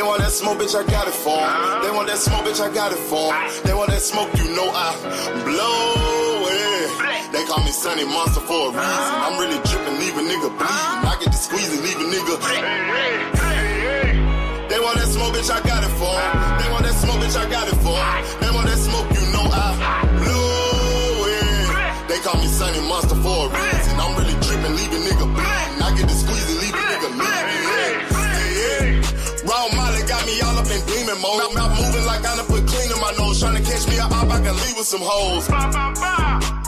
They want that smoke, bitch, I got it for 'em. They want that smoke, bitch, I got it for 'em. They want that smoke, you know I blow it. They call me Sunny Monster for a reason. I'm really dripping, leave a nigga bleeding. I get to squeeze and leave a nigga. They want that smoke, bitch, I got it for 'em. They want that smoke, bitch, I got it for 'em. They want that smoke, you know I blow it. They call me Sunny Monster for a reason. I'm really dripping, leave a nigga bleeding. I get to squeeze and leave a nigga bleeding. Raw Molly got me all up in demon mode. I'm not moving like I done put clean in my nose. Trying to catch me up, I can leave with some hoes.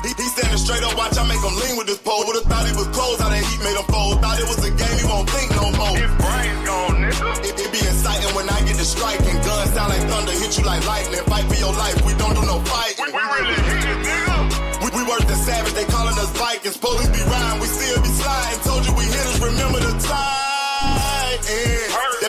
He standing straight up, watch I make him lean with this pole. Would've thought he was closed, how that heat made him fold. Thought it was a game, he won't think no more. His brain's gone, nigga. It be exciting when I get to striking. Guns sound like thunder, hit you like lightning. Fight for your life, we don't do no fighting. We really hit it, nigga. We worse than savage, they calling us Vikings. Police be riding, we still be sliding. Told you we hitters, remember the time.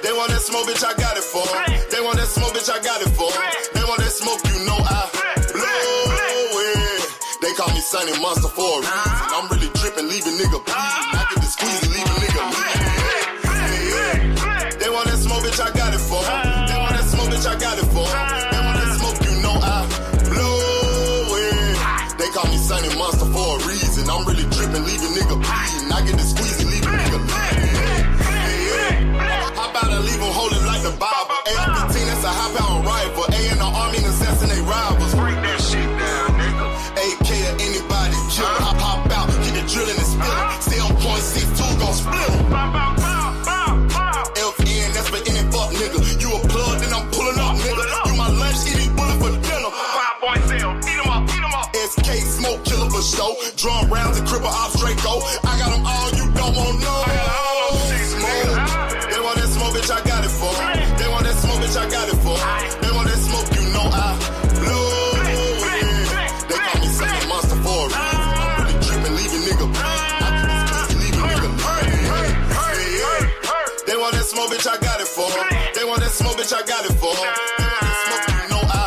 They want that smoke, bitch, I got it for 'em. They want that smoke, bitch, I got it for 'em. They want that smoke, you know I blow it. They call me Sunny Monster for a reason. I'm really dripping, leave a nigga bleeding. I get to squeeze and leave a nigga bleeding. They want that smoke, bitch, I got it for 'em. They want that smoke, bitch, I got it for 'em. They want that smoke, you know I blow it. They call me Sunny Monster for a reason. I'm really dripping, leave a nigga bleeding. I get to squeeze and leave a nigga bleeding. How about I leave them holding like the Bible? AR-15, that's a high-power rifle. A in the army and assassinate rivals. Break that shit down, nigga. AK to anybody kill. Hop out, get the drilling and spilling. Stay on .62, gon' split 'em. FN, that's for any fuck nigga. You a plug, then I'm pulling up, nigga. You my lunch, eating bullet for dinner. 5.0, eat 'em up, eat 'em up. SK, smoke killer for show. Drum rounds and cripple ops, Draco. I got 'em all, you don't want no. They want that smoke, bitch, I got it for 'em. They want that smoke, bitch, I got it for 'em. They want that smoke, you know I blow it. They call me Sunny Monster for a reason. I'm really dripping, leave a nigga bleeding. I get this pussy, leave a nigga bleeding. They want that smoke, bitch, I got it for 'em. They want that smoke, bitch, I got it for 'em. They want that smoke, you know I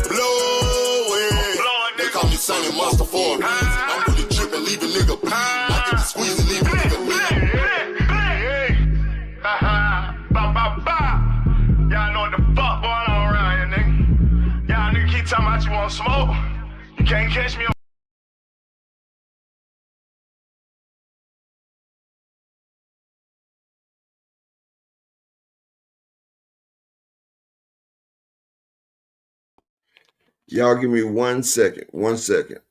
blow it. They call me Sunny Monster for a reason. I'm really dripping, leave a nigga bleeding. I get to squeeze and leave a nigga bleeding. Y'all know what the fuck going on around here, nigga. Y'all nigga keep talking about you want smoke. You can't catch me on. Y'all give me 1 second. 1 second.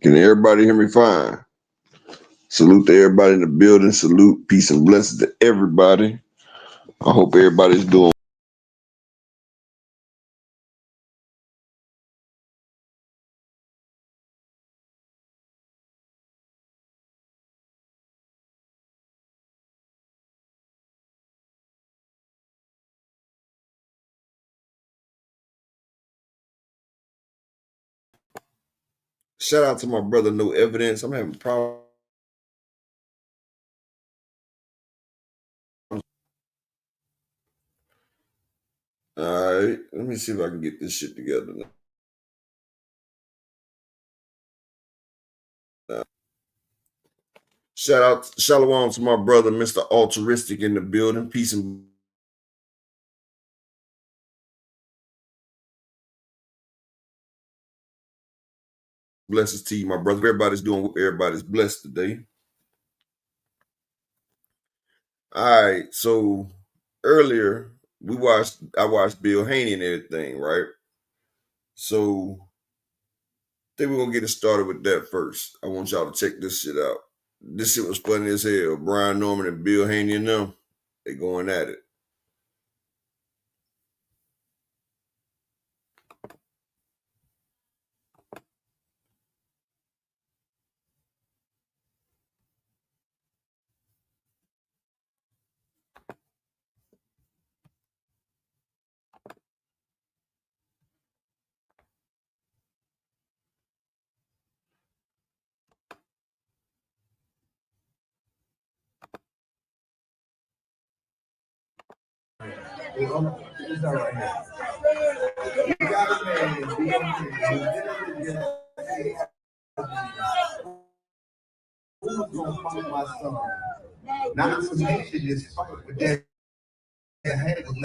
Can everybody hear me fine? Salute to everybody in the building. Salute, peace, and blessings to everybody. I hope everybody's doing. Shout out to my brother, No Evidence. I'm having problems. All right, let me see if I can get this shit together now. Shout out, shalom to my brother, Mr. Altruistic in the building. Peace and blessings to you, my brother. Everybody's doing what everybody's blessed today. All right, so earlier I watched Bill Haney and everything, right? So I think we're gonna get it started with that first. I want y'all to check this shit out. This shit was funny as hell. Brian Norman and Bill Haney and them, they going at it. It's all right here. You got a man and be on who's gonna fight my son? Not to mention this fight, but then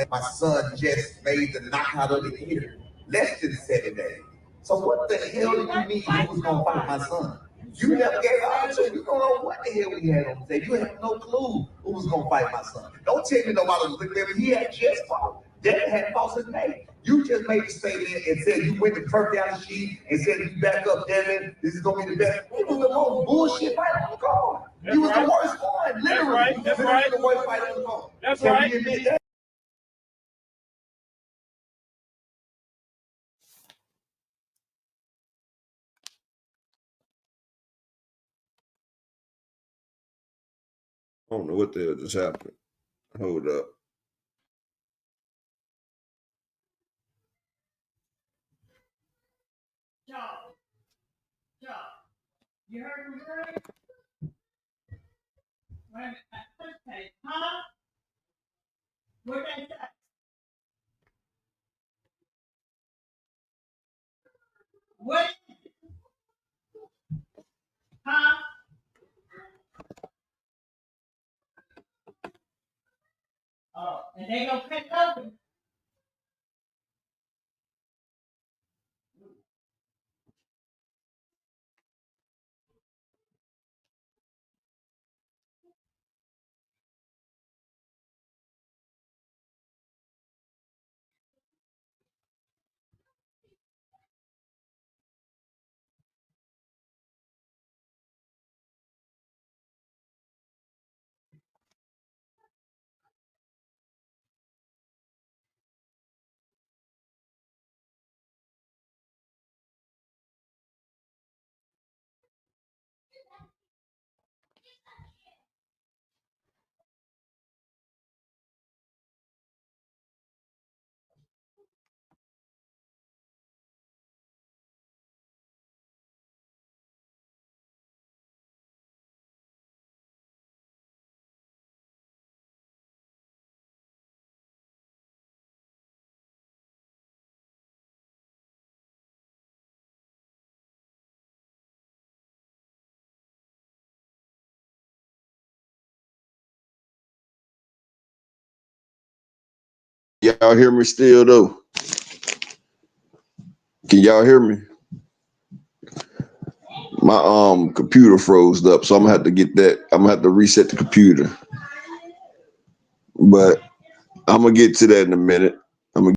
my son just made the knockout of the year less than 7 days. So what the hell do you mean who was gonna fight my son? You never gave an option. You don't know what the hell we had on the table. You have no clue who was gonna fight my son. Don't tell me nobody was looking at me. He had just fought. Devin had fought his name. You just made a statement and said you went to turkey out the sheet and said you back up, Devin. This is gonna be the best. It was the most bullshit fight on the card. He was the worst one, literally. That's right. The worst fight on the card. That's right. Can we admit that? I don't know what the hell just happened. Hold up. You heard me right? Wait a minute. Okay. Huh? What they say? What? Huh? Oh, and they gonna cut it open. Y'all hear me still though? Can y'all hear me? My computer froze up, so I'm gonna have to get that. I'm gonna have to reset the computer. But I'm gonna get to that in a minute. I'm gonna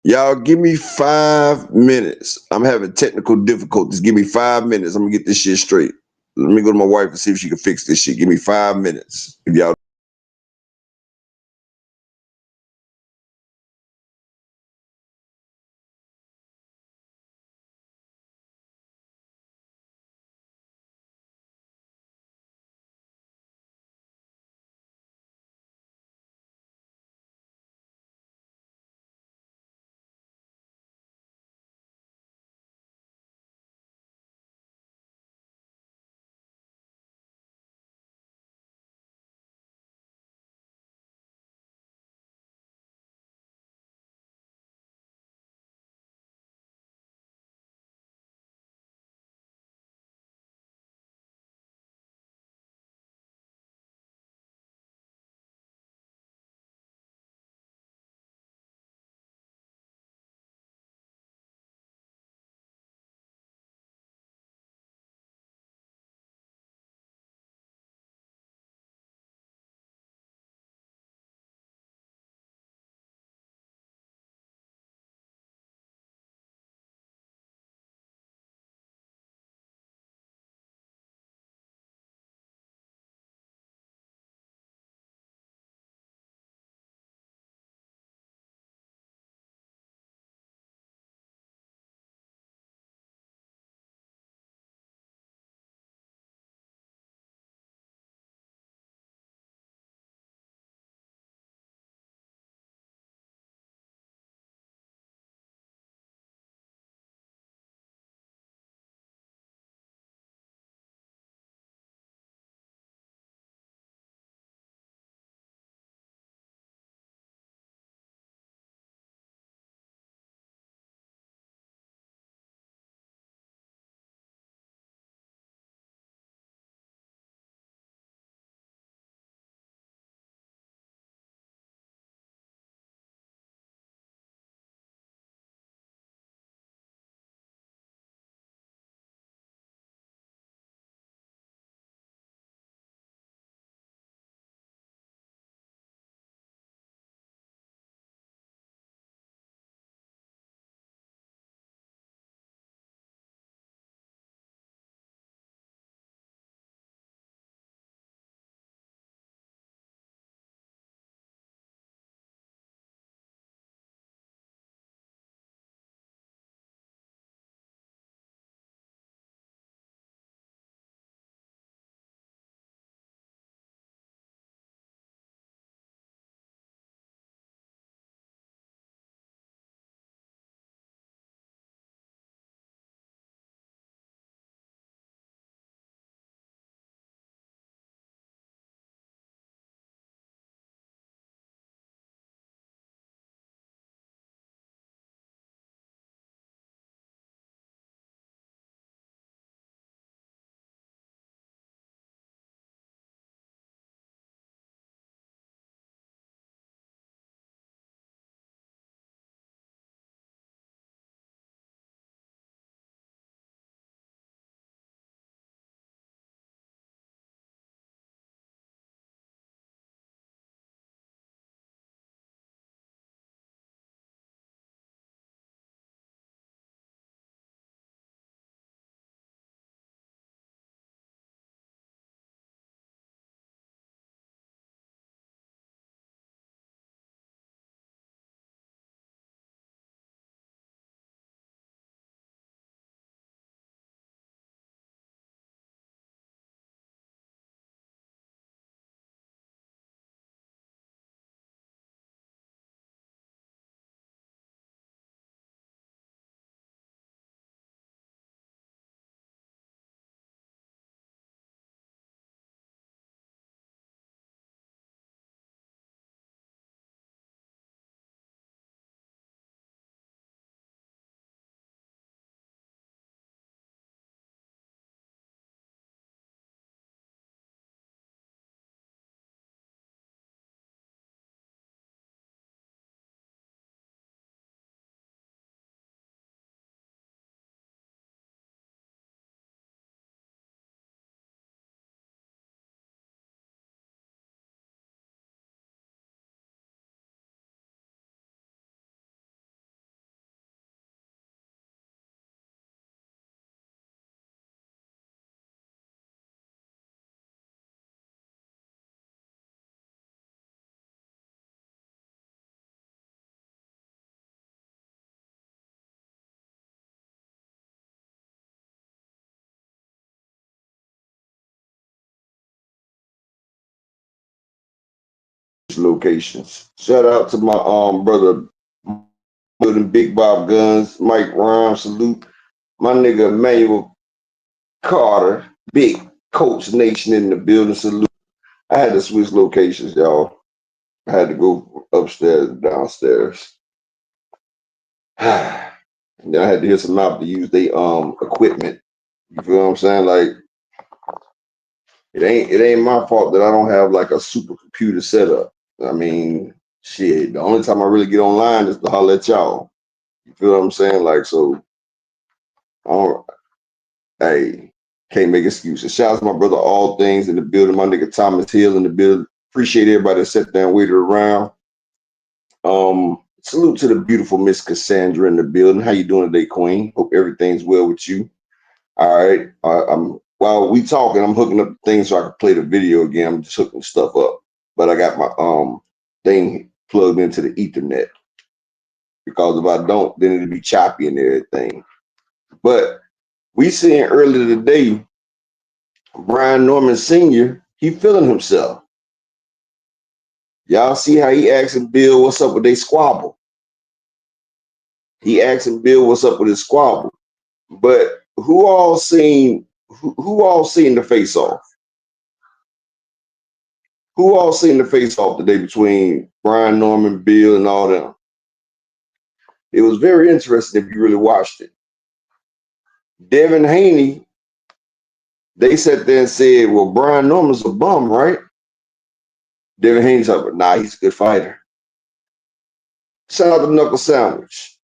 Y'all give me 5 minutes. I'm having technical difficulties. Give me 5 minutes. I'm gonna get this shit straight. Let me go to my wife and see if she can fix this shit. Give me 5 minutes. If y'all locations. Shout out to my brother building Big Bob Guns, Mike Rhymes, salute. My nigga Emmanuel Carter, Big Coach Nation in the building, salute. I had to switch locations, y'all. I had to go upstairs and downstairs. And then I had to hear some out to use their equipment. You feel what I'm saying? Like it ain't my fault that I don't have like a supercomputer setup. I mean, shit. The only time I really get online is to holler at y'all. You feel what I'm saying? Like so. I don't. Hey, can't make excuses. Shout out to my brother All Things in the building. My nigga Thomas Hill in the building. Appreciate everybody that sat down, waited around. Salute to the beautiful Miss Cassandra in the building. How you doing today, Queen? Hope everything's well with you. All right. I'm while we talking, I'm hooking up things so I can play the video again. I'm just hooking stuff up. But I got my thing plugged into the Ethernet. Because if I don't, then it'll be choppy and everything. But we seen earlier today, Brian Norman Sr., he feeling himself. Y'all see how he asking Bill what's up with they squabble. He asking Bill what's up with his squabble. But who all seen the face off? Who all seen the face off today between Brian Norman, Bill, and all them? It was very interesting if you really watched it. Devin Haney, they sat there and said, well, Brian Norman's a bum, right? Devin Haney's like, nah, he's a good fighter. Shout out to Knuckle Sandwich.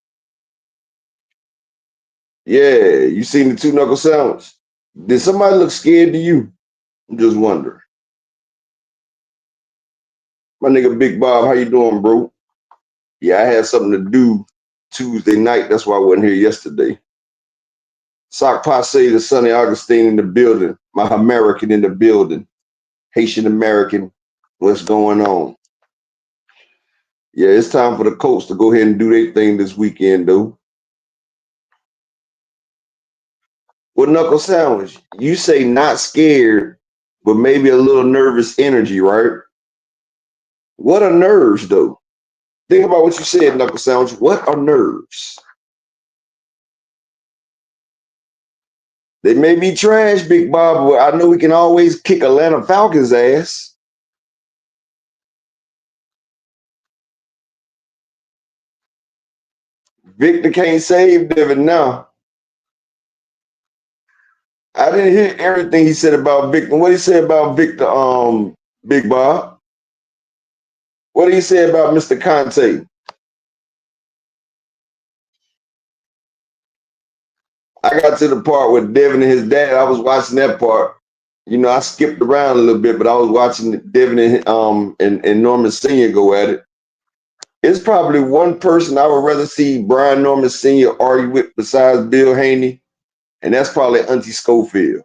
Yeah, you seen the two knuckle sandwich? Did somebody look scared to you? I'm just wondering. My nigga Big Bob, how you doing, bro? Yeah, I had something to do Tuesday night. That's why I wasn't here yesterday. Sock Passe, the Sonny Augustine in the building. My American in the building. Haitian American. What's going on? Yeah, it's time for the Colts to go ahead and do their thing this weekend, though. Well, Knuckle Sandwich, you say not scared, but maybe a little nervous energy, right? What are nerves, though? Think about what you said, Knuckle Sandwich. What are nerves? They may be trash, Big Bob, but I know we can always kick Atlanta Falcons' ass. Victor can't save Devin now. I didn't hear everything he said about Victor. What did he say about Victor, Big Bob? What did he say about Mr. Conte? I got to the part with Devin and his dad. I was watching that part. You know, I skipped around a little bit, but I was watching Devin and Norman Sr. go at it. It's probably one person I would rather see Brian Norman Sr. argue with besides Bill Haney, and that's probably Auntie Schofield.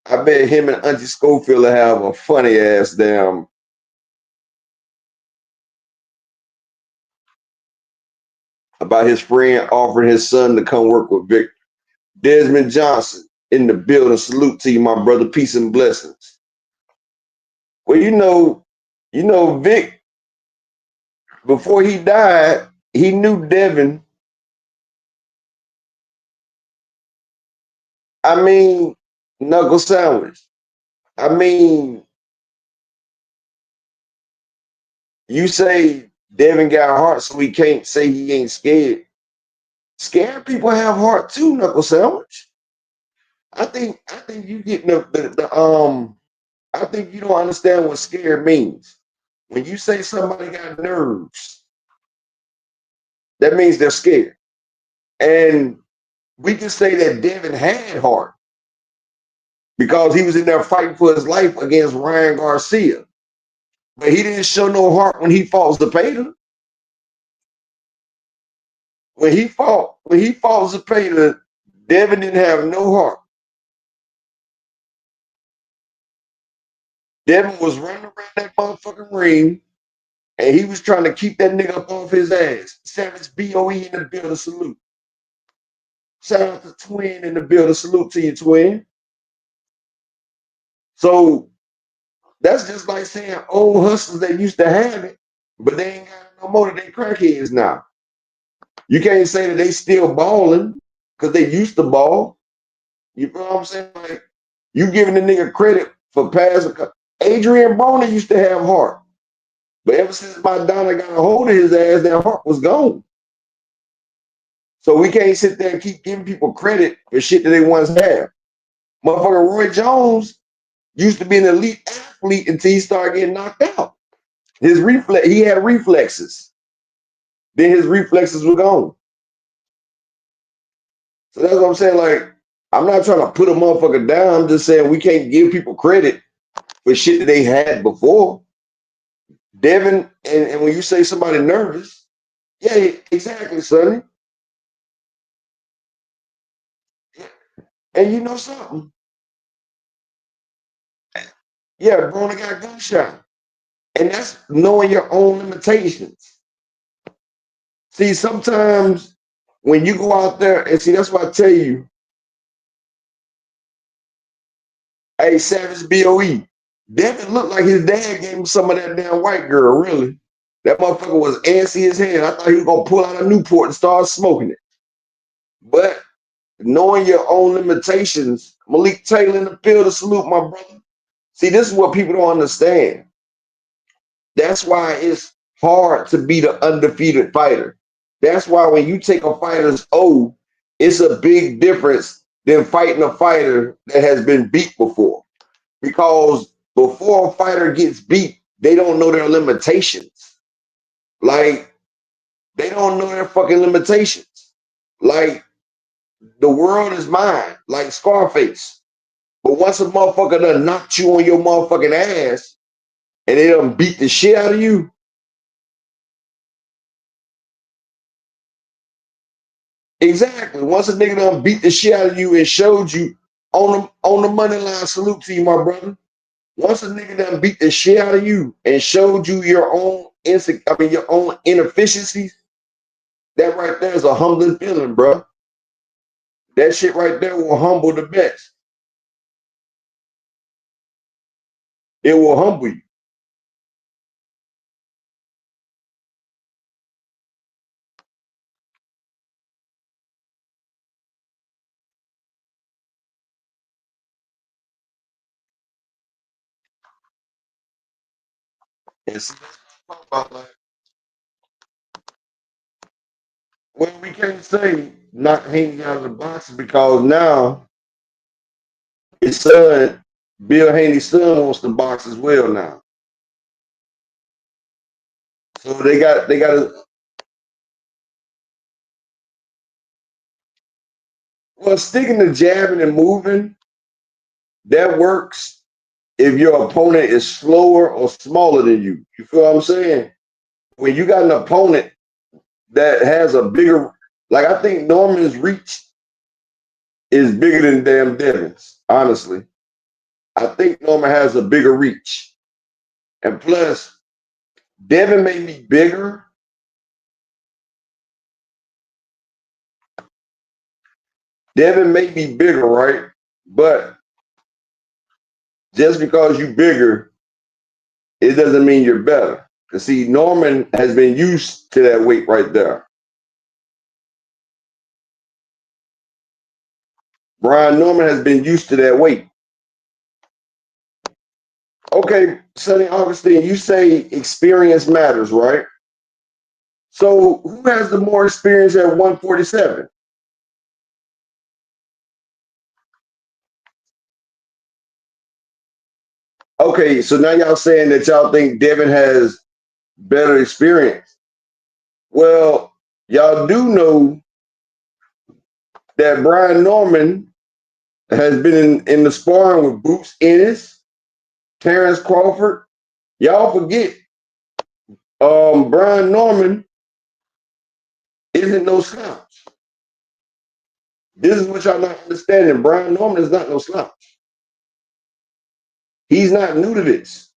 I bet him and Auntie Schofield will have a funny ass damn. About his friend offering his son to come work with Victor. Desmond Johnson in the building. Salute to you, my brother. Peace and blessings. Well, you know, Vic, before he died, he knew Devin. I mean, Knuckle Sandwich. I mean, you say Devin got heart, so we can't say he ain't scared. Scared people have heart too, Knuckle Sandwich. I think you getting the I think you don't understand what scared means. When you say somebody got nerves, that means they're scared. And we can say that Devin had heart because he was in there fighting for his life against Ryan Garcia. But he didn't show no heart when he fought Zepeda. When he fought Zepeda, Devin didn't have no heart. Devin was running around that motherfucking ring, and he was trying to keep that nigga up off his ass. Savage BOE in the building, salute. Shout out to Twin in the building, salute to you, Twin. So That's just like saying old hustlers that used to have it, but they ain't got it no more that they crackheads now. You can't say that they still balling because they used to ball. You know what I'm saying? Like you giving the nigga credit for passing. Adrian Broner used to have heart, but ever since Madonna got a hold of his ass, that heart was gone. So we can't sit there and keep giving people credit for shit that they once had. Motherfucker Roy Jones used to be an elite athlete until he started getting knocked out. He had reflexes. Then his reflexes were gone. So that's what I'm saying. Like, I'm not trying to put a motherfucker down. I'm just saying we can't give people credit for shit that they had before. Devin, and when you say somebody nervous, yeah, exactly, Sonny. And you know something? Yeah, Broner got gunshot. And that's knowing your own limitations. See, sometimes when you go out there, and see, that's why I tell you, hey, Savage BOE, Devin looked like his dad gave him some of that damn white girl, really. That motherfucker was antsy as hell. I thought he was going to pull out a Newport and start smoking it. But knowing your own limitations, Malik Taylor in the field to salute, my brother. See, this is what people don't understand. That's why it's hard to be the undefeated fighter. That's why when you take a fighter's O, it's a big difference than fighting a fighter that has been beat before. Because before a fighter gets beat, they don't know their limitations. Like, they don't know their fucking limitations. Like, the world is mine, like Scarface. But once a motherfucker done knocked you on your motherfucking ass and they done beat the shit out of you, exactly. Once a nigga done beat the shit out of you and showed you on the money line, salute to you, my brother. Once a nigga done beat the shit out of you and showed you your own your own inefficiencies, that right there is a humbling feeling, bro. That shit right there will humble the best. It will humble you. And see, that's what I'm talking about. Like, well, we can't say not hanging out of the boxes because now his son, Bill Haney's son, wants to box as well now. So they got to. Well, sticking to jabbing and moving, that works if your opponent is slower or smaller than you. You feel what I'm saying? When you got an opponent that has a bigger, like I think Norman's reach is bigger than damn Devin's, honestly. I think Norman has a bigger reach. And plus, Devin may be bigger. Devin may be bigger, right? But just because you're bigger, it doesn't mean you're better. Because see, Norman has been used to that weight right there. Brian Norman has been used to that weight. Okay, Sonny Augustine, you say experience matters, right? So who has the more experience at 147? Okay, so now y'all saying that y'all think Devin has better experience. Well, y'all do know that Brian Norman has been in the sparring with Boots Ennis, Terrence Crawford. Y'all forget, Brian Norman isn't no slouch. This is what y'all not understanding. Brian Norman is not no slouch. He's not new to this.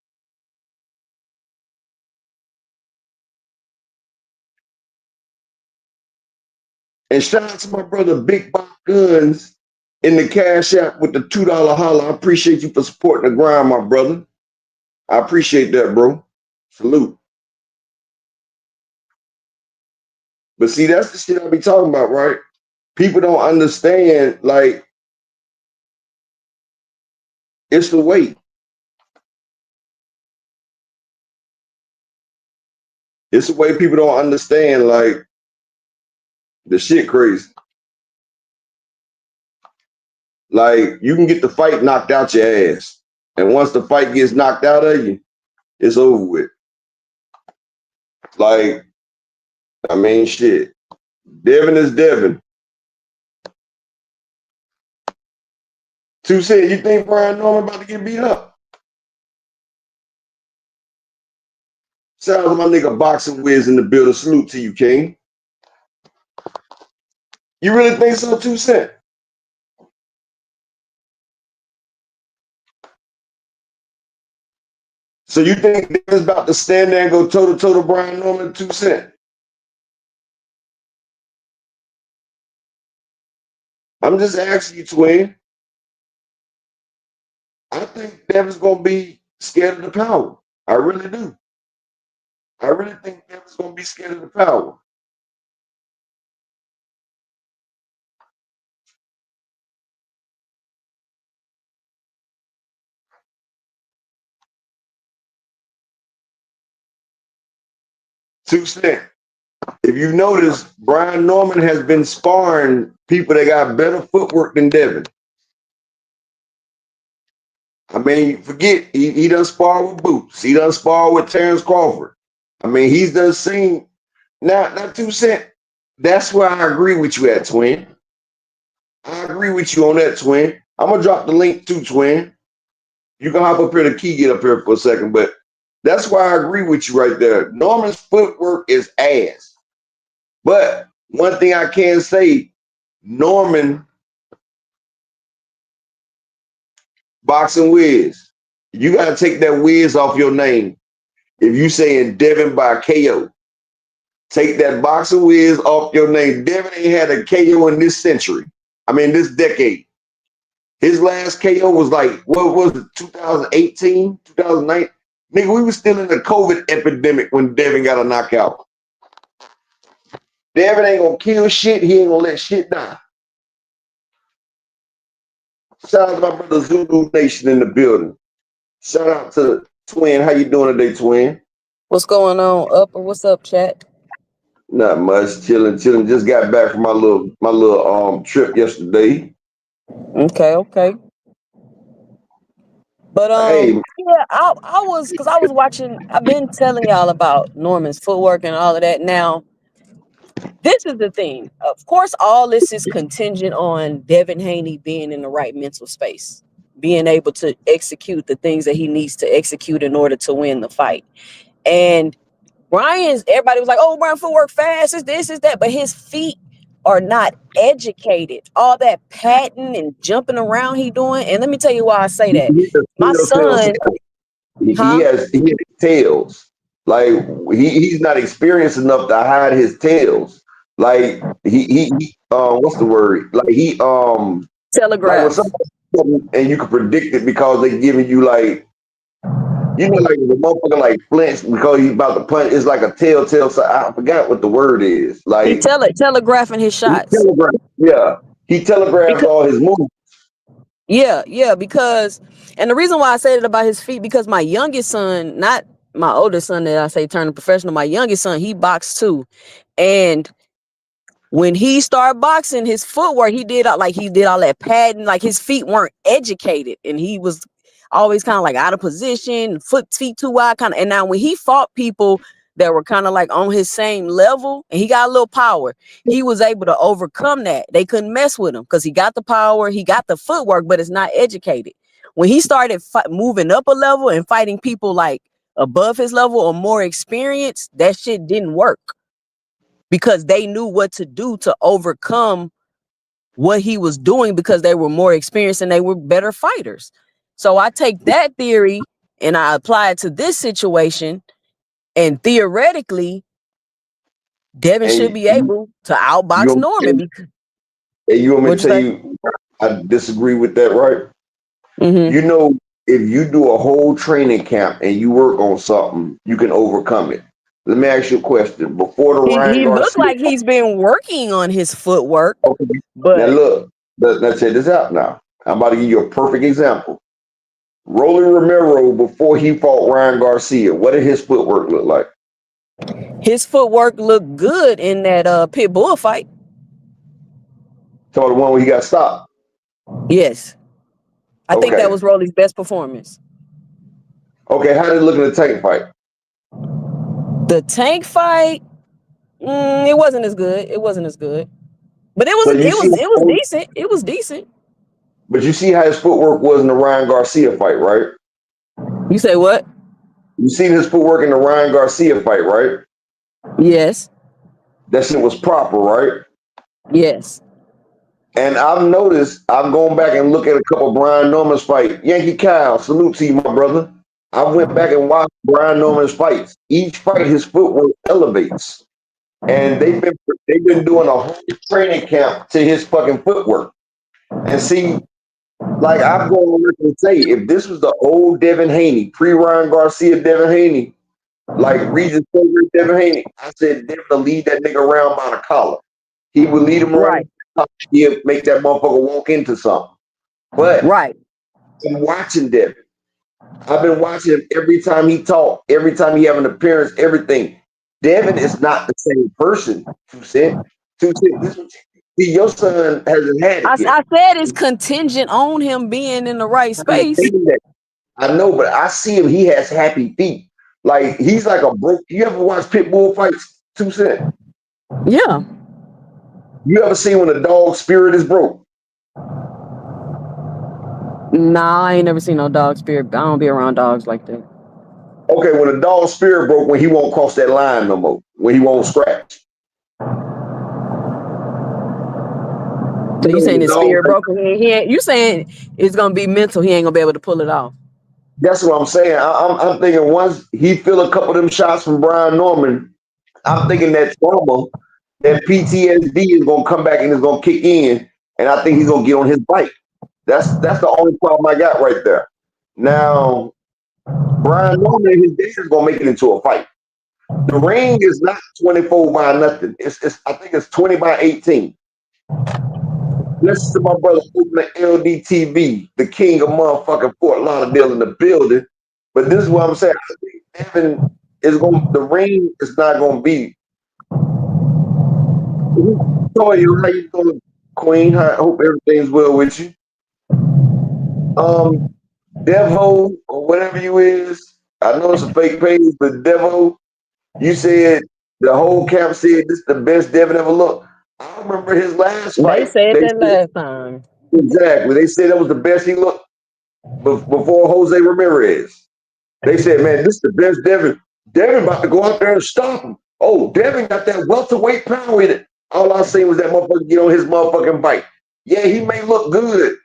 And shout out to my brother Big Bob Guns in the Cash App with the $2 holler. I appreciate you for supporting the grind, my brother. I appreciate that, bro. Salute. But see, that's the shit I be talking about, right? People don't understand, like, it's the weight. It's the way people don't understand, like, the shit crazy. Like, you can get the fight knocked out your ass. And once the fight gets knocked out of you, it's over with. Like, I mean, shit. Devin is Devin. 2 Cent, you think Brian Norman about to get beat up? Sounds like my nigga Boxing Wiz in the building. Salute to you, King. You really think so, 2 Cent? So you think Devin's about to stand there and go toe-to-toe to Brian Norman, 2 Cent? I'm just asking you, twin. I think Devin's gonna be scared of the power. I really do. I really think Devin's gonna be scared of the power. Two Cent. If you notice, Brian Norman has been sparring people that got better footwork than Devin. I mean, forget he done spar with Boots. He done spar with Terrence Crawford. I mean, he's done seen now 2 Cent. That's where I agree with you at, twin. I agree with you on that, twin. I'm gonna drop the link too, twin. You can hop up here to Key, get up here for a second, but that's why I agree with you right there. Norman's footwork is ass. But one thing I can say, Norman Boxing Wiz, you gotta take that Wiz off your name. If you saying Devin by KO, take that Boxing Wiz off your name. Devin ain't had a KO in this century. I mean, this decade. His last KO was like, what was it, 2018, 2009? Nigga, we was still in the COVID epidemic when Devin got a knockout. Devin ain't gonna kill shit. He ain't gonna let shit die. Shout out to my brother Zulu Nation in the building. Shout out to Twin. How you doing today, Twin? What's going on? What's up, chat? Not much. Chilling. Just got back from my little trip yesterday. Okay. But Hey, yeah, I was watching. I've been telling y'all about Norman's footwork and all of that. Now, this is the thing. Of course, all this is contingent on Devin Haney being in the right mental space, being able to execute the things that he needs to execute in order to win the fight. And everybody was like, oh, Brian footwork fast, is this, is that, but his feet are not educated. All that patting and jumping around he doing. And let me tell you why I say that. My son, he has tails. Like he's not experienced enough to hide his tails. Like he what's the word? Like he like when telegraph. somebody and you can predict it because they giving you like like the motherfucker like flinch because he's about to punch. It's like a telltale. So I forgot what the word is. Like He telegraphing his shots. He telegraphs all his moves. Yeah, because, and the reason why I say it about his feet, because my youngest son, not my oldest son that I say turning professional, my youngest son, he boxed too. And when he started boxing, his footwork, he did all that padding, like his feet weren't educated, and he was always kind of like out of position, feet too wide, kind of. And now when he fought people that were kind of like on his same level, and he got a little power, he was able to overcome that. They couldn't mess with him because he got the power, he got the footwork, but it's not educated. When he started moving up a level and fighting people like above his level or more experienced, that shit didn't work, because they knew what to do to overcome what he was doing because they were more experienced and they were better fighters. So I take that theory and I apply it to this situation, and theoretically, Devin should be able to outbox Norman. And you want me to tell you, I disagree with that, right? Mm-hmm. You know, if you do a whole training camp and you work on something, you can overcome it. Let me ask you a question. Before the Ryan He looked Garcia, like he's been working on his footwork, okay, now but look, let's check this out now. I'm about to give you a perfect example. Rolly Romero, before he fought Ryan Garcia, what did his footwork look like? his footwork looked good in that pit bull fight. So the one where he got stopped. Yes. I think that Okay. was Rolly's best performance. Okay, how did it look in the tank fight? The tank fight, it wasn't as good. It wasn't as good. But it So was you it see, was it was decent. It was decent. but you see how his footwork was in the Ryan Garcia fight, right? You say what? You seen his footwork in the Ryan Garcia fight, right? Yes. That shit was proper, right? Yes. And I've noticed, I'm going back and look at a couple of Brian Norman's fight. Yankee Kyle, salute to you, my brother. I went back and watched Brian Norman's fights. Each fight, his footwork elevates. And they've been doing a whole training camp to his fucking footwork. And see, like I'm going to look and say, if this was the old Devin Haney, pre-Ryan Garcia Devin Haney, like Regis Silver Devin Haney, I said Devin will lead that nigga around by the collar. He would lead him around. Right. He'll make that motherfucker walk into something. But Right. I'm watching Devin. I've been watching him every time he talk, every time he have an appearance, everything. Devin is not the same person. See, your son hasn't had it yet. I said it's contingent on him being in the right space. I know, but I see him. He has happy feet. Like he's like a broke. You ever watch pit bull fights? 2 Cent. Yeah. You ever seen when a dog's spirit is broke? Nah, I ain't never seen no dog spirit. I don't be around dogs like that. Okay, when a dog's spirit broke, when he won't cross that line no more, when he won't scratch. So you saying his spirit broken? He ain't, you saying it's gonna be mental? He ain't gonna be able to pull it off. That's what I'm saying. I'm thinking once he feel a couple of them shots from Brian Norman, I'm thinking that trauma, that PTSD is gonna come back and it's gonna kick in, and I think he's gonna get on his bike. That's the only problem I got right there. Now, Brian Norman and his dad is gonna make it into a fight. The ring is not 24 by nothing. It's I think it's 20 by 18. Listen to my brother from the LDTV, the king of motherfucking Fort Lauderdale in the building. But this is what I'm saying. I think Devin is the ring is not gonna be. How you doing, Queen? I hope everything's well with you. Devo or whatever you is. I know it's a fake page, but Devo, you said the whole camp said this is the best Devin ever looked. I remember his last fight. They said that last time. Exactly. They said that was the best he looked before Jose Ramirez. They said, man, this is the best Devin. Devin about to go out there and stop him. Oh, Devin got that welterweight power in it. All I seen was that motherfucker get on his motherfucking bike. Yeah, he may look good.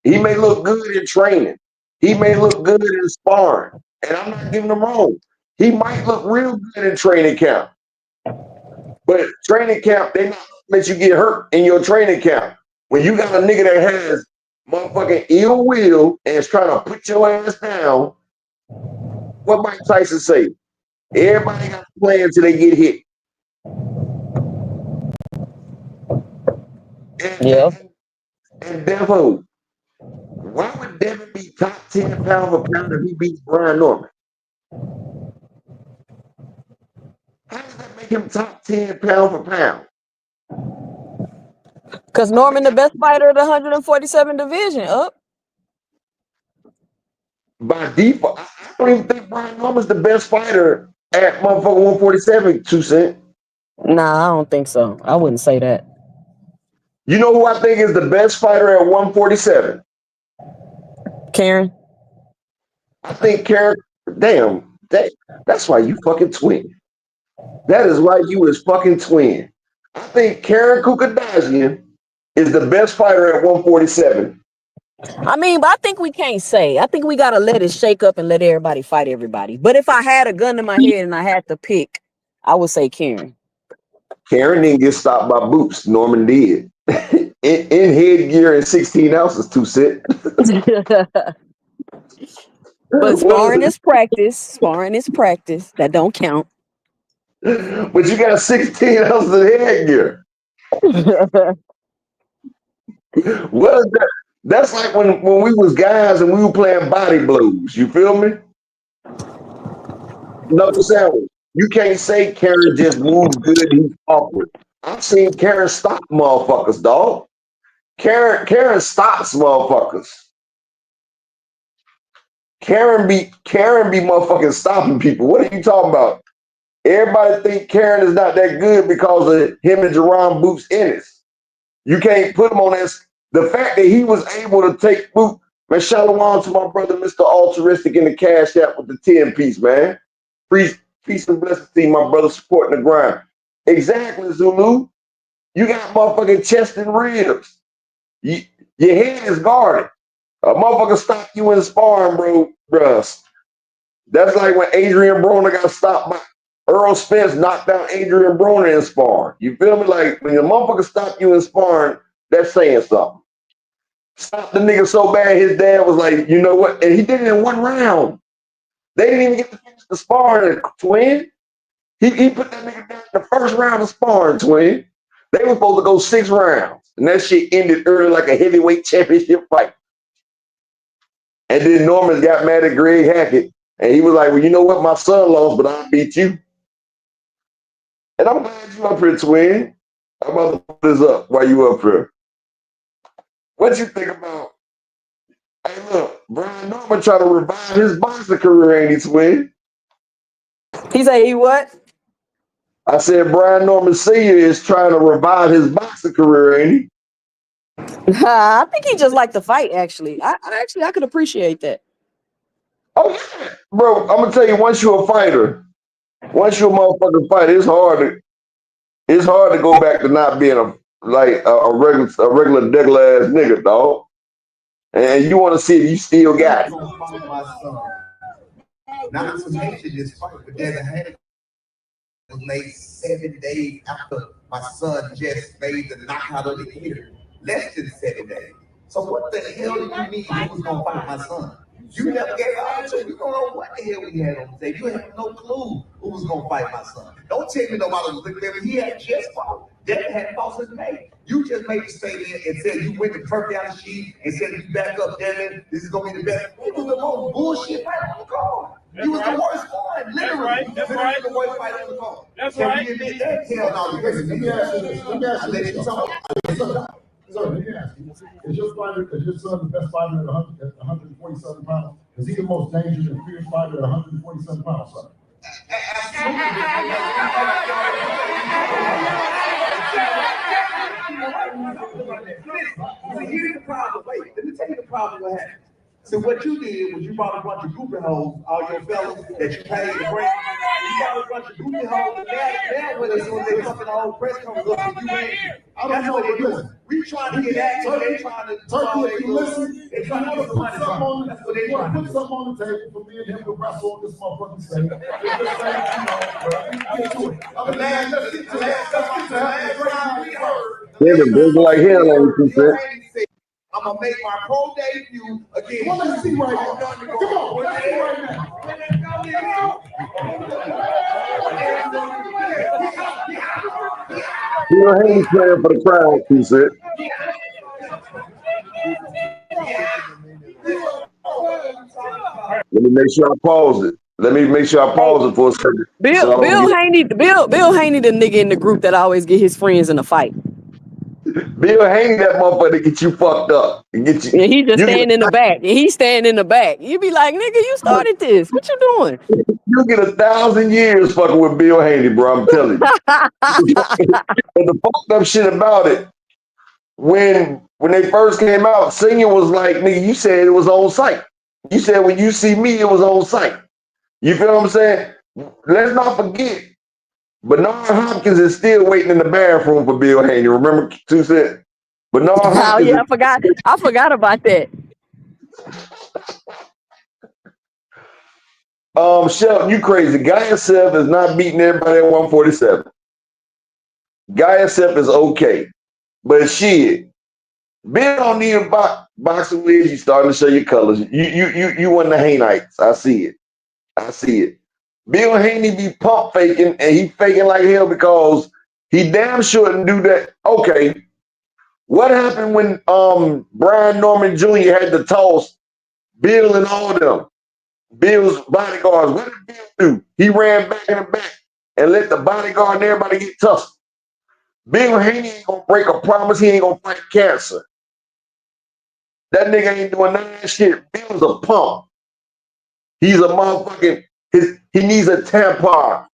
He may look good in training. He may look good in sparring. And I'm not giving him wrong. He might look real good in training camp. But training camp, they not let you get hurt in your training camp. When you got a nigga that has motherfucking ill will and is trying to put your ass down, what Mike Tyson say? Everybody got a plan until they get hit. And Devo, why would Devin be top 10 pound for pound if he beats Brian Norman? How does that make him top 10 pound for pound? Because Norman the best fighter of the 147 division. Up. By default, I don't even think Brian Norman's the best fighter at motherfucker 147, 2 Cent. Nah, I don't think so. I wouldn't say that. You know who I think is the best fighter at 147? Karen. I think Karen, that's why you fucking twin. That is why you is fucking twin. I think Karen Kukadajian is the best fighter at 147. I mean, but I think we can't say. I think we got to let it shake up and let everybody fight everybody. But if I had a gun to my head and I had to pick, I would say Karen. Karen didn't get stopped by boots. Norman did. in headgear and 16 ounces, 2 Cent. But What sparring is is practice. Sparring is practice. That don't count. it? But you got 16 ounces of headgear. What is that? That's like when we was guys and we were playing body blows. You feel me? No sound. You can't say Karen just moved good. He's awkward. I've seen Karen stop motherfuckers, dog. Karen stops motherfuckers. Karen be motherfucking stopping people. What are you talking about? Everybody think Karen is not that good because of him and Jerron Boots Ennis. You can't put him on this. The fact that he was able to take Boot, man, shalom to my brother, Mr. Altruistic in the Cash App with the 10-piece, man. Peace and blessings to you, my brother, supporting the grind. Exactly, Zulu. You got motherfucking chest and ribs. Your head is guarded. A motherfucker stop you in sparring, bruh. That's like when Adrian Broner got stopped by Earl Spence knocked out Adrian Broner in sparring. You feel me? Like when your motherfucker stop you in sparring, that's saying something. Stop the nigga so bad, his dad was like, you know what? And he did it in one round. They didn't even get to finish the sparring, twin. He put that nigga down in the first round of sparring, twin. They were supposed to go 6 rounds. And that shit ended early like a heavyweight championship fight. And then Norman got mad at Greg Hackett. And he was like, well, you know what? My son lost, but I beat you. And I'm glad you up here, twin. I'm about to put this up while you up here. What you think about? Hey, look, Brian Norman trying to revive his boxing career, ain't he, twin? He say he what? I said Brian Norman Sr. is trying to revive his boxing career, ain't he? I think he just liked to fight, actually. I could appreciate that. Oh, yeah. Bro, I'm going to tell you, once you're a fighter, once you're a motherfucking fighter, it's hard to go back to not being a regular degular ass nigga, dog. And you want to see if you still got it. Not to mention this fight, but Devin had was made 7 days after my son just made the knockout of the year. Less than 7 days. So what the hell did you mean you was gonna fight my son? You never gave out, so you don't know what the hell we had on the table. You have no clue who was gonna fight my son. Don't tell me nobody was looking at me. He had just fought. Devin had fought his mate. You just made the statement and said you went to turkey out the sheet and said you back up, Devin. This is gonna be the best. It was the most bullshit fight on the card. You was the worst one, literally. That's right. The worst fight on the card. That's right. Can we admit that? Hell no. Let me ask you this. I let it talk. So let me ask you, is your son the best fighter at 147 pounds? Is he the most dangerous and fierce fighter at 147 pounds, son? Here's the problem. Wait, let me tell you the problem what happened. So what you did was you brought a bunch of goofy hoes, all your fellas that you paid to bring. You brought a bunch of goofy hoes, and now when they fucking the whole press comes up, you ain't. That's what they do. We trying to get at you. They trying to Turkey, if you listen, they trying to put something on. That's what they trying to put something on the table for me and him to wrestle on this motherfucking stage. Devin, big like hell, ain't he, said? I'm gonna make my pro debut again. Well, let's see right now. Come on, let's see right now. Bill Haney playing for the crowd, he said. Let me make sure I pause it. For a second. Bill Haney, the nigga in the group that always get his friends in a fight. Bill Haney, that motherfucker to get you fucked up and get you. And he just standing in the back. And he's standing in the back. You be like, nigga, you started this. What you doing? You get 1,000 years fucking with Bill Haney, bro. I'm telling you. But the fucked up shit about it, when they first came out, Senior was like, nigga, you said it was on site. You said when you see me, it was on site. You feel what I'm saying? Let's not forget, Bernard Hopkins is still waiting in the bathroom for Bill Haney. Remember, Two said Bernard Hopkins. Oh yeah, I forgot about that. Shelton, you crazy. Gayasev is not beating everybody at 147. Gayasev is okay. But shit, Bill don't need a boxing wig. You starting to show your colors. You one of the Haynites. I see it. I see it. Bill Haney be pump faking, and he faking like hell because he damn sure didn't do that. Okay, what happened when Brian Norman Jr. had to toss Bill and all of them? Bill's bodyguards. What did Bill do? He ran back in the back and let the bodyguard and everybody get tough. Bill Haney ain't gonna break a promise. He ain't gonna fight cancer. That nigga ain't doing none of that shit. Bill's a pump. He's a motherfucking. He needs a tampon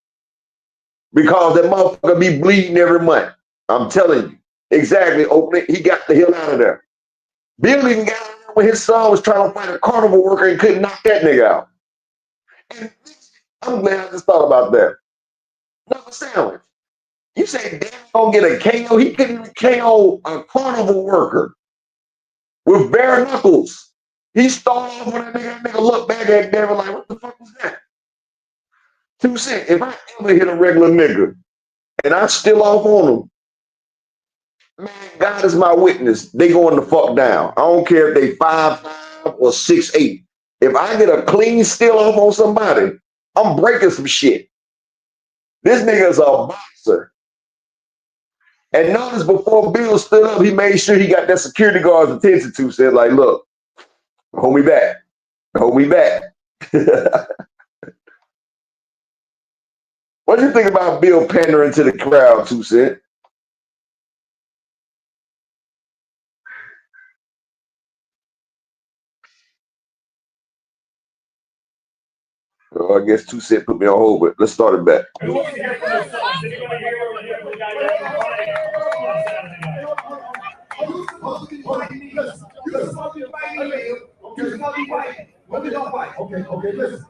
because that motherfucker be bleeding every month. I'm telling you. Exactly. Open it. He got the hell out of there. Bill even got out of there when his son was trying to fight a carnival worker and couldn't knock that nigga out. And I'm glad I just thought about that. Knuckle sandwich. You say Devin gonna get a KO? He couldn't even KO a carnival worker with bare knuckles. He started off when that nigga looked back at Devin like, what the fuck was that? 2 cents. If I ever hit a regular nigga and I still off on him, man, God is my witness. They going the fuck down. I don't care if they 5'5" or 6'8". If I get a clean still off on somebody, I'm breaking some shit. This nigga's a boxer. And notice before Bill stood up, he made sure he got that security guard's attention to. Said like, look, hold me back. Hold me back. What do you think about Bill pandering to the crowd, 2 Cent? Well, I guess 2 Cent put me on hold, but let's start it back. Okay, listen.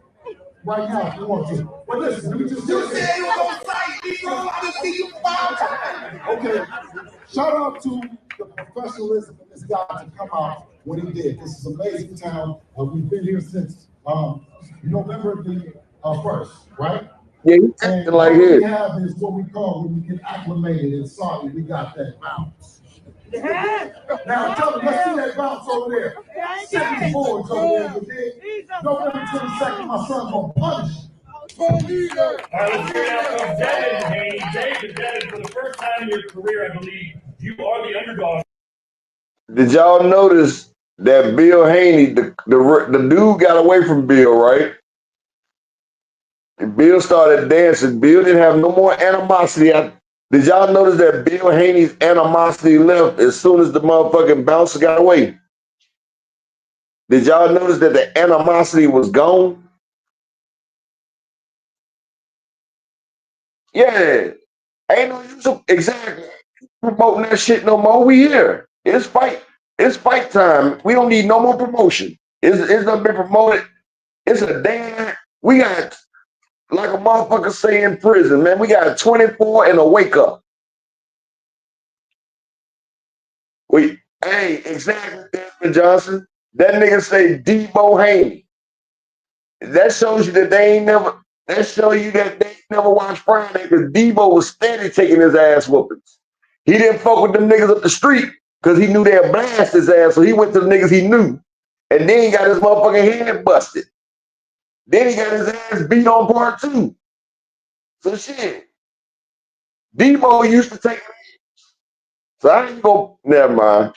Right now, if you want to. But listen, let me just you said you were on site, bro. I just see you 5 times. Okay. Shout out to the professionalism of this guy to come out when he did. This is amazing town. We've been here since November the 1st, right? Yeah, he's acting like what it. we have is what we call when we get acclimated and sorry, we got that bounce. Now tell me, let's see that bounce over there. 7 boards over there. November 22nd, my son gonna punish. All right, let's hear it out from Devin. Devin, for the first time in your career, I believe, you are the underdog. Did y'all notice that Bill Haney, the dude got away from Bill, right? And Bill started dancing. Bill didn't have no more animosity. Did y'all notice that Bill Haney's animosity left as soon as the motherfucking bouncer got away? Did y'all notice that the animosity was gone? Yeah. Ain't no use of exactly promoting that shit no more. We here. It's fight time. We don't need no more promotion. It's not been promoted. It's a damn. We got, like a motherfucker say in prison, man, we got 24 and a wake up. Hey, exactly, Desmond Johnson. That nigga say Debo Haney. That shows you that they ain't never. That show you that they never watched Friday because Debo was steady taking his ass whoopings. He didn't fuck with them niggas up the street because he knew they'd blast his ass. So he went to the niggas he knew, and then he got his motherfucking head busted. Then he got his ass beat on part 2. So shit. Debo used to take. So I ain't go. Never mind.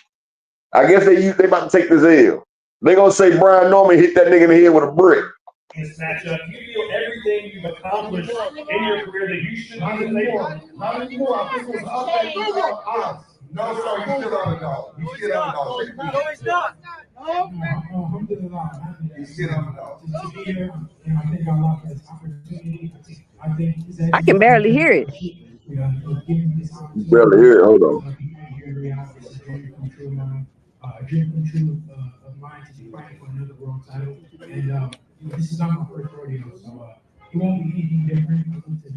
I guess they about to take this L. They gonna say Brian Norman hit that nigga in the head with a brick. This matchup, you feel everything you've accomplished in your career that you should Not anymore. Not anymore. I think it was up. No, sir, you still underdog. You still underdog. No, it's not. You still underdog. To be here, and I think I love this opportunity. I think I can barely hear it. Barely hear it. Hold on. A dream come true of mine to be fighting for another world title, and this is not my first rodeo, so it won't be anything different.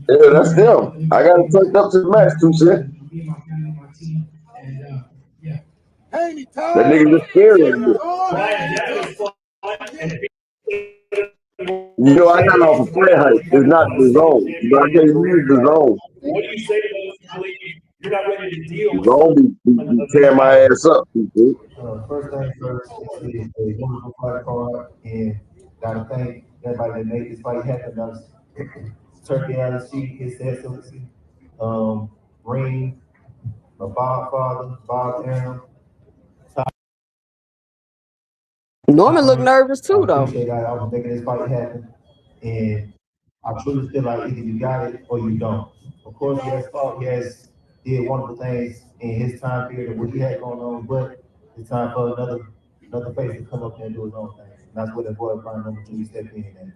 Yeah, that's them. I got to touch up to the match, 2 Cent. Me and my family, my team, and yeah. That nigga just scared him. You know, I got off a prayer height. It's not the zone. But I can't use the zone. What do you say to those who believe you're not ready to deal You with gonna be tearing my ass up, people. First things first, is a wonderful fight card, and gotta thank everybody that made this fight happen. That's Turkey Allergy, His Excellency, Ring, Bob Father, Bob Aaron. Norman looked nervous I too, though. appreciate that. I was making this fight happen, and I truly feel like either you got it or you don't. Of course, he has fought, he has did wonderful things in his time period and what he had going on, but it's time for another face to come up there and do his own thing. And that's what the boy Brian number 2 stepped in at.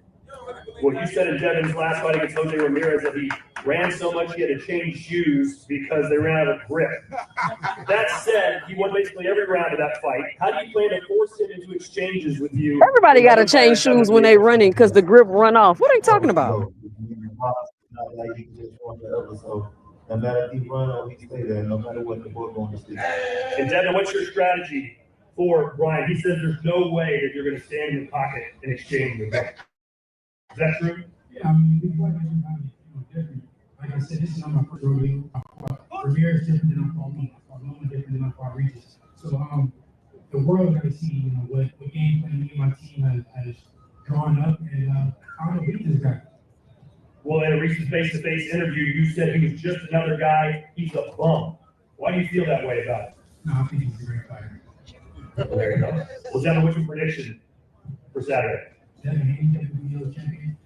Well, you said in Devin's last fight against Jose Ramirez that he ran so much he had to change shoes because they ran out of grip. That said, he won basically every round of that fight. How do you plan to force him into exchanges with you? Everybody got to change shoes when they running because the grip run off. What are you talking about? Not like he just won forever, so no matter if he run or he stay there, no matter what, the boy going to sleep. And Devin, what's your strategy for Brian? He says there's no way that you're going to stand in the pocket and exchange with him. Is that true? Yeah, I mean, we fought everybody, different. Like I said, this is not my first rodeo. Ramirez is different than I fought me. I fought Loma different than I fought Regis. So, the world got to see, what game plan me and my team has drawn up, and I don't know, beat this guy. Well, in a recent face-to-face interview, you said he was just another guy. He's a bum. Why do you feel that way about it? No, I think he's a great fighter. Well, there you go. Well, Devin, what's your prediction for Saturday? Devin, he definitely be a champion.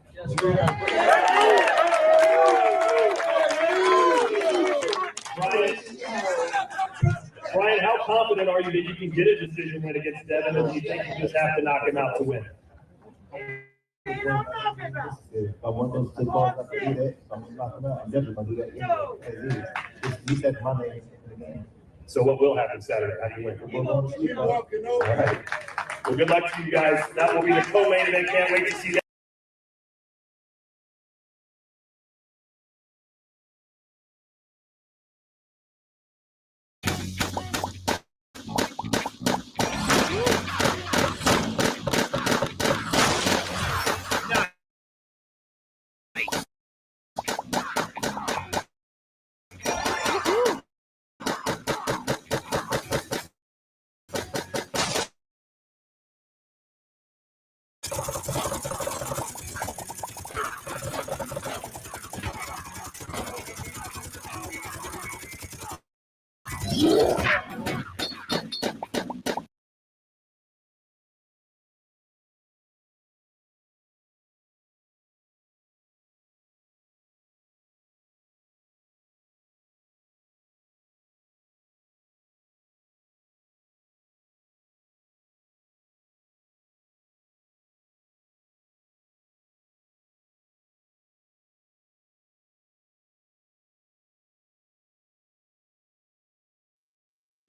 Brian, how confident are you that you can get a decision win against Devin, or do you think you just have to knock him out to win? If I want those to call, I can do that. I'm gonna knock him out. I'm definitely gonna do that anyway. As is. He said my name in the game. So what will happen Saturday? How do you win? We're going to sleep. All right. Well, good luck to you guys. That will be the co-main event. Can't wait to see that.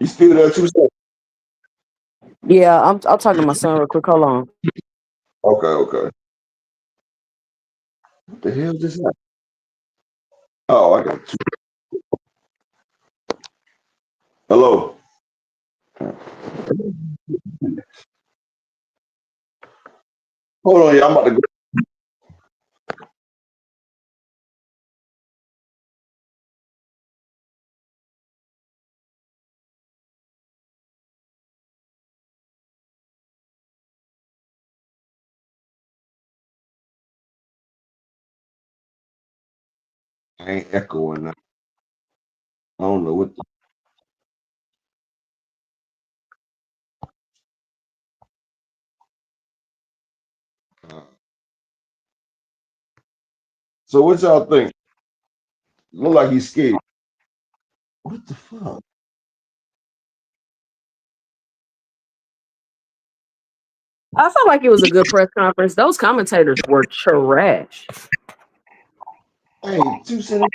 You still there too, sir? Yeah, I'll talk to my son real quick. Hold on. Okay. What the hell is this? Oh, I got you. Hello. Hold on, yeah, I'm about to go. I ain't echoing now. I don't know what the So what y'all think? Look like he's scared. What the fuck? I felt like it was a good press conference. Those commentators were trash. Hey, 2 cents.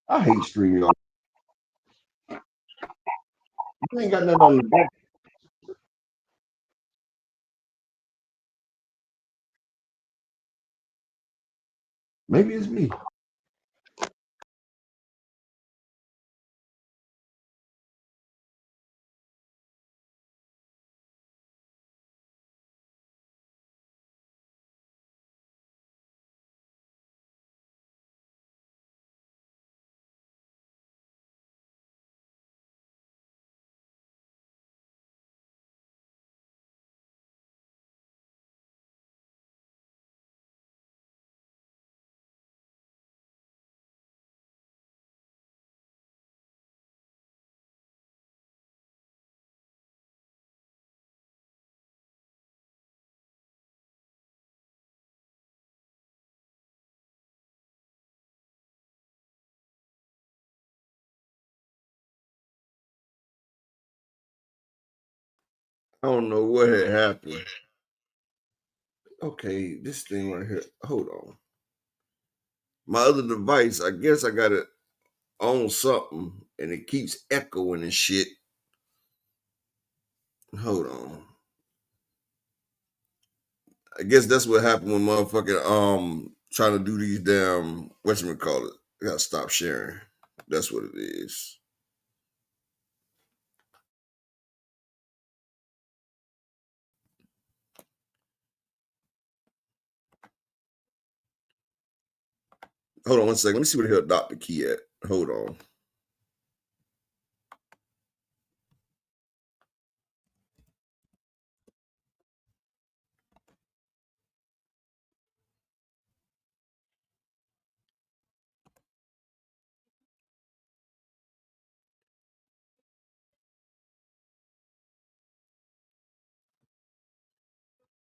I hate StreamYard. You ain't got nothing on the back. Maybe it's me. I don't know what had happened. Okay, this thing right here. Hold on. My other device, I guess I got it on something and it keeps echoing and shit. Hold on. I guess that's what happened when motherfucking trying to do these damn whatchamacallit. I gotta stop sharing. That's what it is. Hold on one second. Let me see where the hell Dr. Key at. Hold on.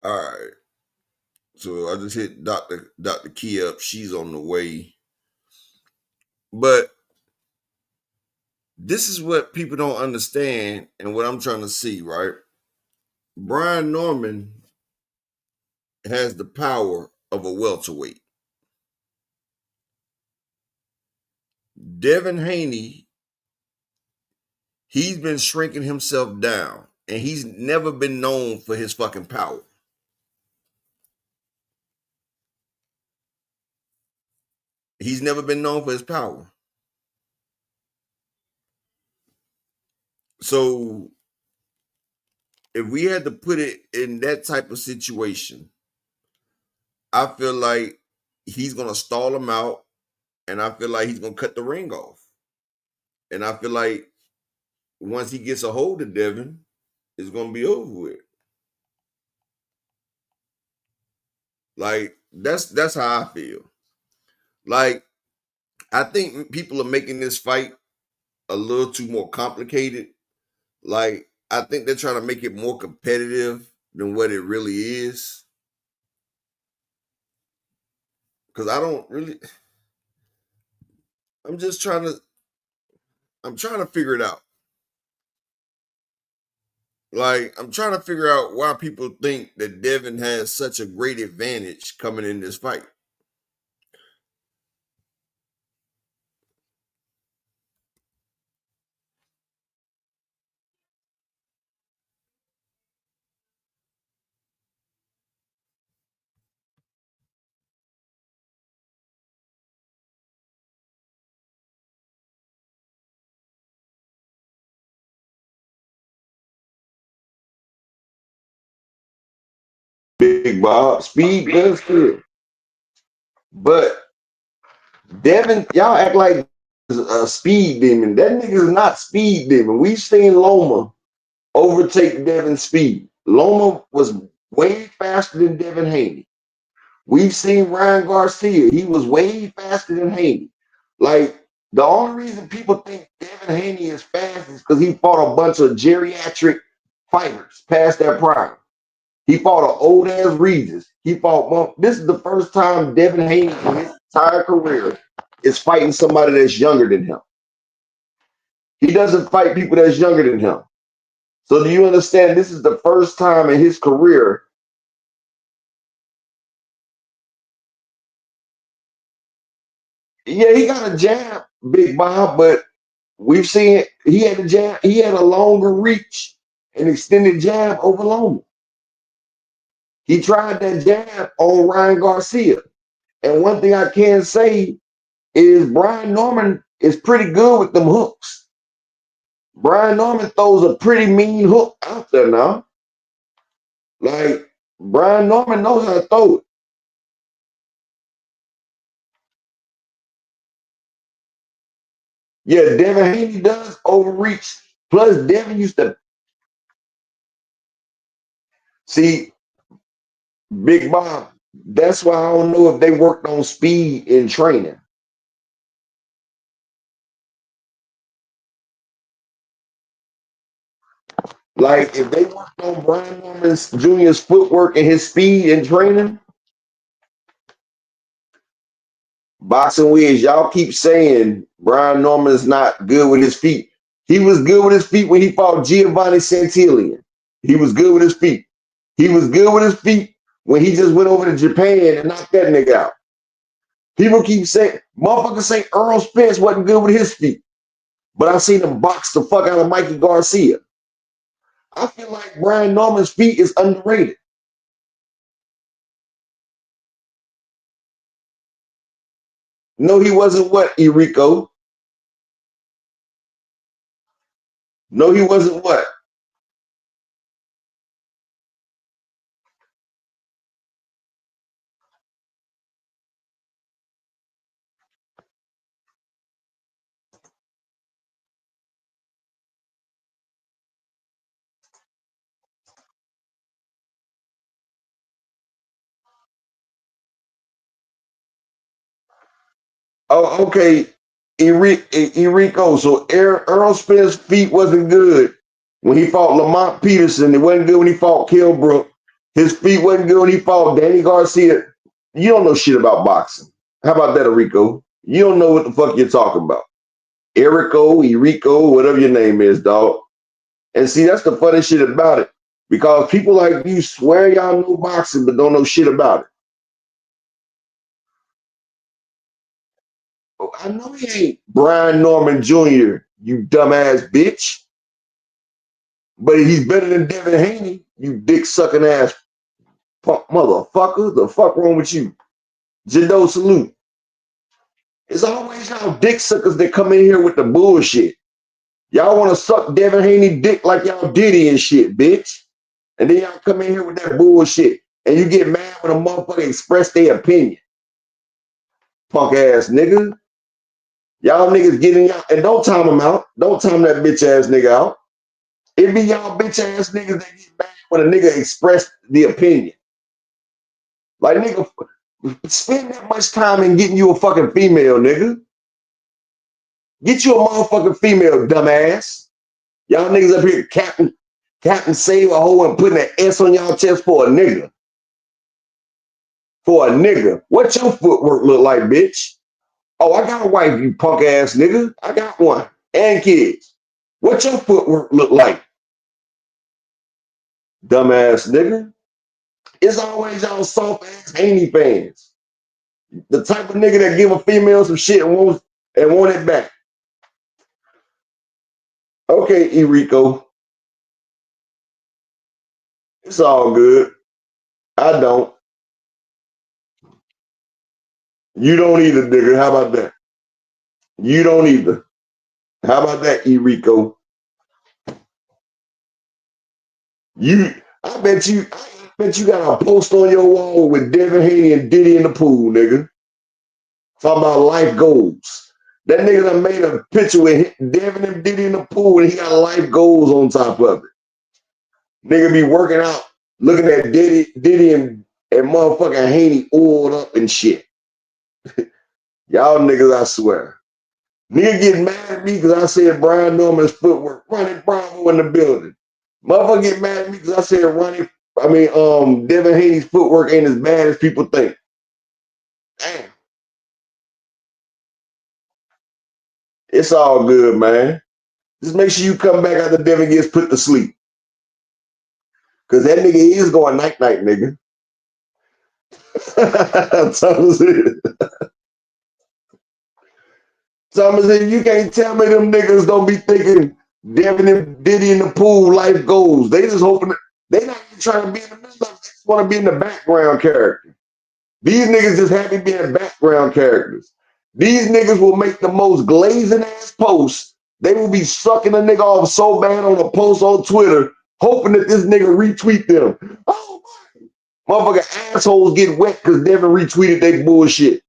All right. So I just hit Dr. Key up. She's on the way. But this is what people don't understand and what I'm trying to see, right? Brian Norman has the power of a welterweight. Devin Haney, he's been shrinking himself down, and he's never been known for his fucking power. He's never been known for his power. So if we had to put it in that type of situation, I feel like he's going to stall him out, and I feel like he's going to cut the ring off. And I feel like once he gets a hold of Devin, it's going to be over with. Like, that's how I feel. Like, I think people are making this fight a little too more complicated. Like, I think they're trying to make it more competitive than what it really is. Because I don't really, I'm trying to figure it out. Like, I'm trying to figure out why people think that Devin has such a great advantage coming in this fight. Big Bob, speed does kill. But Devin, y'all act like a speed demon. That nigga is not speed demon. We've seen Loma overtake Devin's speed. Loma was way faster than Devin Haney. We've seen Ryan Garcia. He was way faster than Haney. Like, the only reason people think Devin Haney is fast is because he fought a bunch of geriatric fighters past their prime. He fought an old ass Regis. He fought. This is the first time Devin Haney in his entire career is fighting somebody that's younger than him. He doesn't fight people that's younger than him. So do you understand? This is the first time in his career. Yeah, he got a jab, Big Bob, but we've seen he had a jab. He had a longer reach, an extended jab over Loma. He tried that jab on Ryan Garcia. And one thing I can say is Brian Norman is pretty good with them hooks. Brian Norman throws a pretty mean hook out there now. Like, Brian Norman knows how to throw it. Yeah, Devin Haney does overreach. Plus, Devin used to see Big Bob. That's why I don't know if they worked on speed in training. Like, if they worked on Brian Norman Jr.'s footwork and his speed in training, Boxing Wiz, y'all keep saying Brian Norman's not good with his feet. He was good with his feet when he fought Giovanni Santillan. He was good with his feet. He was good with his feet when he just went over to Japan and knocked that nigga out. People keep saying, motherfuckers say Earl Spence wasn't good with his feet. But I seen him box the fuck out of Mikey Garcia. I feel like Brian Norman's feet is underrated. No, he wasn't what, Erico? No, he wasn't what? Oh, okay. Erico. So Earl Spence's feet wasn't good when he fought Lamont Peterson. It wasn't good when he fought Kilbrook. His feet wasn't good when he fought Danny Garcia. You don't know shit about boxing. How about that, Erico? You don't know what the fuck you're talking about. Erico, whatever your name is, dog. And see, that's the funny shit about it. Because people like you swear y'all know boxing, but don't know shit about it. Oh, I know he ain't Brian Norman Jr., you dumbass bitch. But he's better than Devin Haney, you dick sucking ass punk motherfucker. The fuck wrong with you? Jado salute. It's always y'all dick suckers that come in here with the bullshit. Y'all want to suck Devin Haney dick like y'all Diddy and shit, bitch. And then y'all come in here with that bullshit. And you get mad when a motherfucker express their opinion. Punk ass nigga. Y'all niggas getting y'all, and don't time them out. Don't time that bitch ass nigga out. It be y'all bitch ass niggas that get mad when a nigga express the opinion. Like, nigga, spend that much time in getting you a fucking female, nigga. Get you a motherfucking female, dumbass. Y'all niggas up here Captain Save a hoe and putting an S on y'all chest for a nigga. For a nigga. What your footwork look like, bitch? Oh, I got a wife, you punk ass nigga. I got one. And kids. What your footwork look like? Dumbass nigga. It's always y'all soft ass Haney fans. The type of nigga that give a female some shit and want it back. Okay, Erico. It's all good. I don't. You don't either, nigga. How about that? You don't either. How about that, Erico? I bet you got a post on your wall with Devin Haney and Diddy in the pool, nigga. Talking about life goals. That nigga done made a picture with Devin and Diddy in the pool and he got life goals on top of it. Nigga be working out, looking at Diddy and motherfucking Haney oiled up and shit. Y'all niggas, I swear. Nigga get mad at me because I said Brian Norman's footwork. Ronnie Bravo in the building. Motherfucker get mad at me because I said Devin Haney's footwork ain't as bad as people think. Damn. It's all good, man. Just make sure you come back after Devin gets put to sleep. Because that nigga is going night-night, nigga. Thomas, you can't tell me them niggas don't be thinking Devin and Diddy in the pool life goals. They just hoping they not even trying to be in the middle of it. They just want to be in the background character. These niggas just happy being background characters. These niggas will make the most glazing ass posts. They will be sucking a nigga off so bad on a post on Twitter, hoping that this nigga retweet them. Oh, motherfucking assholes get wet because Devin retweeted they bullshit.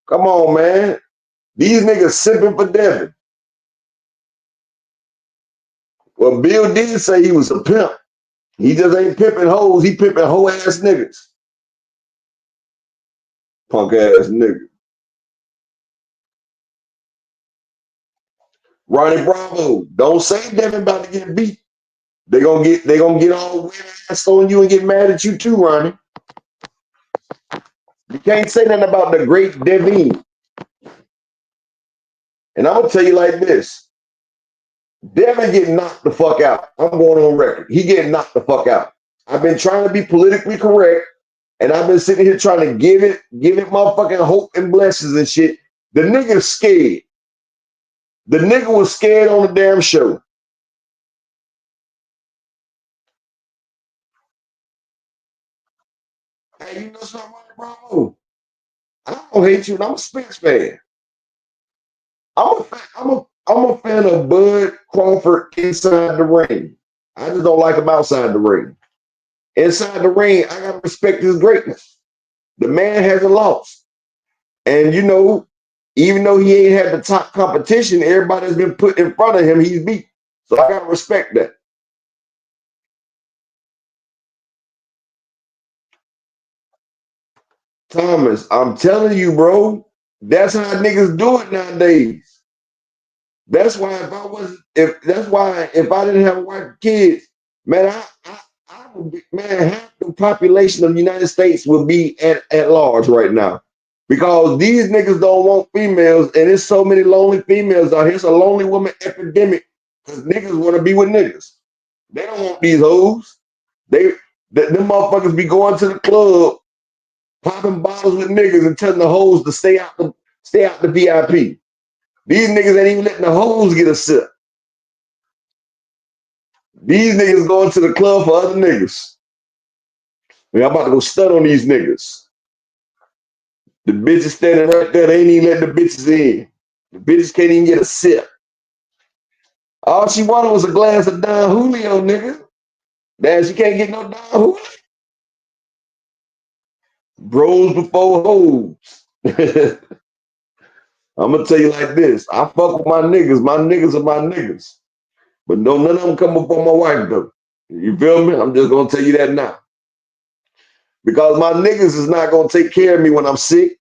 Come on, man. These niggas simping for Devin. Well, Bill did say he was a pimp. He just ain't pimping hoes. He pimping hoe ass niggas. Punk ass nigga. Ronnie Bravo. Don't say Devin about to get beat. They gonna get all wet ass on you and get mad at you too, Ronnie. You can't say nothing about the great Devin. And I'm gonna tell you like this. Devin getting knocked the fuck out. I'm going on record. He getting knocked the fuck out. I've been trying to be politically correct, and I've been sitting here trying to give it motherfucking hope and blessings and shit. The nigga's scared. The nigga was scared on the damn show. Hey, you know something, bro? I don't hate you, and I'm a Spence fan. I'm a fan of Bud Crawford inside the ring. I just don't like him outside the ring. Inside the ring, I gotta respect his greatness. The man hasn't lost. And you know, even though he ain't had the top competition, everybody's been put in front of him, he's beat. So I gotta respect that. Thomas, I'm telling you, bro, that's how niggas do it nowadays. That's why if I didn't have a wife and kids, man, I would be, man, half the population of the United States would be at large right now. Because these niggas don't want females, and there's so many lonely females out here. It's a lonely woman epidemic because niggas want to be with niggas. They don't want these hoes. Them motherfuckers be going to the club, popping bottles with niggas and telling the hoes to stay out the VIP. These niggas ain't even letting the hoes get a sip. These niggas going to the club for other niggas. Man, I'm about to go stud on these niggas. The bitches standing right there, they ain't even letting the bitches in. The bitches can't even get a sip. All she wanted was a glass of Don Julio, nigga. Man, she can't get no Don Julio. Bros before hoes. I'm gonna tell you like this. I fuck with my niggas. My niggas are my niggas. But don't none of them come up on my wife, though. You feel me? I'm just gonna tell you that now. Because my niggas is not gonna take care of me when I'm sick.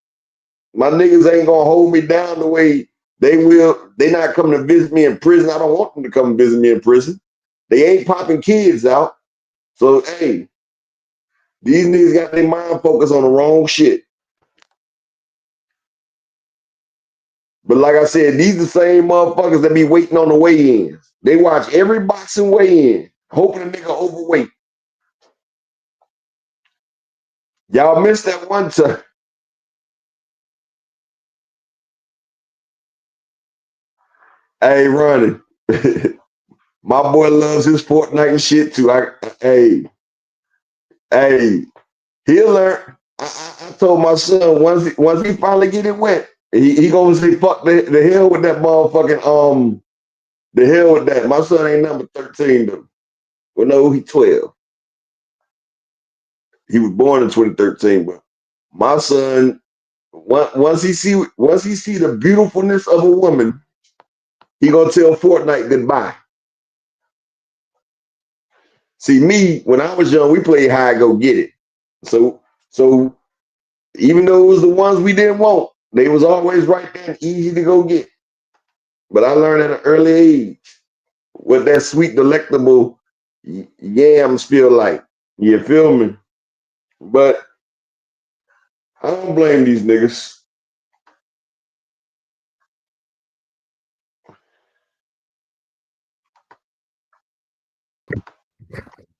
My niggas ain't gonna hold me down the way they will. They not coming to visit me in prison. I don't want them to come visit me in prison. They ain't popping kids out. So hey, these niggas got their mind focused on the wrong shit. But like I said, these the same motherfuckers that be waiting on the weigh-ins. They watch every boxing weigh-in, hoping a nigga overweight. Y'all missed that one time. Hey, Ronnie. My boy loves his Fortnite and shit too. Hey, he'll learn. I told my son once he finally get it wet, he gonna say fuck the hell with that motherfucking the hell with that. My son ain't number 13 though. Well, no, he 12. He was born in 2013, but my son once he see the beautifulness of a woman, he gonna tell Fortnite goodbye. See me when I was young, we played hide go get it. So even though it was the ones we didn't want, they was always right there and easy to go get. But I learned at an early age what that sweet, delectable yams feel like. You feel me? But I don't blame these niggas.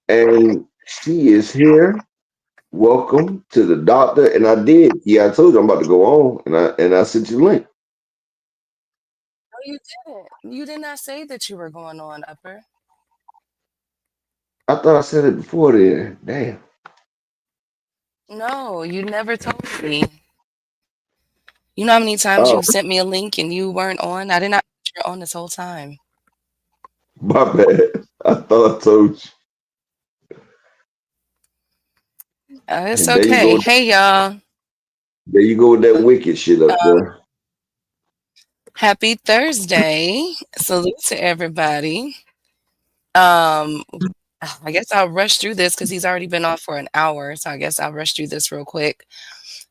And she is here. Welcome to the doctor. And I did. Yeah, I told you I'm about to go on, and I sent you the link. No, you didn't. You did not say that you were going on, Upper. I thought I said it before then. Damn. No, you never told me. You know how many times Oh, you've sent me a link and you weren't on? I did not know you were on this whole time. my bad. I thought I told you. It's And there you go. okay. Hey, y'all. There you go with that wicked shit up Um, there. Happy Thursday. Salute to everybody. Um, I guess I'll rush through this because he's already been off for an hour. So I guess I'll rush through this real quick.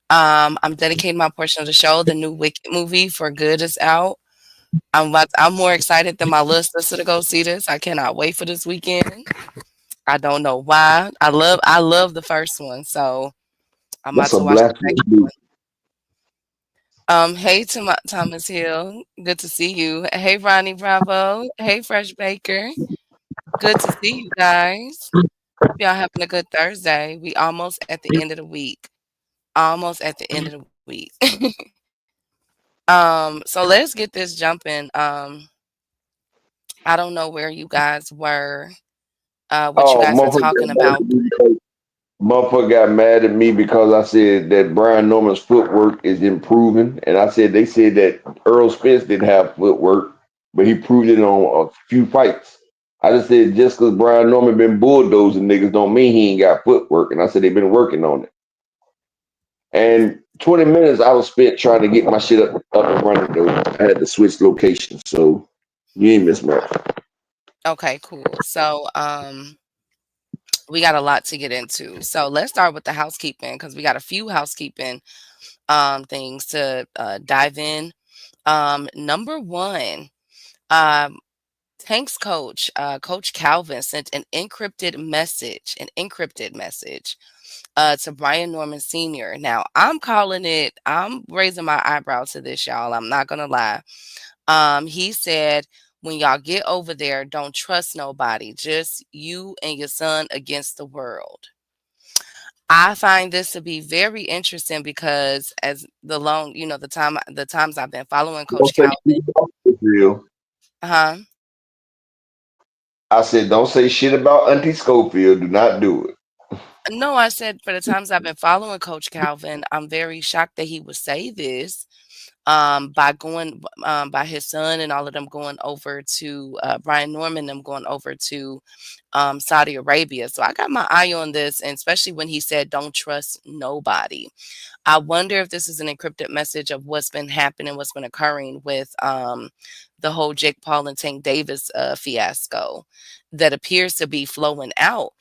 I'm dedicating my portion of the show. The new Wicked movie for Good is out. I'm more excited than my little sister to go see this. I cannot wait for this weekend. I don't know why. I love the first one, so I'm about That's to a watch the blasphemous second movie. one. Hey, Thomas Hill. Good to see you. Hey, Ronnie Bravo. Hey, Fresh Baker. Good to see you guys. Hope y'all having a good Thursday. We almost at the end of the week. Almost at the end of the week. So let's get this jumping. I don't know where you guys were, what you Oh, guys are talking about. motherfucker got mad at me because I said that Brian Norman's footwork is improving, and I said they said that Earl Spence didn't have footwork, but he proved it on a few fights. I just said just because Brian Norman been bulldozing niggas don't mean he ain't got footwork, and I said they've been working on it. And 20 minutes I was spent trying to get my shit up and running though. I had to switch locations, so you ain't miss much. Okay, cool. So, we got a lot to get into. So let's start with the housekeeping because we got a few housekeeping things to dive in. Number one, um, Tank's coach, Coach Calvin, sent an encrypted message to Brian Norman Sr. Now, I'm raising my eyebrow to this, y'all. I'm not going to lie. He said, when y'all get over there, don't trust nobody, just you and your son against the world. I find this to be very interesting because as the times I've been following Don't Coach say shit Calvin. about Schofield. Uh-huh. I said don't say shit about Auntie Schofield. Do not do it. No, I said for the times I've been following Coach Calvin, I'm very shocked that he would say this. By his son and all of them going over to Brian Norman, them going over to Saudi Arabia. So I got my eye on this, and especially when he said, "Don't trust nobody." I wonder if this is an encrypted message of what's been happening, what's been occurring with the whole Jake Paul and Tank Davis fiasco that appears to be flowing out.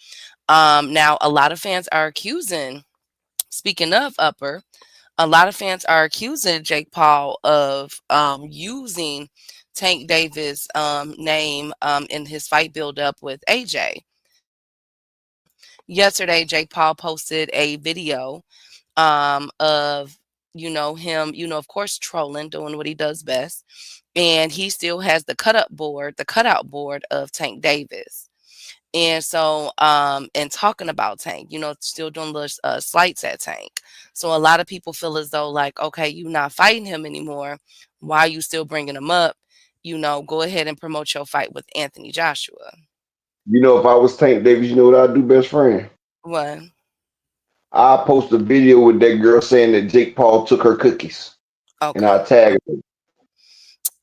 Now, a lot of fans are accusing. Speaking of Upper, a lot of fans are accusing Jake Paul of using Tank Davis' name in his fight buildup with AJ. Yesterday, Jake Paul posted a video of him, of course, trolling, doing what he does best, and he still has the cutout board of Tank Davis. And so, and talking about Tank, still doing little slights at Tank. So a lot of people feel as though, like, okay, you're not fighting him anymore. Why are you still bringing him up? Go ahead and promote your fight with Anthony Joshua. You know, if I was Tank Davis, you know what I'd do, best friend? What? I post a video with that girl saying that Jake Paul took her cookies, and Okay. I tag her.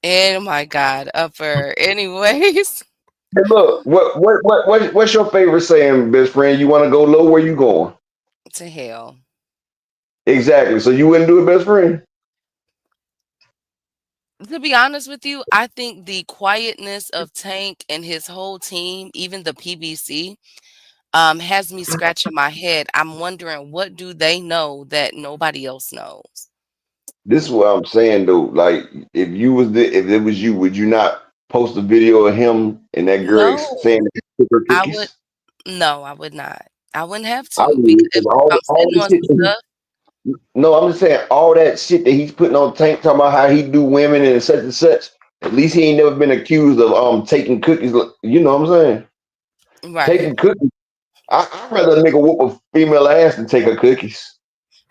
Oh my God, Upper. Anyways, Hey, look, what's your favorite saying, best friend? You want to go low? Where you going? to hell. Exactly. So you wouldn't do it, best friend? To be honest with you, I think the quietness of Tank and his whole team, even the PBC, has me scratching my head. I'm wondering, what do they know that nobody else knows? This is what I'm saying though. Like, if it was you, would you not post a video of him and that girl No, saying that he took her I would. cookies? No, I would not. I wouldn't have I to because would. if 'Cause I'm all sitting the on shit some that stuff, no, I'm just saying all that shit that he's putting on Tank, talking about how he do women and such and such. At least he ain't never been accused of taking cookies. You know what I'm saying? right? Taking cookies. I'd rather a nigga whoop a female ass than take her cookies.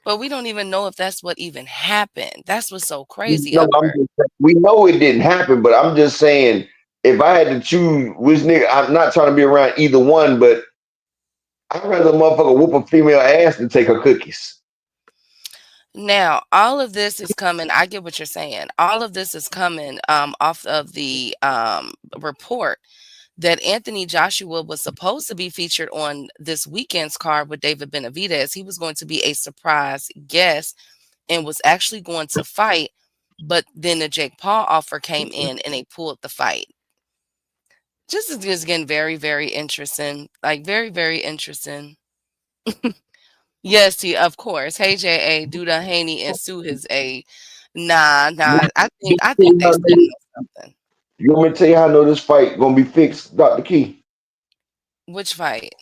But we don't even know if that's what even happened. That's what's so crazy, No, Upper. we know it didn't happen, but I'm just saying if I had to choose which nigga, I'm not trying to be around either one, but I'd rather a motherfucker whoop a female ass than take her cookies. Now, all of this is coming. I get what you're saying. All of this is coming off of the report that Anthony Joshua was supposed to be featured on this weekend's card with David Benavidez. He was going to be a surprise guest and was actually going to fight, but then the Jake Paul offer came in and they pulled the fight. Just getting very, very interesting. Like very, very interesting. Yes, of course. Hey, J.A. Duda Haney and Sue is a nah. I think they setting up something. You want me to tell you how I know this fight gonna be fixed, Dr. Key? Which fight?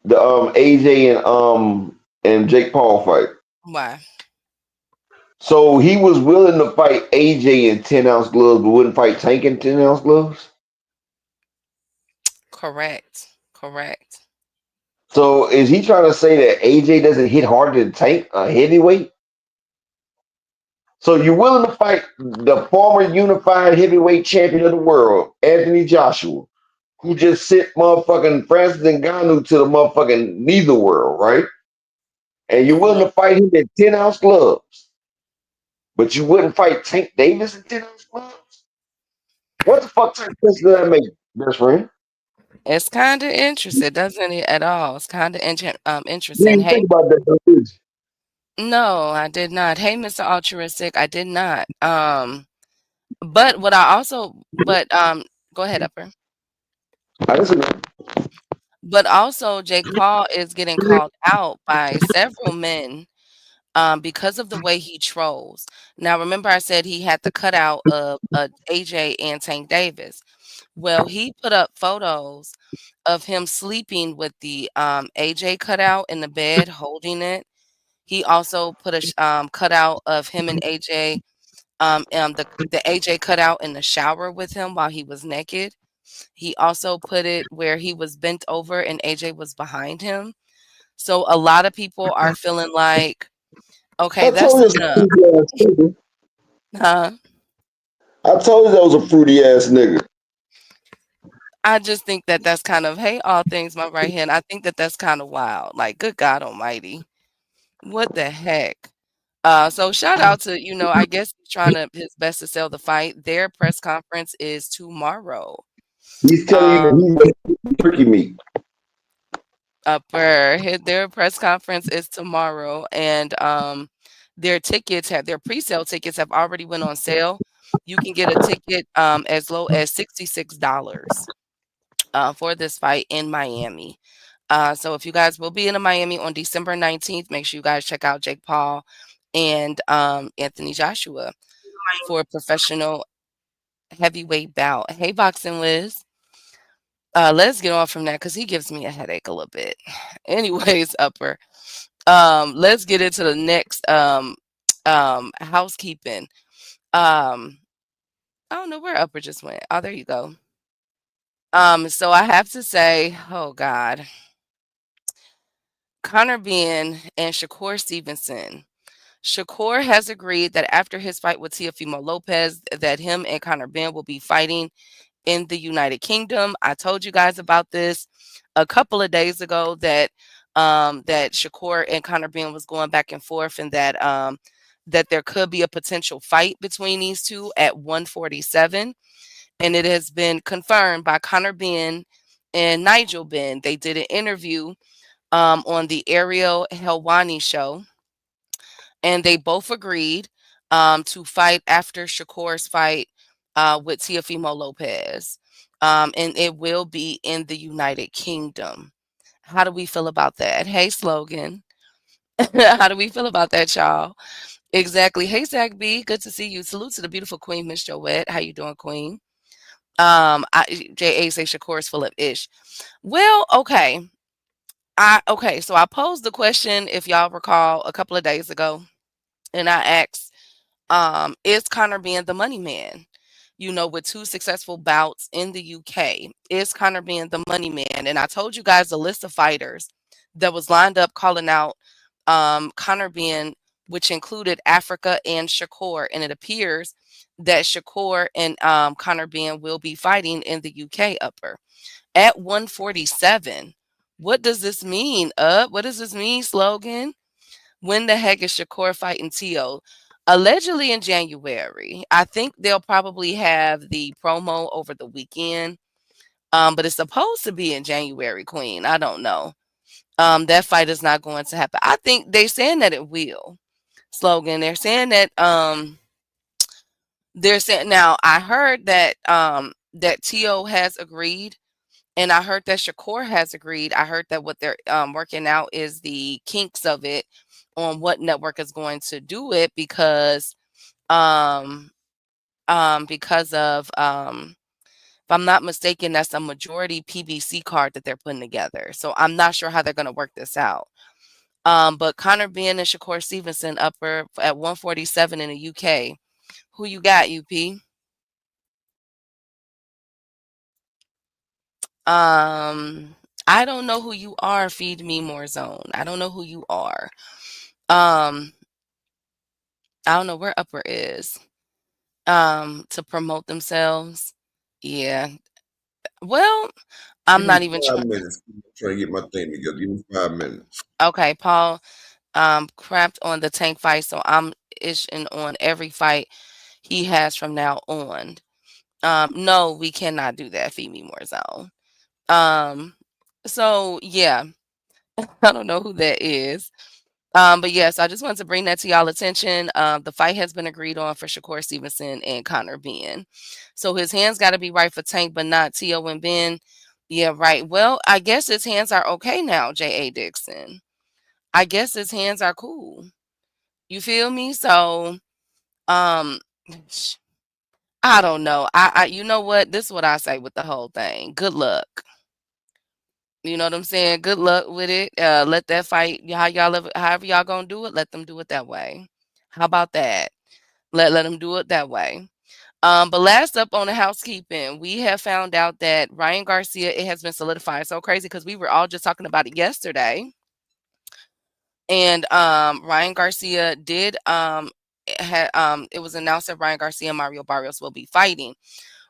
The AJ and Jake Paul fight. Why? So he was willing to fight AJ in 10-ounce gloves, but wouldn't fight Tank in 10-ounce gloves. Correct. Correct. So is he trying to say that AJ doesn't hit harder than Tank, a heavyweight? So you're willing to fight the former unified heavyweight champion of the world, Anthony Joshua, who just sent motherfucking Francis Ngannou to the motherfucking neither world, right? And you're willing to fight him in 10-ounce gloves, but you wouldn't fight Tank Davis in 10-ounce gloves? What the fuck type of sense does that make, best friend? It's kind of interesting, doesn't it? At all. It's kind of You interesting. didn't Hey, think about that, though, did you? no, I did not. Hey, Mr. Altruistic, I did not. But what I also, but go ahead, Upper. I listen. But also, Jake Paul is getting called out by several men because of the way he trolls. Now, remember, I said he had the cutout of AJ and Tank Davis. Well, he put up photos of him sleeping with the AJ cutout in the bed, holding it. He also put a cutout of him and AJ, the AJ cutout in the shower with him while he was naked. He also put it where he was bent over and AJ was behind him. So a lot of people are feeling like, okay, I that's told you it was a enough. fruity ass nigga. Huh? I told you that was a fruity ass nigga. I just think that that's kind of, hey, all things my right hand. I think that that's kind of wild. Like, good God Almighty, what the heck? So shout out to, I guess he's trying his best to sell the fight. Their press conference is tomorrow. He's telling you Um, that he's turkey meat. their press conference is tomorrow, and their pre-sale tickets have already went on sale. You can get a ticket as low as $66 for this fight in Miami. So if you guys will be in Miami on December 19th, make sure you guys check out Jake Paul and Anthony Joshua for a professional heavyweight bout. Hey, Boxing Liz. Let's get off from that because he gives me a headache a little bit. Anyways, Upper. Let's get into the next housekeeping. Um, I don't know where Upper just went. Oh, there you go. So I have to say, oh God, Connor Bean and Shakur Stevenson. Shakur has agreed that after his fight with Teofimo Lopez, that him and Connor Ben will be fighting in the United Kingdom. I told you guys about this a couple of days ago that Shakur and Connor Ben was going back and forth, and that there could be a potential fight between these two at 147. And it has been confirmed by Connor Ben and Nigel Ben. They did an interview on the Ariel Helwani show, and they both agreed to fight after Shakur's fight with Teofimo Lopez. And it will be in the United Kingdom. How do we feel about that? Hey, Slogan. How do we feel about that, y'all? Exactly. Hey, Zach B. Good to see you. Salute to the beautiful Queen, Miss Joette. How you doing, Queen? JA say Shakur's full of ish. Well, okay. So I posed the question, if y'all recall, a couple of days ago, and I asked, is Connor being the money man? With two successful bouts in the UK, is Connor being the money man? And I told you guys a list of fighters that was lined up calling out Connor being, which included Africa and Shakur. And it appears that Shakur and Connor being will be fighting in the UK Upper at 147. What does this mean, What does this mean, Slogan? When the heck is Shakur fighting Tio? Allegedly in January. I think they'll probably have the promo over the weekend. But it's supposed to be in January, Queen. I don't know. That fight is not going to happen. I think they're saying that it will. Slogan. They're saying that now I heard that that Tio has agreed. And I heard that Shakur has agreed. I heard that what they're working out is the kinks of it on what network is going to do it um because of if I'm not mistaken, that's a majority PBC card that they're putting together. So I'm not sure how they're going to work this out. But Conor Benn and Shakur Stevenson upper at 147 in the UK. Who you got, UP? I don't know who you are, Feed Me More Zone. I don't know who you are. I don't know where Upper is. To promote themselves. Yeah. Well, I'm Give me not even 5 minutes. I'm trying to get my thing together. Give me 5 minutes. okay, Paul crapped on the Tank fight, so I'm ishing on every fight he has from now on. No, we cannot do that, Feed Me More Zone. So yeah, I don't know who that is. But yes, I just wanted to bring that to y'all attention. The fight has been agreed on for Shakur Stevenson and Conor Benn. So his hands got to be right for Tank, but not T.O. and Ben. Yeah, right. Well, I guess his hands are okay now, J.A. Dixon. I guess his hands are cool. You feel me? So, um, I don't know. You know what? This is what I say with the whole thing. Good luck. You know what I'm saying? Good luck with it. Let that fight, however y'all gonna do it, let them do it that way. How about that? Let them do it that way. But last up on the housekeeping, we have found out that Ryan Garcia, it has been solidified. So crazy because we were all just talking about it yesterday. And Ryan Garcia did it was announced that Ryan Garcia and Mario Barrios will be fighting.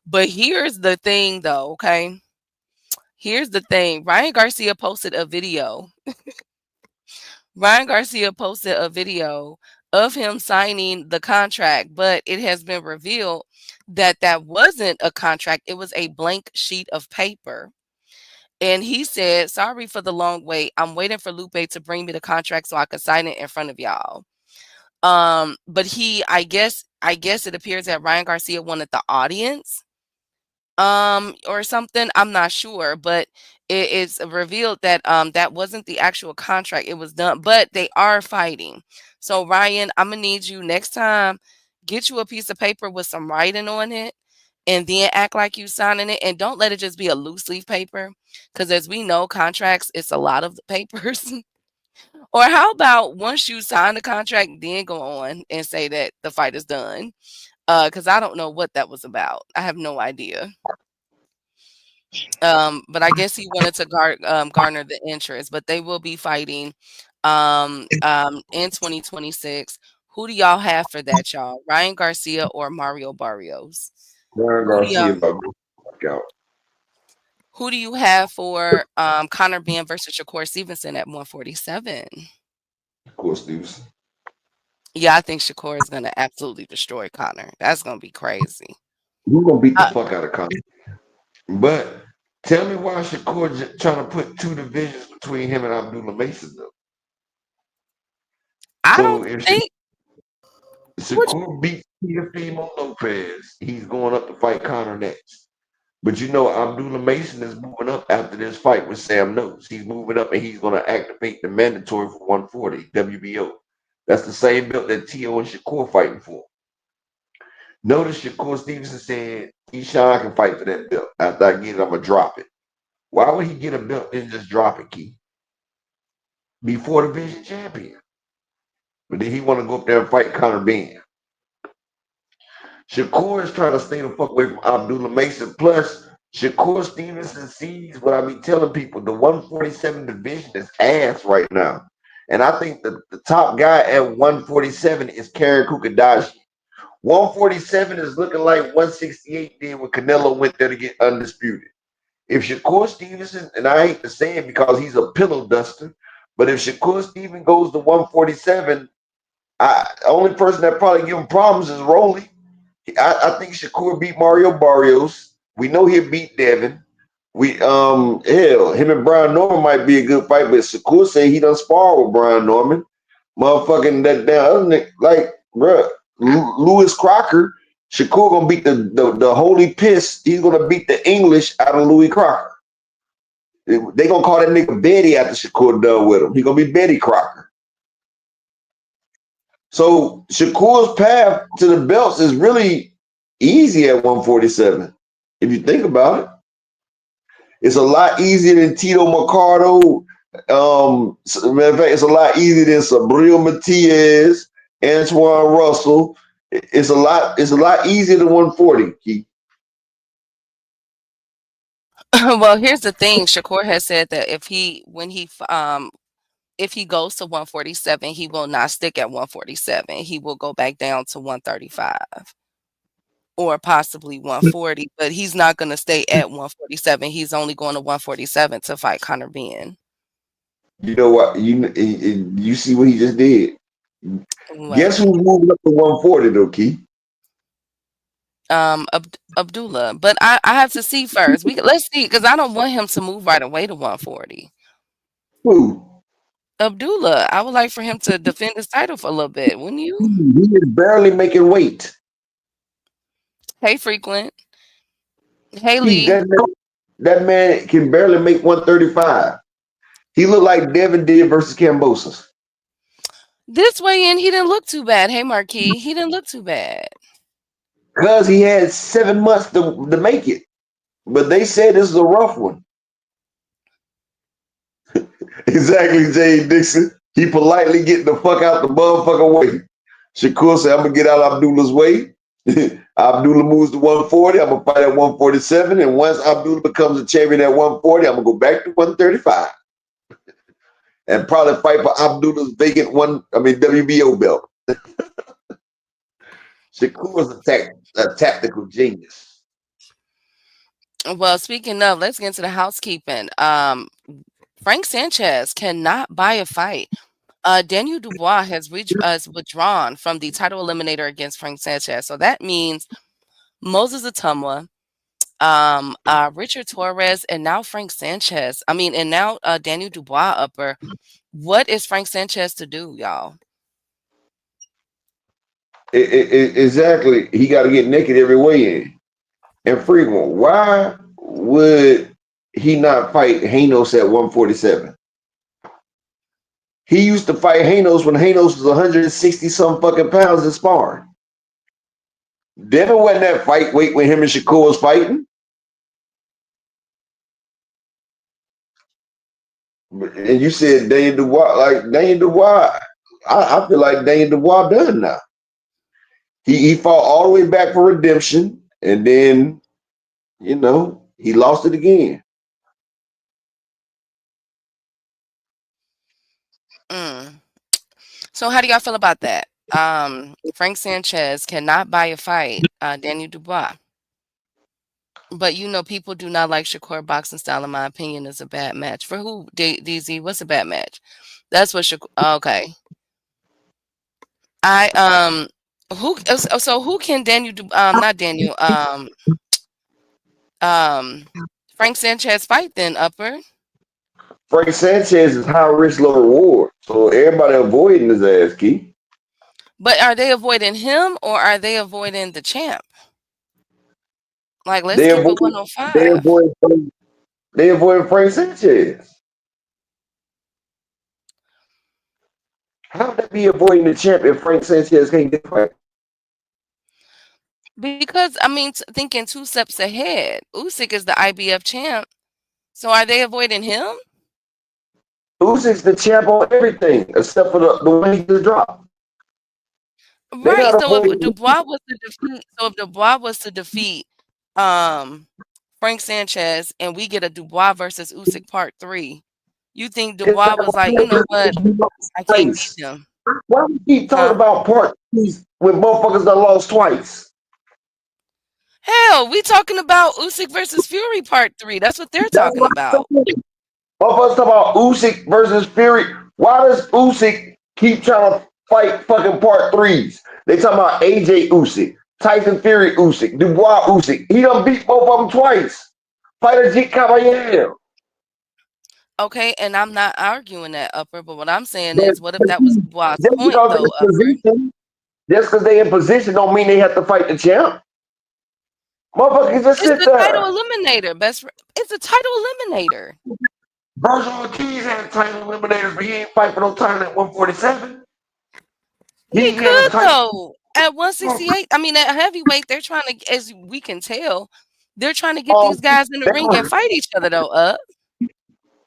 But here's the thing though, okay? Here's the thing. Ryan Garcia posted a video. Ryan Garcia posted a video of him signing the contract, but it has been revealed that that wasn't a contract. It was a blank sheet of paper. And he said, "Sorry for the long wait. I'm waiting for Lupe to bring me the contract so I can sign it in front of y'all." But I guess it appears that Ryan Garcia wanted the audience or something. I'm not sure, but it is revealed that that wasn't the actual contract. It was done, but they are fighting. So Ryan, I'm gonna need you next time, get you a piece of paper with some writing on it, and then act like you signing it, and don't let it just be a loose leaf paper, because as we know, contracts, it's a lot of the papers. Or how about once you sign the contract, then go on and say that the fight is done? Because I don't know what that was about. I have no idea. But I guess he wanted to garner the interest, but they will be fighting in 2026. Who do y'all have for that, y'all? Ryan Garcia or Mario Barrios? Ryan Who do Garcia y'all about to work out. who do you have for Conor Benn versus Shakur Stevenson at 147? Of course, Stevenson. Yeah, I think Shakur is gonna absolutely destroy Conor. That's gonna be crazy. We're gonna beat the Uh, fuck out of Conor. But tell me why Shakur trying to put two divisions between him and Abdullah Mason though. I So don't if think which Shakur beats Teofimo Lopez, he's going up to fight Conor next. But you know, Abdullah Mason is moving up after this fight with Sam Notes. He's moving up and he's going to activate the mandatory for 140 WBO. That's the same belt that T.O. and Shakur fighting for. Notice Shakur Stevenson said, Keyshawn can fight for that belt. After I get it, I'm going to drop it. Why would he get a belt and just drop it, Key? Before division champion. But then he want to go up there and fight Conor Benn. Shakur is trying to stay the fuck away from Abdullah Mason. Plus, Shakur Stevenson sees what I be telling people. The 147 division is ass right now. And I think the top guy at 147 is Karen Kukadashi. 147 is looking like 168 did when Canelo went there to get undisputed. If Shakur Stevenson, and I hate to say it because he's a pillow duster, but if Shakur Stevenson goes to 147, the only person that probably give him problems is Rolly. I think Shakur beat Mario Barrios. We know he'll beat Devin. Him and Brian Norman might be a good fight, but Shakur say he done spar with Brian Norman. Motherfucking that other nigga, like, bruh, Lewis Crocker, Shakur gonna beat the holy piss. He's gonna beat the English out of Louis Crocker. They gonna call that nigga Betty after Shakur done with him. He gonna be Betty Crocker. So Shakur's path to the belts is really easy at 147. If you think about it, it's a lot easier than Tito Mercado, Matter of fact, it's a lot easier than Sabril Matias, Antoine Russell. It's a lot easier than 140, Keith. Well, here's the thing. Shakur has said that if he goes to 147, he will not stick at 147. He will go back down to 135 or possibly 140, but he's not going to stay at 147. He's only going to 147 to fight Conor Benn. You know what? You see what he just did. What? Guess who's moving up to 140 though, Keith? Abdullah, but I have to see first. Let's see, because I don't want him to move right away to 140. Who? Abdullah, I would like for him to defend his title for a little bit, wouldn't you? He is barely making weight. Hey, Frequent. Hey, Keith, Lee. that man can barely make 135. He looked like Devin did versus Kambosos. This way in, he didn't look too bad. Hey, Marquis, he didn't look too bad. Because he had 7 months to make it. But they said this is a rough one. Exactly, Jay Dixon. He politely getting the fuck out the motherfucker way. Shakur said, I'm going to get out of Abdullah's way. Abdullah moves to 140. I'm going to fight at 147. And once Abdullah becomes a champion at 140, I'm going to go back to 135. And probably fight for Abdullah's vacant WBO belt. Shakur's a tactical genius. Well, speaking of, let's get into the housekeeping. Frank Sanchez cannot buy a fight. Daniel Dubois has withdrawn from the title eliminator against Frank Sanchez. So that means Moses Atumwa, Richard Torres, and now Frank Sanchez. And now Daniel Dubois upper. What is Frank Sanchez to do, y'all? Exactly. He got to get naked every way in. And Frequent, why would he not fight Hanos at 147? He used to fight Hanos when Hanos was 160 some fucking pounds in sparring. Devin wasn't that fight weight when him and Shakur was fighting. And you said Daniel Dubois, I feel like Daniel Dubois done now. He fought all the way back for redemption, and then, he lost it again. So how do y'all feel about that? Frank Sanchez cannot buy a fight, Daniel Dubois. But people do not like Shakur boxing style. In my opinion, is a bad match. For who? DZ, what's a bad match? That's what Shakur. Okay. Who can Daniel? Not Daniel. Frank Sanchez fight then, upper. Frank Sanchez is high risk, low reward. So everybody avoiding his ass, Key. But are they avoiding him or are they avoiding the champ? Like, let's keep it 105. They avoid Frank Sanchez. How would that be avoiding the champ if Frank Sanchez can't get fight? Because, thinking 2 steps ahead, Usyk is the IBF champ. So are they avoiding him? Usyk's the champ on everything except for the way he just dropped. Right. So if Dubois was to defeat Frank Sanchez and we get a Dubois versus Usyk part 3, you think Dubois was like, you know what? I can't beat him. Why do we keep talking about part 3s when motherfuckers done lost twice? Hell, we talking about Usyk versus Fury part 3. That's what they're talking about. Motherfuckers talking about Usyk versus Fury. Why does Usyk keep trying to fight fucking part 3s? They talking about AJ Usyk, Tyson Fury Usyk, Dubois Usyk. He done beat both of them twice. Fighter G Caballero. Okay, and I'm not arguing that, upper, but what I'm saying is, what if that was Dubois' point, though, upper? Just because they in position don't mean they have to fight the champ. Motherfuckers just sit there. It's the title eliminator, it's a title eliminator. Virgil Ortiz had title eliminators, but he ain't fight for no title at 147. He could, though. At 168, at heavyweight, they're trying to, as we can tell, they're trying to get these guys in the ring and fight each other, though, up.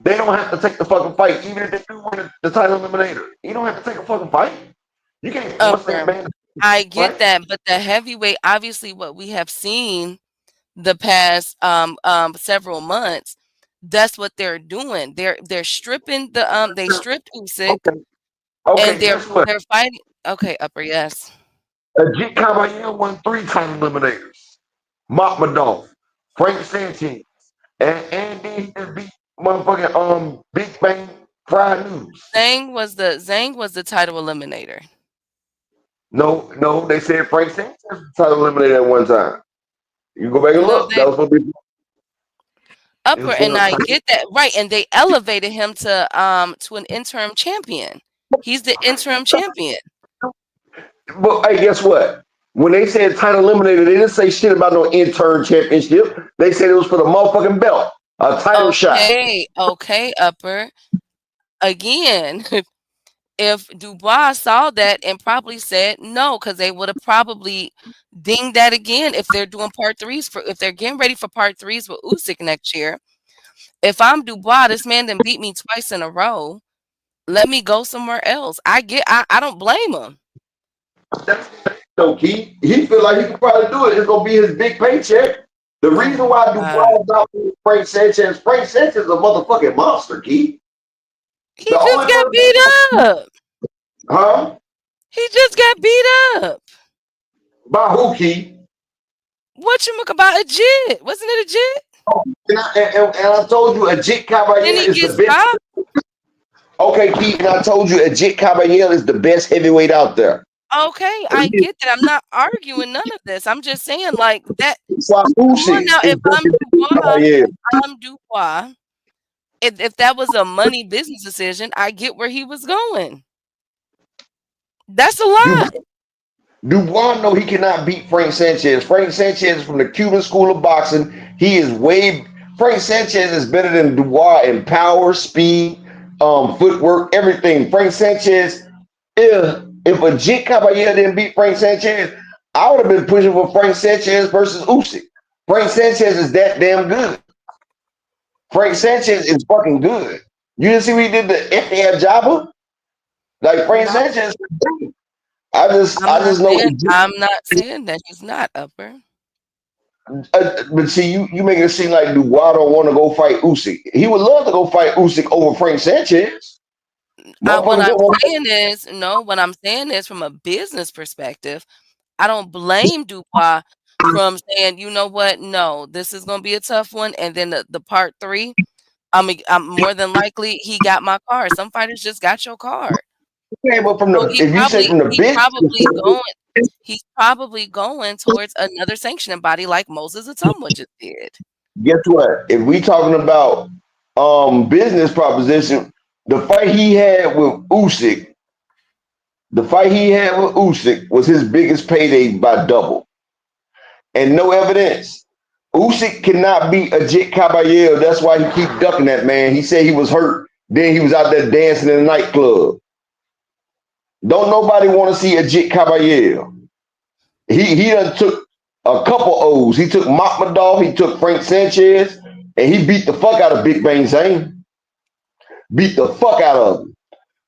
They don't have to take the fucking fight, even if they do win the title eliminator. You don't have to take a fucking fight. You can't force that Upper. man to I get fight. that, but the heavyweight, obviously, what we have seen the past several months, that's what they're doing. They're stripping they stripped Usyk Okay. and Okay, guess what? they're fighting. Okay, Upper, yes. Ajit Caballero won 3 title eliminators. Makhmadov, Frank Sanchez, and then he just beat motherfucking Big Bang Fried News. Zhang was the title eliminator. No, they said Frank Sanchez was the title eliminator at one time. You go back and No, look. That was supposed to be it Upper, was and I for get that, right, and they elevated him to an interim champion. He's the interim champion. But hey, guess what? When they said title eliminator, they didn't say shit about no intern championship. They said it was for the motherfucking belt, a title shot. Okay, Upper. Again, if Dubois saw that and probably said no, because they would have probably dinged that again if they're doing part threes if they're getting ready for part threes with Usyk next year. If I'm Dubois, this man then beat me twice in a row. Let me go somewhere else. I don't blame him. That's no key. He feel like he could probably do it. It's gonna be his big paycheck. The Oh reason my why God. Dubois not Frank Sanchez is a motherfucking monster, Key. He The just only got person, beat up. huh? He just got beat up. By who, Key? What you look about a jit? Wasn't it a jit? And I told you, Ajit Then Caballero he is the gets best. stopped. Okay, Key, and I told you, Ajit Caballero is the best heavyweight out there. Okay, I get that. I'm not arguing none of this. I'm just saying, like that. Why Come on Usyk now. is better than Caballero. If I'm Dubois, if that was a money business decision, I get where he was going. That's a Du- lot. Dubois know he cannot beat Frank Sanchez. Frank Sanchez is from the Cuban school of boxing. He is Frank Sanchez is better than Dubois in power, speed, footwork, everything. Frank Sanchez, if Ajit Caballero didn't beat Frank Sanchez, I would have been pushing for Frank Sanchez versus Usyk. Frank Sanchez is that damn good. Frank Sanchez is fucking good. You didn't see what he did to FDR Jabba? Like Frank Not, Sanchez, I just know. I'm not saying that he's not Upper. But see, you making it seem like Dubois don't want to go fight Usyk. He would love to go fight Usyk over Frank Sanchez. What Motherfuckers I'm don't want. saying is, no, what I'm saying is from a business perspective, I don't blame Dubois from saying, you know what, no, this is gonna be a tough one. And then the part three, I'm more than likely he got my card. Some fighters just got your card. Okay, but So if you say from the business, he's probably going towards another sanctioning body like Moses Atumwa just did. guess what? If we talking about business proposition, the fight he had with Usyk, was his biggest payday by double, and no evidence. Usyk cannot beat Ajit Caballero. That's why he keep ducking that man. He said he was hurt. Then he was out there dancing in a nightclub. Don't nobody want to see Ajit Caballero. He done took a couple O's. He took Makhmadov, he took Frank Sanchez, and he beat the fuck out of Big Bang Zane. Beat the fuck out of him.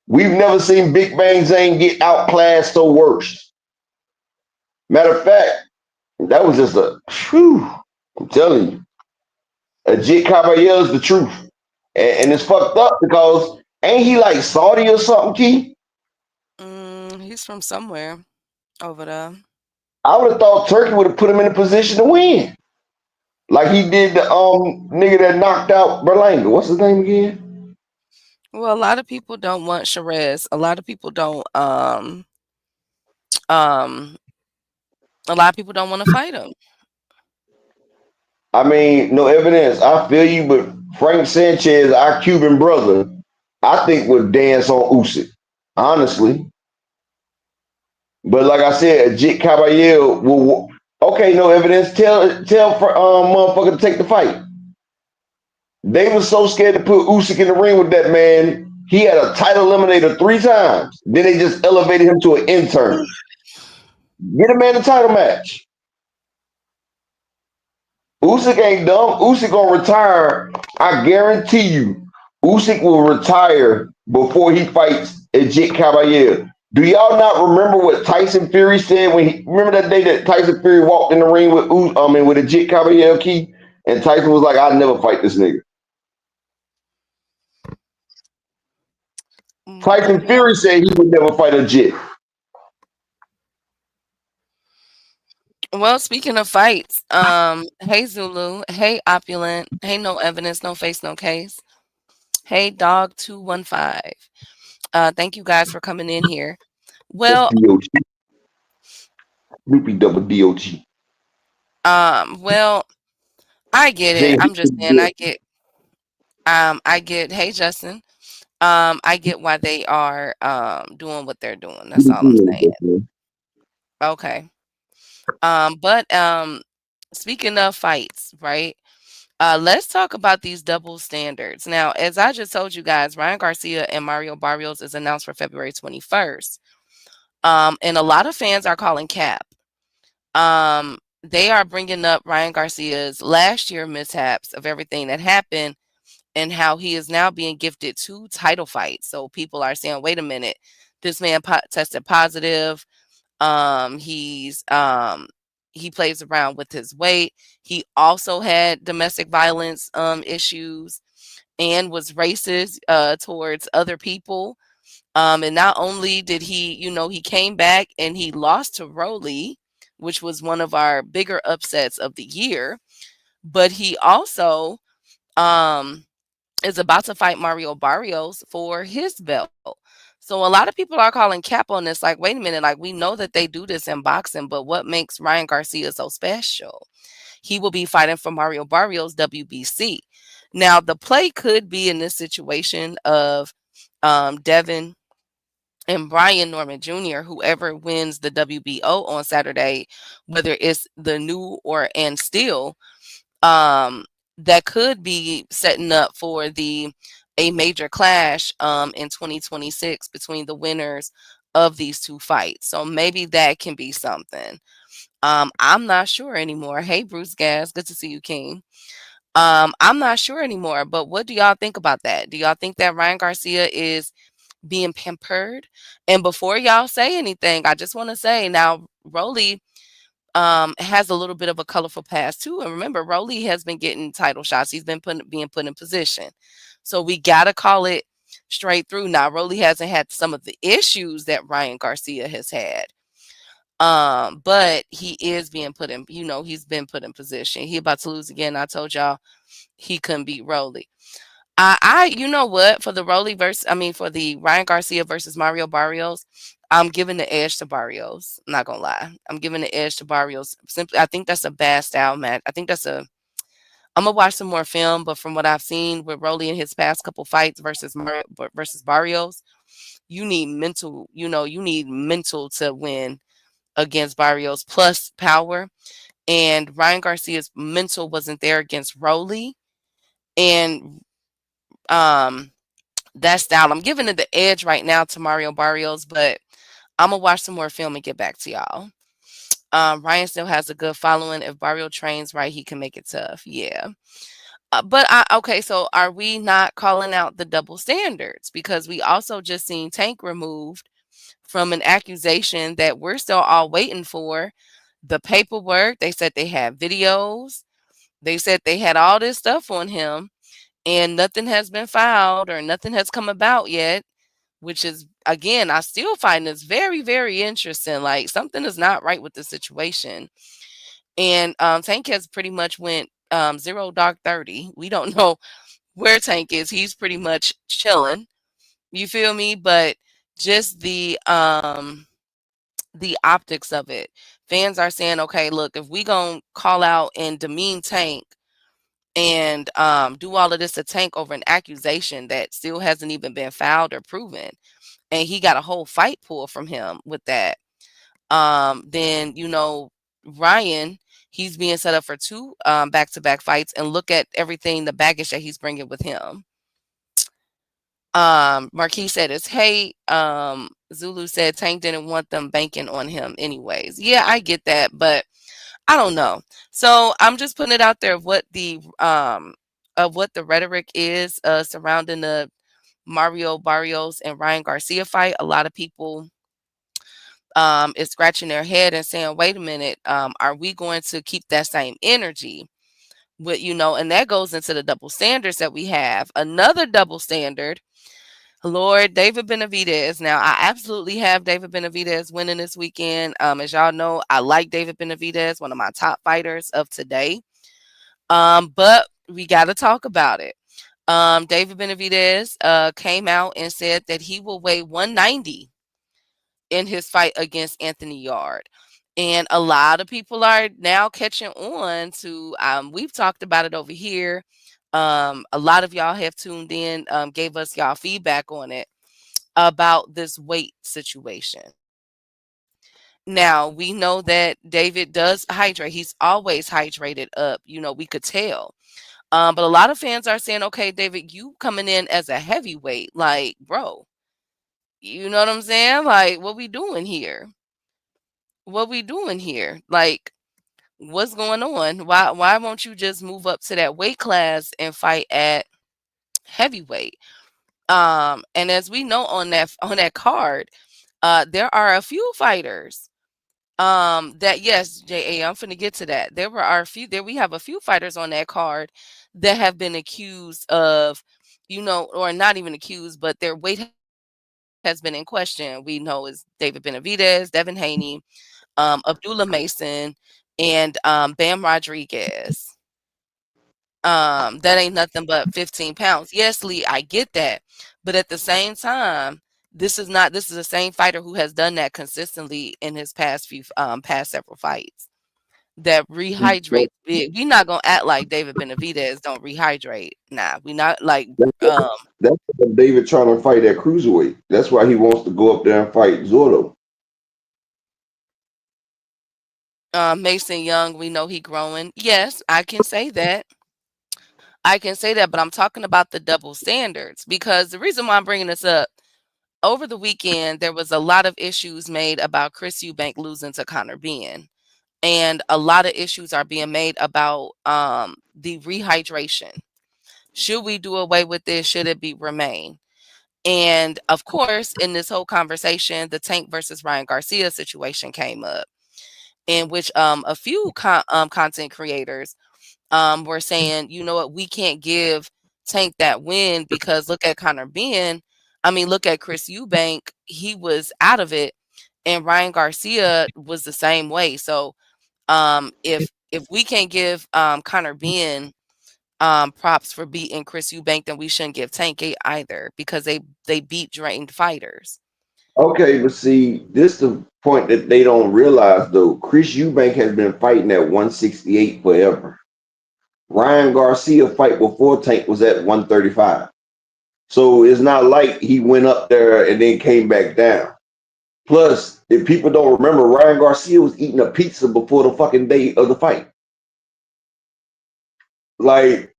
We've never seen Big Bang Zane get outclassed or worse. Matter of fact, that was just I'm telling you. Ajit Caballero is the truth. And it's fucked up because ain't he like Saudi or something, Key? He's from somewhere over there. I would have thought Turkey would have put him in a position to win. Like he did the nigga that knocked out Berlanga. What's his name again? Well, a lot of people don't want Sherez. A lot of people don't um a lot of people don't want to fight him. I mean, no evidence. I feel you, but Frank Sanchez, our Cuban brother, I think would dance on Usyk, honestly. But like I said, Ajit Caballero will. Okay, no evidence. Tell motherfucker to take the fight. They were so scared to put Usyk in the ring with that man. He had a title eliminator 3 times. Then they just elevated him to an intern. Get a man a title match. Usyk ain't dumb. Usyk gonna retire. I guarantee you. Usyk will retire before he fights Jake Caballero. Do y'all not remember what Tyson Fury said when he remember that day that Tyson Fury walked in the ring with with Jake Caballero key, and Tyson was like, "I'd never fight this nigga." Tyson Fury said he would never fight a Jake. Well, speaking of fights, hey Zulu, hey Opulent, hey No Evidence, No Face, No Case, hey Dog 215. Thank you guys for coming in here. Well, Loopy double DOG. well, I get it. I'm just saying, I get. Hey Justin, I get why they are doing what they're doing. That's all I'm saying. Okay. But speaking of fights, right? Let's talk about these double standards. Now, as I just told you guys, Ryan Garcia and Mario Barrios is announced for February 21st. And a lot of fans are calling cap. They are bringing up Ryan Garcia's last year mishaps of everything that happened and how he is now being gifted 2 title fights. So people are saying, wait a minute, this man tested positive. He plays around with his weight. He also had domestic violence issues and was racist towards other people. And not only did he, he came back and he lost to Rolly, which was one of our bigger upsets of the year, but he also is about to fight Mario Barrios for his belt. So a lot of people are calling cap on this, like, wait a minute, like, we know that they do this in boxing, but what makes Ryan Garcia so special? He will be fighting for Mario Barrios WBC. Now, the play could be in this situation of Devin and Brian Norman Jr., whoever wins the WBO on Saturday, whether it's the new or and still, that could be setting up for a major clash in 2026 between the winners of these 2 fights. So maybe that can be something. I'm not sure anymore. Hey, Bruce Gas, good to see you, King. I'm not sure anymore, but what do y'all think about that? Do y'all think that Ryan Garcia is being pampered? And before y'all say anything, I just want to say now, Rolly has a little bit of a colorful past too. And remember, Rolly has been getting title shots. He's been being put in position. So we gotta call it straight through. Now, Rolly hasn't had some of the issues that Ryan Garcia has had. But he is being put in, he's been put in position. He about to lose again. I told y'all he couldn't beat Rolly. You know what, for the for the Ryan Garcia versus Mario Barrios, I'm giving the edge to Barrios. I'm not gonna lie. I'm giving the edge to Barrios. Simply, I think that's a bad style match. I'm gonna watch some more film, but from what I've seen with Rolly in his past couple fights versus Barrios, you need mental, you need mental to win against Barrios plus power. And Ryan Garcia's mental wasn't there against Rolly. And that style, I'm giving it the edge right now to Mario Barrios, but I'm gonna watch some more film and get back to y'all. Ryan still has a good following. If Barrio trains right, he can make it tough. Yeah. Okay, so are we not calling out the double standards? Because we also just seen Tank removed from an accusation that we're still all waiting for. The paperwork, they said they had videos. They said they had all this stuff on him, and nothing has been filed or nothing has come about yet, which is, again, I still find this very, very interesting. Like, something is not right with the situation. And Tank has pretty much went 0 dark 30. We don't know where Tank is. He's pretty much chilling. You feel me? But just the optics of it. Fans are saying, okay, look, if we gonna call out and demean Tank and do all of this to Tank over an accusation that still hasn't even been filed or proven, and he got a whole fight pulled from him with that, then Ryan, he's being set up for 2 back-to-back fights, and look at everything, the baggage that he's bringing with him. Marquis said it's hate. Zulu said Tank didn't want them banking on him anyways. Yeah, I get that, but I don't know. So I'm just putting it out there of what the of what the rhetoric is surrounding the Mario Barrios and Ryan Garcia fight, a lot of people is scratching their head and saying, wait a minute, are we going to keep that same energy? With, and that goes into the double standards that we have. Another double standard, Lord, David Benavidez. Now, I absolutely have David Benavidez winning this weekend. As y'all know, I like David Benavidez, one of my top fighters of today. But we got to talk about it. David Benavidez came out and said that he will weigh 190 in his fight against Anthony Yard. And a lot of people are now catching on to, we've talked about it over here. A lot of y'all have tuned in, gave us y'all feedback on it about this weight situation. Now, we know that David does hydrate. He's always hydrated up. We could tell. But a lot of fans are saying, okay, David, you coming in as a heavyweight. Like, bro, you know what I'm saying? Like, what we doing here? What we doing here? Like, what's going on? Why won't you just move up to that weight class and fight at heavyweight? And as we know on that card, there are a few fighters that, yes, JA, I'm finna get to that. We have a few fighters on that card that have been accused of, or not even accused, but their weight has been in question. We know is David Benavidez, Devin Haney, Abdullah Mason, and Bam Rodriguez. That ain't nothing but 15 pounds. Yes, Lee, I get that. But at the same time, this is the same fighter who has done that consistently in his past several fights. That rehydrates big. We're not gonna act like David Benavidez don't rehydrate. Nah, we not like That's what David trying to fight at cruiserweight. That's why he wants to go up there and fight Zordo. Mason Young, we know he growing. Yes, I can say that. But I'm talking about the double standards, because the reason why I'm bringing this up, over the weekend, there was a lot of issues made about Chris Eubank losing to Conor Benn. And a lot of issues are being made about the rehydration. Should we do away with this? Should it be remain? And of course, in this whole conversation, the Tank versus Ryan Garcia situation came up, in which a few content creators were saying, you know what, we can't give Tank that win because look at Conor Benn. I mean, look at Chris Eubank. He was out of it, and Ryan Garcia was the same way. So if we can't give Conor Benn props for beating Chris Eubank, then we shouldn't give Tank either, because they beat drained fighters. Okay, but see, this is the point that they don't realize though. Chris Eubank has been fighting at 168 forever. Ryan Garcia fight before Tank was at 135. So it's not like he went up there and then came back down. Plus, if people don't remember, Ryan Garcia was eating a pizza before the fucking day of the fight. Like,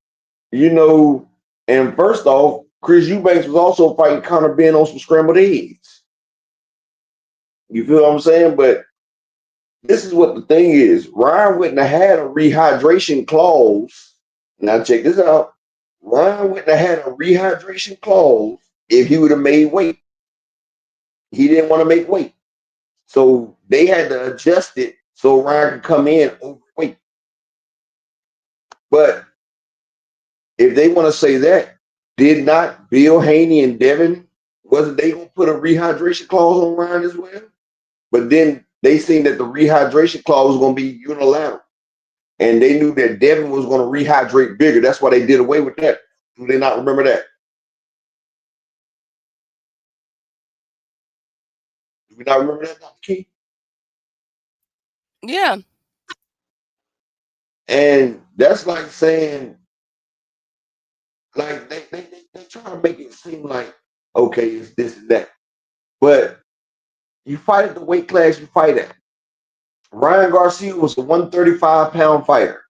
and first off, Chris Eubanks was also fighting Conor Benn on some scrambled eggs. You feel what I'm saying? But this is what the thing is. Ryan wouldn't have had a rehydration clause. Now check this out. Ryan wouldn't have had a rehydration clause if he would have made weight. He didn't want to make weight. So they had to adjust it so Ryan could come in overweight. But if they want to say that, did not Bill Haney and Devin, wasn't they going to put a rehydration clause on Ryan as well? But then they seen that the rehydration clause was going to be unilateral. And they knew that Devin was going to rehydrate bigger. That's why they did away with that. Do they not remember that? Do we not remember that, Dr. Key? Yeah. And that's like saying, like they try to make it seem like, okay, it's this and that. But you fight at the weight class you fight at. Ryan Garcia was a 135-pound fighter.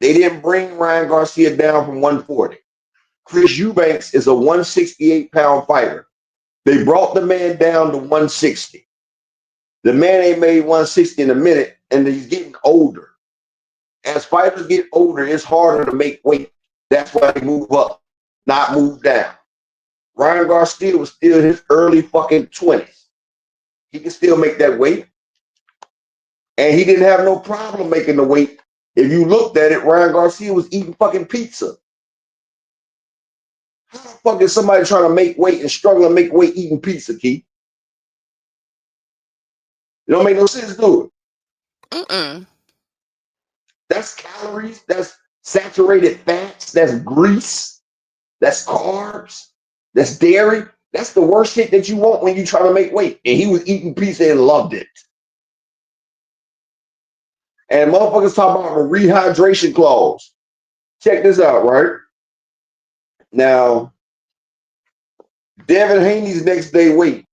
They didn't bring Ryan Garcia down from 140. Chris Eubanks is a 168-pound fighter. They brought the man down to 160. The man ain't made 160 in a minute, and he's getting older. As fighters get older, it's harder to make weight. That's why they move up, not move down. Ryan Garcia was still in his early fucking 20s. He can still make that weight. And he didn't have no problem making the weight. If you looked at it, Ryan Garcia was eating fucking pizza. How the fuck is somebody trying to make weight and struggling to make weight eating pizza, Keith? It don't make no sense, do it? Mm-mm. That's calories, that's saturated fats, that's grease, that's carbs, that's dairy. That's the worst shit that you want when you try to make weight. And he was eating pizza and loved it. And motherfuckers talk about a rehydration clause. Check this out, right? Now, Devin Haney's next day weight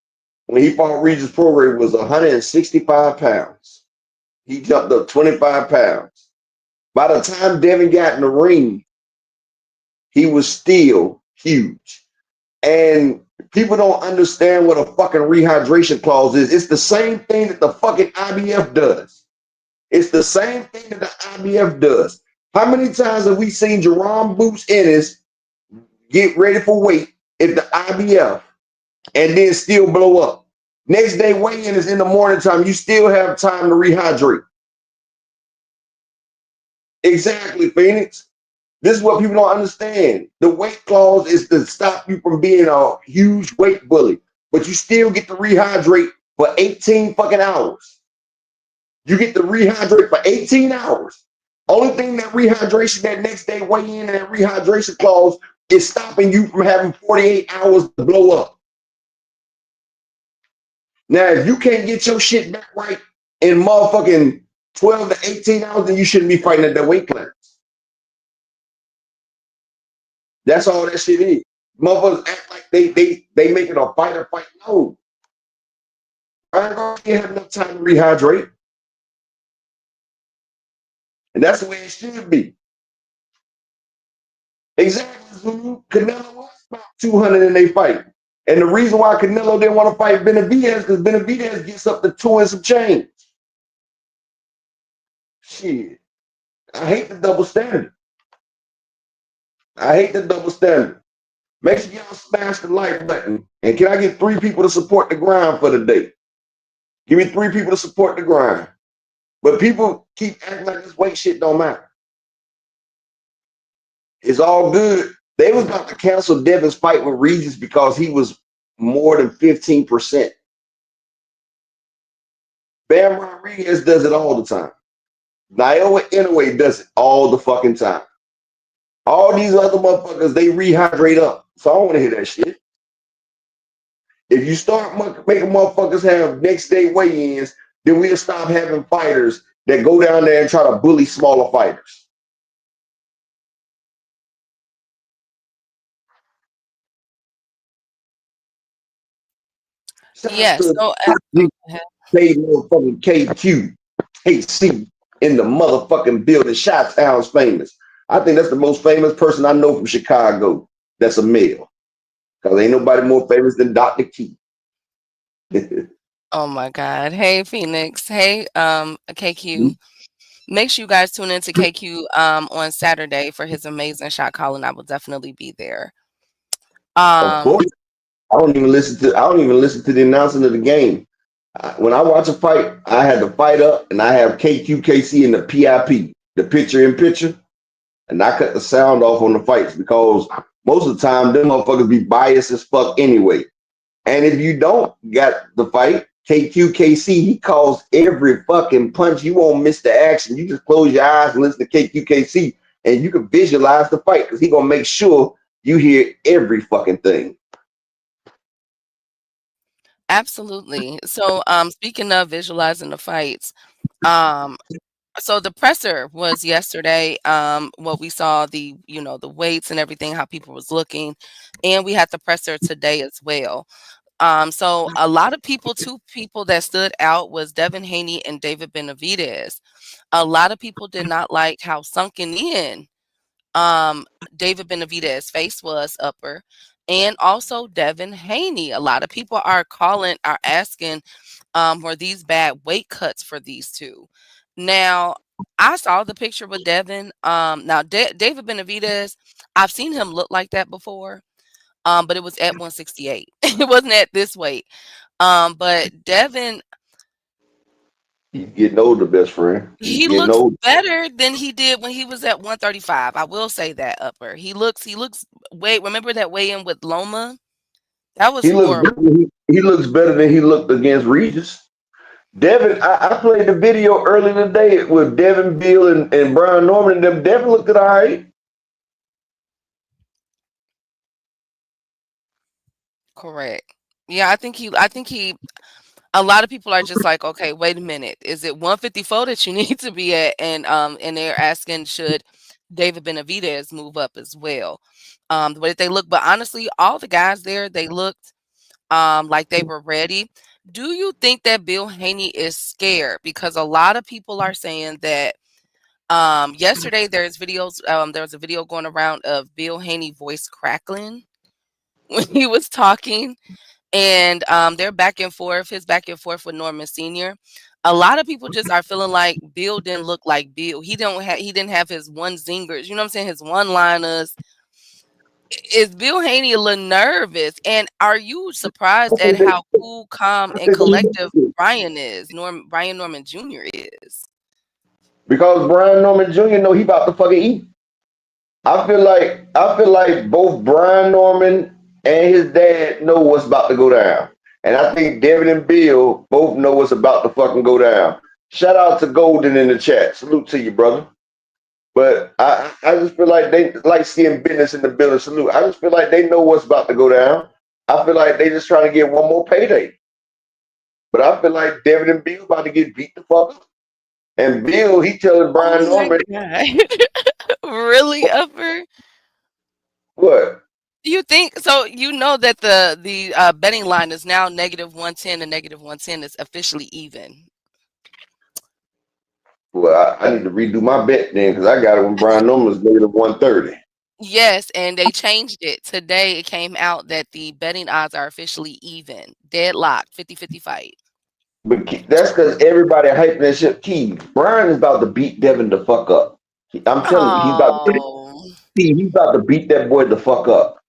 when he fought Regis Prograis was 165 pounds. He jumped up 25 pounds. By the time Devin got in the ring, he was still huge. And people don't understand what a fucking rehydration clause is. It's the same thing that the fucking IBF does. It's the same thing that the IBF does. How many times have we seen Jerome Boots Ennis get ready for weight at the IBF and then still blow up? Next day weigh-in is in the morning time. You still have time to rehydrate. Exactly, Phoenix. This is what people don't understand. The weight clause is to stop you from being a huge weight bully, but you still get to rehydrate for 18 fucking hours. You get to rehydrate for 18 hours. Only thing that rehydration, that next day weigh-in and that rehydration clause is stopping you from having 48 hours to blow up. Now, if you can't get your shit back right in motherfucking 12 to 18 hours, then you shouldn't be fighting at that weight class. That's all that shit is. Motherfuckers act like they making a fighter fight. No. Ryan Garcia had enough time to rehydrate. And that's the way it should be. Exactly, Zulu. Canelo was about 200 in they fight. And the reason why Canelo didn't want to fight Benavidez because Benavidez gets up to 2 and some change. Shit. I hate the double standard. I hate the double standard. Make sure y'all smash the like button. And can I get 3 people to support the grind for the day? Give me 3 people to support the grind. But people keep acting like this weight shit don't matter. It's all good. They was about to cancel Devin's fight with Regis because he was more than 15%. Bam Rodriguez does it all the time. Naoya Inoue does it all the fucking time. All these other motherfuckers, they rehydrate up. So I don't want to hear that shit. If you start making motherfuckers have next day weigh-ins, then we'll stop having fighters that go down there and try to bully smaller fighters. Yeah. So Paid motherfucking KQ, KC in the motherfucking building. Chi-Town's famous. I think that's the most famous person I know from Chicago that's a male. Because ain't nobody more famous than Dr. Key. oh my God. Hey Phoenix. Hey KQ. Make sure you guys tune in to KQ on Saturday for his amazing shot calling. I will definitely be there. Of course. I don't even listen to the announcement of the game. When I watch a fight, I had the fight up and I have KQKC in the PIP, the picture in picture, and I cut the sound off on the fights because most of the time them motherfuckers be biased as fuck anyway. And if you don't got the fight, KQKC, he calls every fucking punch. You won't miss the action. You just close your eyes and listen to KQKC and you can visualize the fight because he gonna make sure you hear every fucking thing. Absolutely. So speaking of visualizing the fights, so the presser was yesterday. What we saw the the weights and everything, how people was looking, and we had the presser today as well. So a lot of people, 2 people that stood out was Devin Haney and David Benavidez. A lot of people did not like how sunken in David Benavidez's face was upper, and also Devin Haney. A lot of people are asking, were these bad weight cuts for these 2? Now, I saw the picture with Devin. Now David Benavidez, I've seen him look like that before. But it was at 168. It wasn't at this weight. But Devin, He's getting older, best friend. He's he getting looks older. better than he did when he was at 135. I will say that, Upper. He looks wait, remember that weigh-in with Loma? That was He looks horrible. better. He looks better than he looked against Regis. Devin, I played the video earlier today with Devin Beal and Brian Norman, and them. Devin looked all right. Correct. Yeah, I think he a lot of people are just like, okay, wait a minute. Is it 154 that you need to be at? And they're asking should David Benavidez move up as well? The way that they look. But honestly, all the guys there, they looked like they were ready. Do you think that Bill Haney is scared? Because a lot of people are saying that yesterday there was a video going around of Bill Haney voice crackling when he was talking, and they're back and forth, his back and forth with Norman Sr. A lot of people just are feeling like Bill didn't look like Bill. He didn't have his one zingers, you know what I'm saying, his one liners. Is Bill Haney a little nervous? And are you surprised at how cool, calm, and collective Brian Norman Jr. is? Because Brian Norman Jr. know he about to fucking eat. I feel like both Brian Norman and his dad know what's about to go down. And I think Devin and Bill both know what's about to fucking go down. Shout out to Golden in the chat. Salute to you, brother. But I just feel like they like seeing business in the building. Salute. I just feel like they know what's about to go down. I feel like they just trying to get one more payday. But I feel like Devin and Bill about to get beat the fuck up. And Bill, he telling Brian Oh my Norman, God. Really, Upper? what? You think so? You know that the betting line is now -110, and -110 is officially even. Well, I need to redo my bet then because I got it when Brian Norman was -130. Yes, and they changed it. Today it came out that the betting odds are officially even. Deadlocked, 50-50 fight. But that's because everybody hyping that shit. Key, Brian is about to beat Devin the fuck up. I'm telling you, Oh. he's about to beat that boy the fuck up.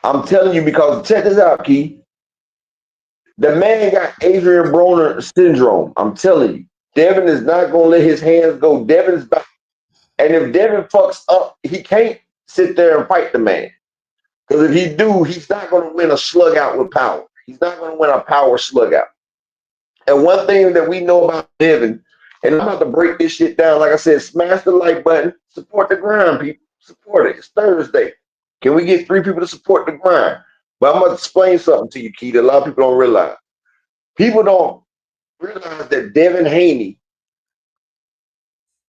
I'm telling you because check this out, Key. The man got Adrian Broner syndrome. I'm telling you. Devin is not gonna let his hands go. Devin is back. And if Devin fucks up, he can't sit there and fight the man. Because if he do, he's not gonna win a slug out with power. He's not gonna win a power slug out. And one thing that we know about Devin, and I'm about to break this shit down. Like I said, smash the like button, support the grind, people. Support it. It's Thursday. Can we get 3 people to support the grind? But I'm going to explain something to you, Keith, that a lot of people don't realize. People don't realize that Devin Haney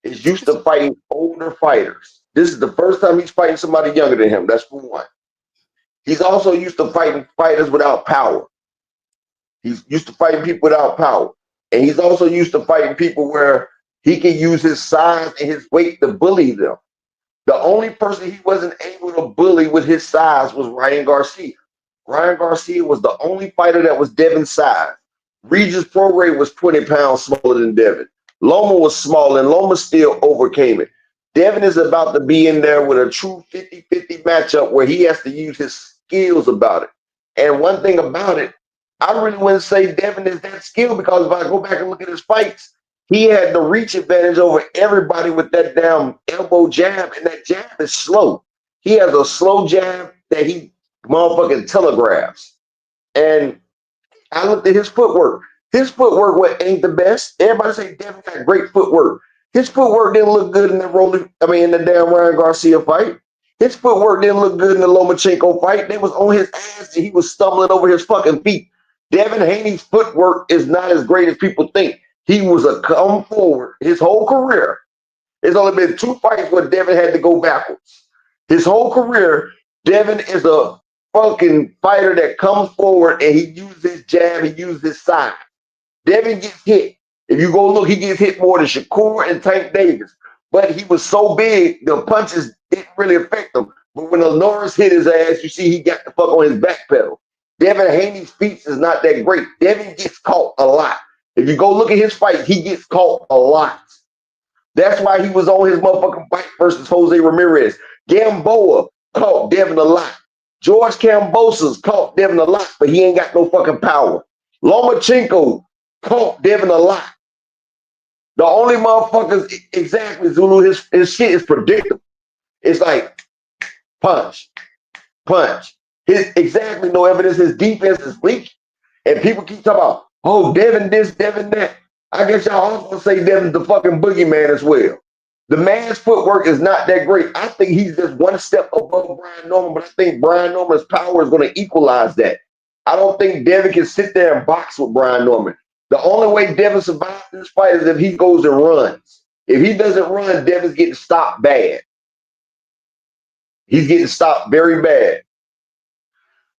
is used to fighting older fighters. This is the first time he's fighting somebody younger than him. That's for one. He's also used to fighting fighters without power. He's used to fighting people without power. And he's also used to fighting people where he can use his size and his weight to bully them. The only person he wasn't able to bully with his size was Ryan Garcia. Ryan Garcia was the only fighter that was Devin's size. Regis Prograis was 20 pounds smaller than Devin. Loma was small, and Loma still overcame it. Devin is about to be in there with a true 50-50 matchup where he has to use his skills about it. And one thing about it, I really wouldn't say Devin is that skilled because if I go back and look at his fights, he had the reach advantage over everybody with that damn elbow jab, and that jab is slow. He has a slow jab that he motherfucking telegraphs. And I looked at his footwork. His footwork ain't the best. Everybody say Devin got great footwork. His footwork didn't look good in the damn Ryan Garcia fight. His footwork didn't look good in the Lomachenko fight. They was on his ass and he was stumbling over his fucking feet. Devin Haney's footwork is not as great as people think. He was a come forward his whole career. There's only been 2 fights where Devin had to go backwards. His whole career, Devin is a fucking fighter that comes forward and he uses his jab, he uses his side. Devin gets hit. If you go look, he gets hit more than Shakur and Tank Davis. But he was so big, the punches didn't really affect him. But when Norris hit his ass, you see he got the fuck on his back pedal. Devin Haney's feet is not that great. Devin gets caught a lot. If you go look at his fight, he gets caught a lot. That's why he was on his motherfucking fight versus Jose Ramirez. Gamboa caught Devin a lot. George Kambosos caught Devin a lot, but he ain't got no fucking power. Lomachenko caught Devin a lot. The only motherfuckers, exactly, Zulu, his shit is predictable. It's like punch, punch. His exactly no evidence. His defense is weak. And people keep talking about, oh, Devin this, Devin that. I guess y'all also say Devin's the fucking boogeyman as well. The man's footwork is not that great. I think he's just one step above Brian Norman, but I think Brian Norman's power is going to equalize that. I don't think Devin can sit there and box with Brian Norman. The only way Devin survives this fight is if he goes and runs. If he doesn't run, Devin's getting stopped bad. He's getting stopped very bad.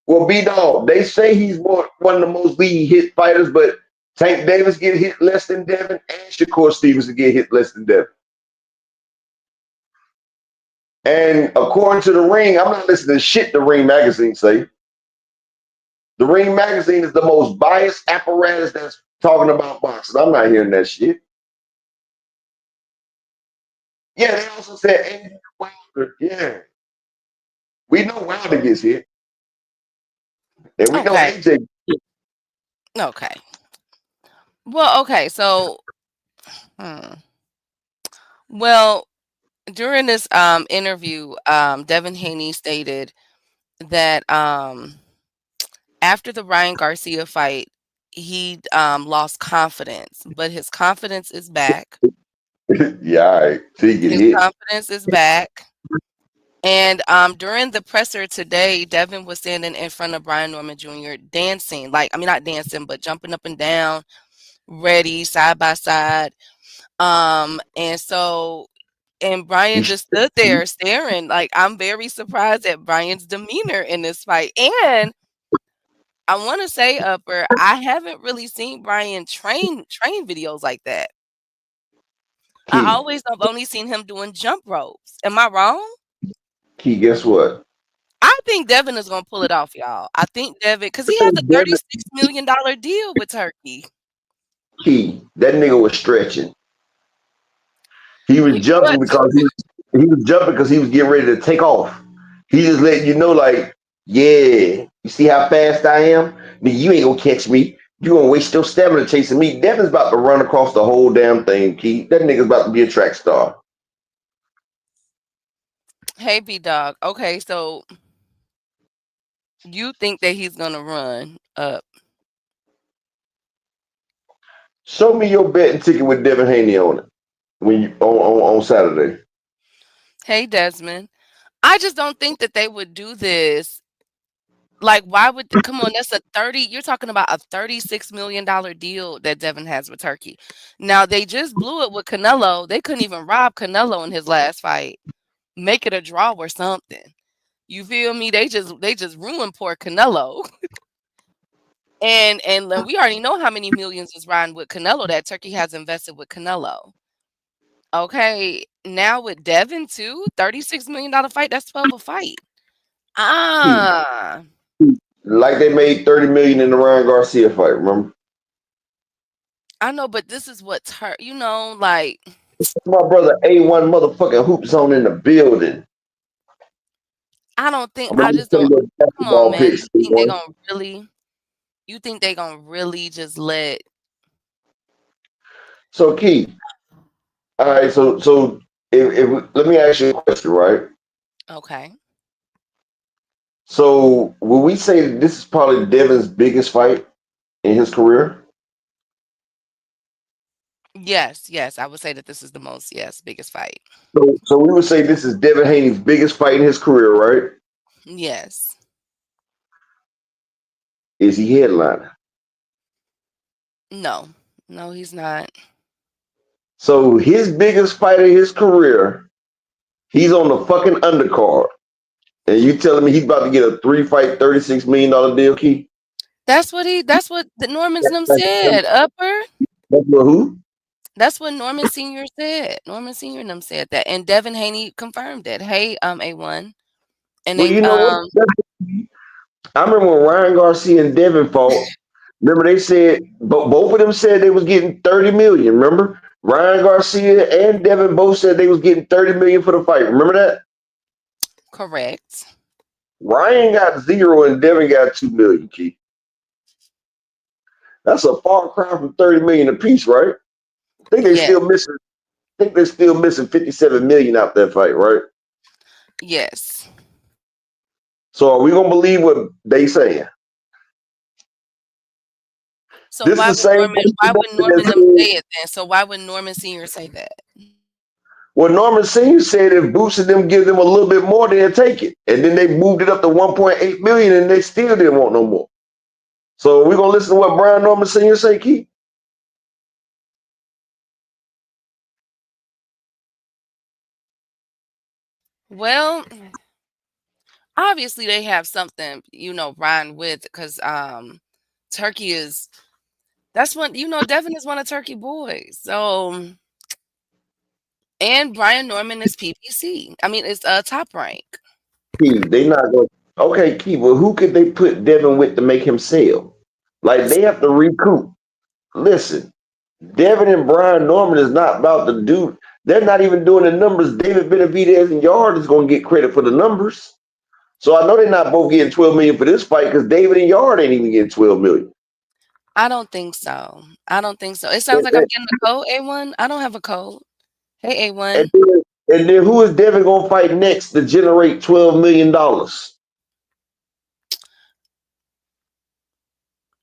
Well, B-Dog, they say he's one of the most lead hit fighters, but Tank Davis get hit less than Devin, and Shakur Stevenson get hit less than Devin. And according to The Ring, I'm not listening to shit The Ring magazine say. The Ring magazine is the most biased apparatus that's talking about boxing. I'm not hearing that shit. Yeah, they also said Andy Wilder. Yeah. We know Wilder gets hit. And we know AJ. Okay. Well, okay, so well, during this interview, Devin Haney stated that after the Ryan Garcia fight, he lost confidence, but his confidence is back. Yeah, all right. So he get His hit. confidence is back. And during the presser today, Devin was standing in front of Brian Norman Jr. dancing, like, I mean, not dancing, but jumping up and down, ready, side by side. And Brian just stood there staring. Like, I'm very surprised at Brian's demeanor in this fight. And I want to say, Upper, I haven't really seen Brian train videos like that. I've only seen him doing jump ropes. Am I wrong? Key, guess what? I think Devin is going to pull it off, y'all. I think Devin, because he has a $36 million deal with Turkey. Key, that nigga was stretching. He was jumping because he was jumping because he was getting ready to take off. He just letting you know, like, yeah, you see how fast I am? Nigga, you ain't gonna catch me. You gonna waste your stamina chasing me. Devin's about to run across the whole damn thing, Key. That nigga's about to be a track star. Hey, B-Dog. Okay, so you think that he's gonna run up? Show me your betting ticket with Devin Haney on it when you on Saturday. Hey, Desmond. I just don't think that they would do this. Like, why would come on? That's you're talking about a $36 million deal that Devin has with Turkey. Now they just blew it with Canelo. They couldn't even rob Canelo in his last fight. Make it a draw or something. You feel me? They just ruined poor Canelo. And we already know how many millions is riding with Canelo that Turkey has invested with Canelo. Okay, now with Devin too, $36 million fight, that's 12 a fight. Like they made $30 million in the Ryan Garcia fight, remember? I know, but this is what's hurt, like my brother A1 motherfucking hoops on in the building. I just don't come on, man. You think they gonna really just let So Key, all right, so if let me ask you a question, right? Okay. So will we say that this is probably Devin's biggest fight in his career? Yes, I would say that this is the biggest fight. So we would say this is Devin Haney's biggest fight in his career, right? Yes. Is he headliner? No, he's not. So his biggest fight in his career, he's on the fucking undercard. And you telling me he's about to get a 3-fight, $36 million deal, Key? That's what the Norman's them said, Upper. That's what who? That's what Norman Sr. said. Norman Sr. and them said that. And Devin Haney confirmed it. Hey, A1. And well, you know what? I remember when Ryan Garcia and Devin fought. Remember they said both of them said they was getting $30 million. Remember? Ryan Garcia and Devin both said they was getting $30 million for the fight. Remember that? Correct. Ryan got 0 and Devin got 2 million, Keith. That's a far cry from 30 million apiece, right? I think Yeah. they're still missing 57 million out that fight, right? Yes. So are we gonna believe what they saying? So This is the same why would person Norman that them said, say it then? So why would Norman Sr. say that? well, Norman Senior said if Boots and them give them a little bit more, they'll take it. And then they moved it up to 1.8 million and they still didn't want no more. So we're gonna listen to what Brian Norman Sr. say, Keith? Well, obviously they have something, Ryan with, because Turkey is that's one, Devin is one of Turkey boys. So, and Brian Norman is PPC. I mean, it's a top rank. Keith, they not going. Okay, Keith. Well, who could they put Devin with to make him sell? Like they have to recoup. Listen, Devin and Brian Norman is not about to do. They're not even doing the numbers. David Benavidez and Yard is going to get credit for the numbers. So I know they're not both getting 12 million for this fight because David and Yard ain't even getting 12 million. I don't think so. I don't think so. It sounds like I'm getting a code, A1. I don't have a code. Hey, A1. And then who is Devin going to fight next to generate $12 million?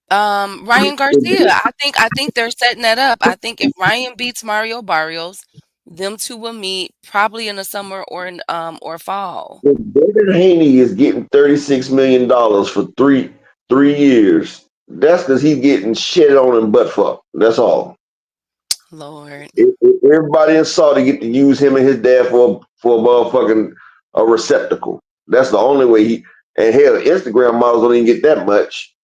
Ryan Garcia. I think they're setting that up. I think if Ryan beats Mario Barrios, them two will meet probably in the summer or fall. David Haney is getting $36 million for three years. That's because he's getting shit on and butt fucked. That's all. Lord. Everybody in Saudi get to use him and his dad for a motherfucking a receptacle. That's the only way and hell, Instagram models don't even get that much.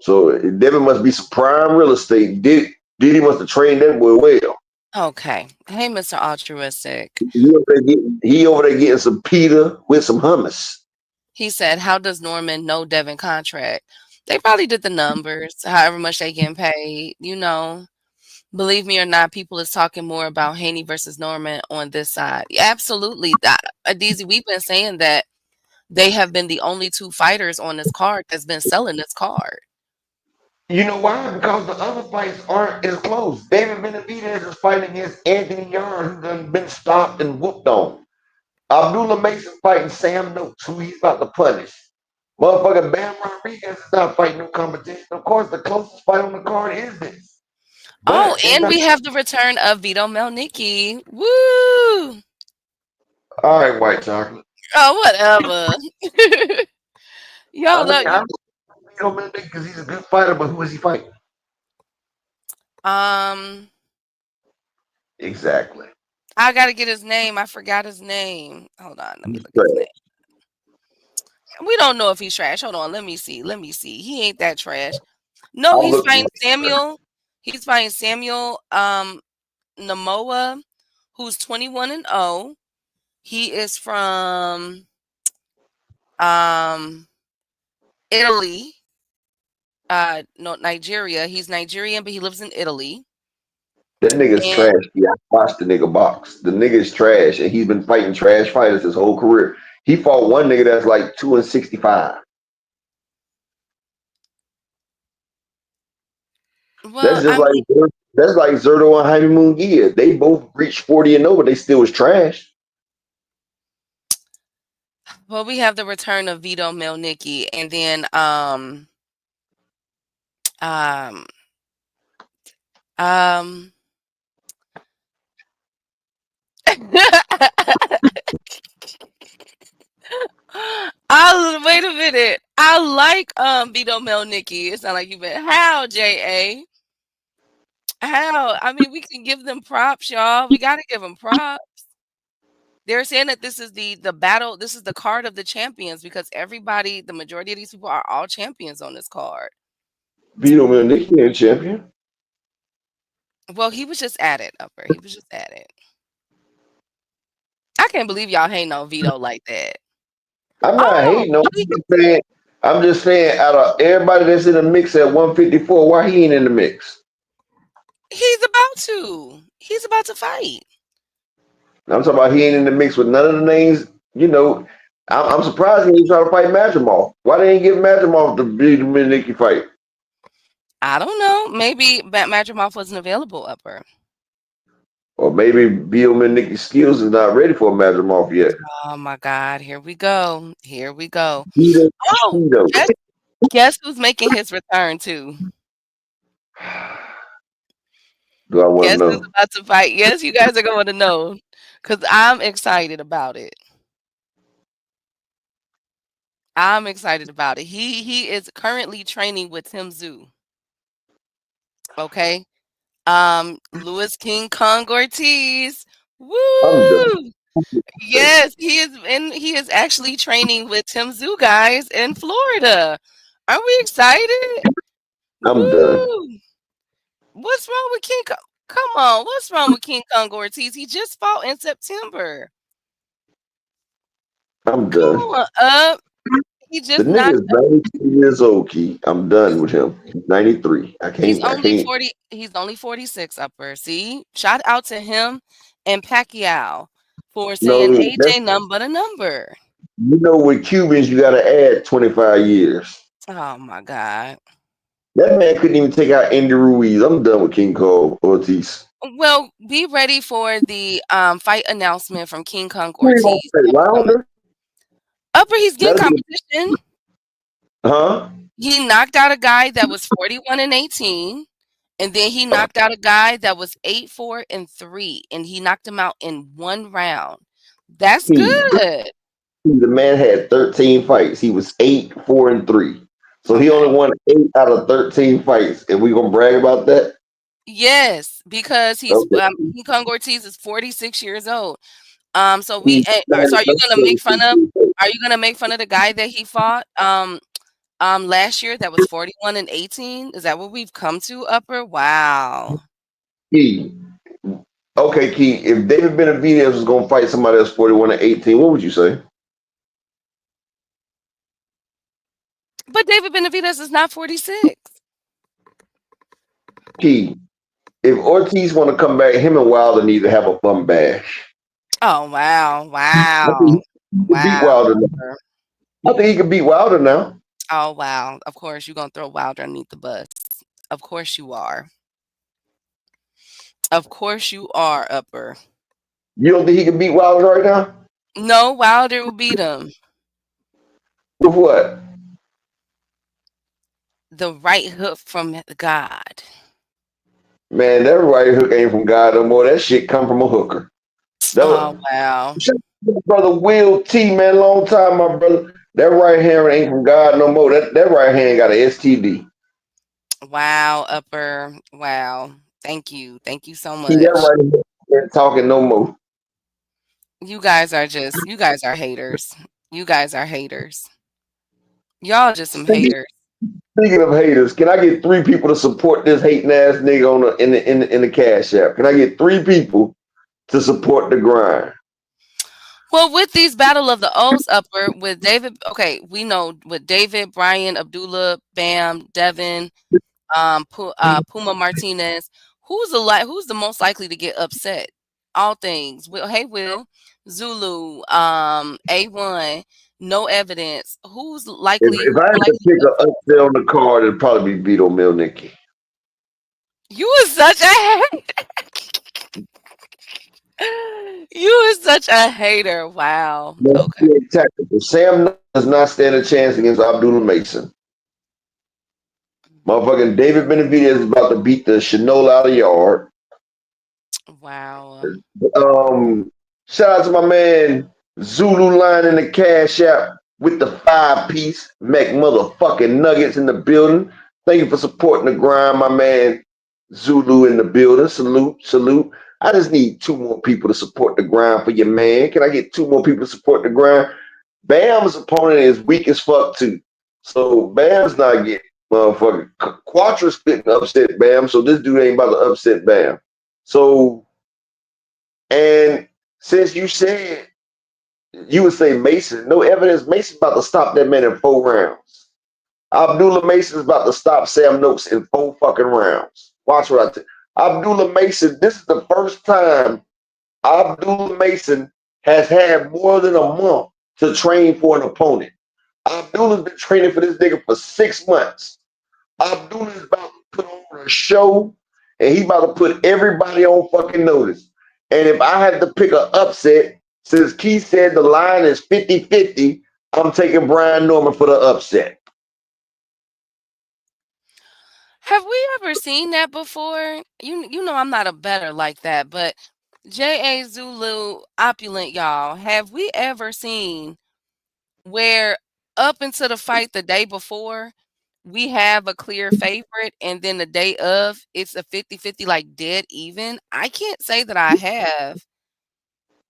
So Devin must be some prime real estate. Diddy must have trained that boy well. Okay. Hey, Mr. Altruistic. He over there getting some pita with some hummus. He said, how does Norman know Devin contract? They probably did the numbers, however much they getting paid, Believe me or not, people is talking more about Haney versus Norman on this side. Yeah, absolutely. Deezy, we've been saying that they have been the only two fighters on this card that's been selling this card. You know why? Because the other fights aren't as close. David Benavidez is fighting against Anthony Yarn, who done been stopped and whooped on. Abdullah Mason fighting Sam Noakes, who he's about to punish. Motherfucker Bam Rodriguez is not fighting no competition. Of course, the closest fight on the card is this. But and we have the return of Vito Melnicki. Woo! All right, white chocolate. Oh, whatever. Y'all I Vito Melnicki because he's a good fighter, but who is he fighting? Exactly. I gotta get his name. I forgot his name. Hold on, let me look at his name. We don't know if he's trash. Hold on, let me see. He ain't that trash. No, he's fighting Samuel. He's fighting Samuel Namoa, who's 21-0. He is from Italy. No, Nigeria. He's Nigerian, but he lives in Italy. That nigga's trash. Yeah, I watched the nigga box. The nigga's trash, and he's been fighting trash fighters his whole career. He fought one nigga that's like 2-65. Well, that's like Zerto and Jaime Munguia. They both reached 40 and over. They still was trash. Well, we have the return of Vito Melnicki, and then wait a minute. I like Vito Melnicki. It's not like you've been how, JA. How? I mean, we can give them props, y'all. We gotta give them props. They're saying that this is the battle, this is the card of the champions because everybody, the majority of these people are all champions on this card. Vito Melnicki ain't champion. Well, he was just added, Upper. He was just added. I can't believe y'all hating on Vito like that. I'm not hating on him. I'm just saying, out of everybody that's in the mix at 154, why he ain't in the mix? He's about to. He's about to fight. I'm talking about he ain't in the mix with none of the names you know, I'm surprised he ain't trying to fight Madrimov. Why they ain't give Madrimov the beat him in Nikki fight? I don't know. Maybe Madrimov wasn't available, Upper. Or maybe Bill and Nikki's skills is not ready for Madrimov yet. Oh my God. Here we go. Here we go. Cheeto, Oh, Cheeto. guess who's making his return too? Do I want to Guess who's know? about to fight? Yes, you guys are going to know because I'm excited about it. I'm excited about it. He is currently training with Tim Zoo. Okay. Louis King Kong Ortiz. I'm done. Woo! Yes, he is actually training with Tim Zoo guys in Florida. Aren't we excited? I'm done. Woo! What's wrong with King Kong? Come on, what's wrong with King Kong Ortiz? He just fought in September. I'm Come done. on, up. He The just knocked. nigga's 93 years old, Key. I'm done with him. He's 93. I He's can't. only 40. He's only 46. Upper. See, shout out to him and Pacquiao for saying No, AJ number to number. you know, with Cubans, you got to add 25 years. Oh my God. That man couldn't even take out Andy Ruiz. I'm done with King Cole Ortiz. Well, be ready for the fight announcement from King Kong Who you gonna Ortiz. say, Wilder? Upper, he's getting That'll be- competition. Huh? He knocked out a guy that was 41-18, and then he knocked out a guy that was 8-4-3, and he knocked him out in one round. That's good. The man had 13 fights. He was 8-4-3. So he Okay. only won 8 out of 13 fights. And we gonna brag about that? Yes, because he's Okay. King Kong Ortiz is 46 years old. So He's so are you gonna make fun of? 36. Are you gonna make fun of the guy that he fought last year that was 41-18? Is that what we've come to, Upper? Wow. Key. Okay, Key. If David Benavidez was gonna fight somebody that's 41-18, what would you say? But David Benavidez is not 46. Key. If Ortiz want to come back, him and Wilder need to have a bum bash. Oh wow. I Wow. think he could beat Wilder now. Upper. I think he could beat Wilder now. Oh wow. Of course you're gonna throw Wilder underneath the bus. Of course you are. Of course you are, Upper. You don't think he can beat Wilder right now? No, Wilder will beat him. With what? The right hook from God. Man, that right hook ain't from God no more. That shit come from a hooker. Oh wow. Brother Will T, man, long time, my brother. That right hand ain't from God no more. That right hand got an STD. Wow, Upper. Wow. Thank you. Thank you so much. See, that right hand ain't talking no more. You guys are haters. You guys are haters. Y'all just some haters. Speaking of haters, can I get 3 people to support this hating ass nigga on in the Cash App? Can I get 3 people to support the grind? Well, with these Battle of the O's, Upper, with David, okay, we know with David, Brian, Abdullah, Bam, Devin, Puma Martinez, who's the most likely to get upset? All things. Will, Zulu, A1, no evidence. Who's likely? If I had to pick an upset on the card, it'd probably be Vito Milnicki. You are such a you are such a hater. Wow. Okay. Tactical. Sam does not stand a chance against Abdullah Mason. Motherfucking David Benavidez is about to beat the Chanel out of yard. Wow. Shout out to my man Zulu line in the Cash App with the 5-piece Mac motherfucking nuggets in the building. Thank you for supporting the grind, my man Zulu in the building. Salute. I just need 2 more people to support the grind for your man. Can I get 2 more people to support the grind? Bam's opponent is weak as fuck too. So Bam's not getting motherfucking Quatra's couldn't upset Bam, so this dude ain't about to upset Bam. So, and since you said you would say Mason, no evidence, Mason's about to stop that man in 4 rounds. Abdullah Mason's about to stop Sam Noakes in 4 fucking rounds. Watch what I tell you. Abdullah Mason, this is the first time Abdullah Mason has had more than a month to train for an opponent. Abdullah's been training for this nigga for 6 months. Abdullah is about to put on a show, and he about to put everybody on fucking notice. And if I had to pick an upset, since Keith said the line is 50-50, I'm taking Brian Norman for the upset. Have we ever seen that before? You know I'm not a better like that, but J.A. Zulu opulent, y'all. Have we ever seen where up into the fight the day before we have a clear favorite and then the day of it's a 50-50 like dead even? I can't say that I have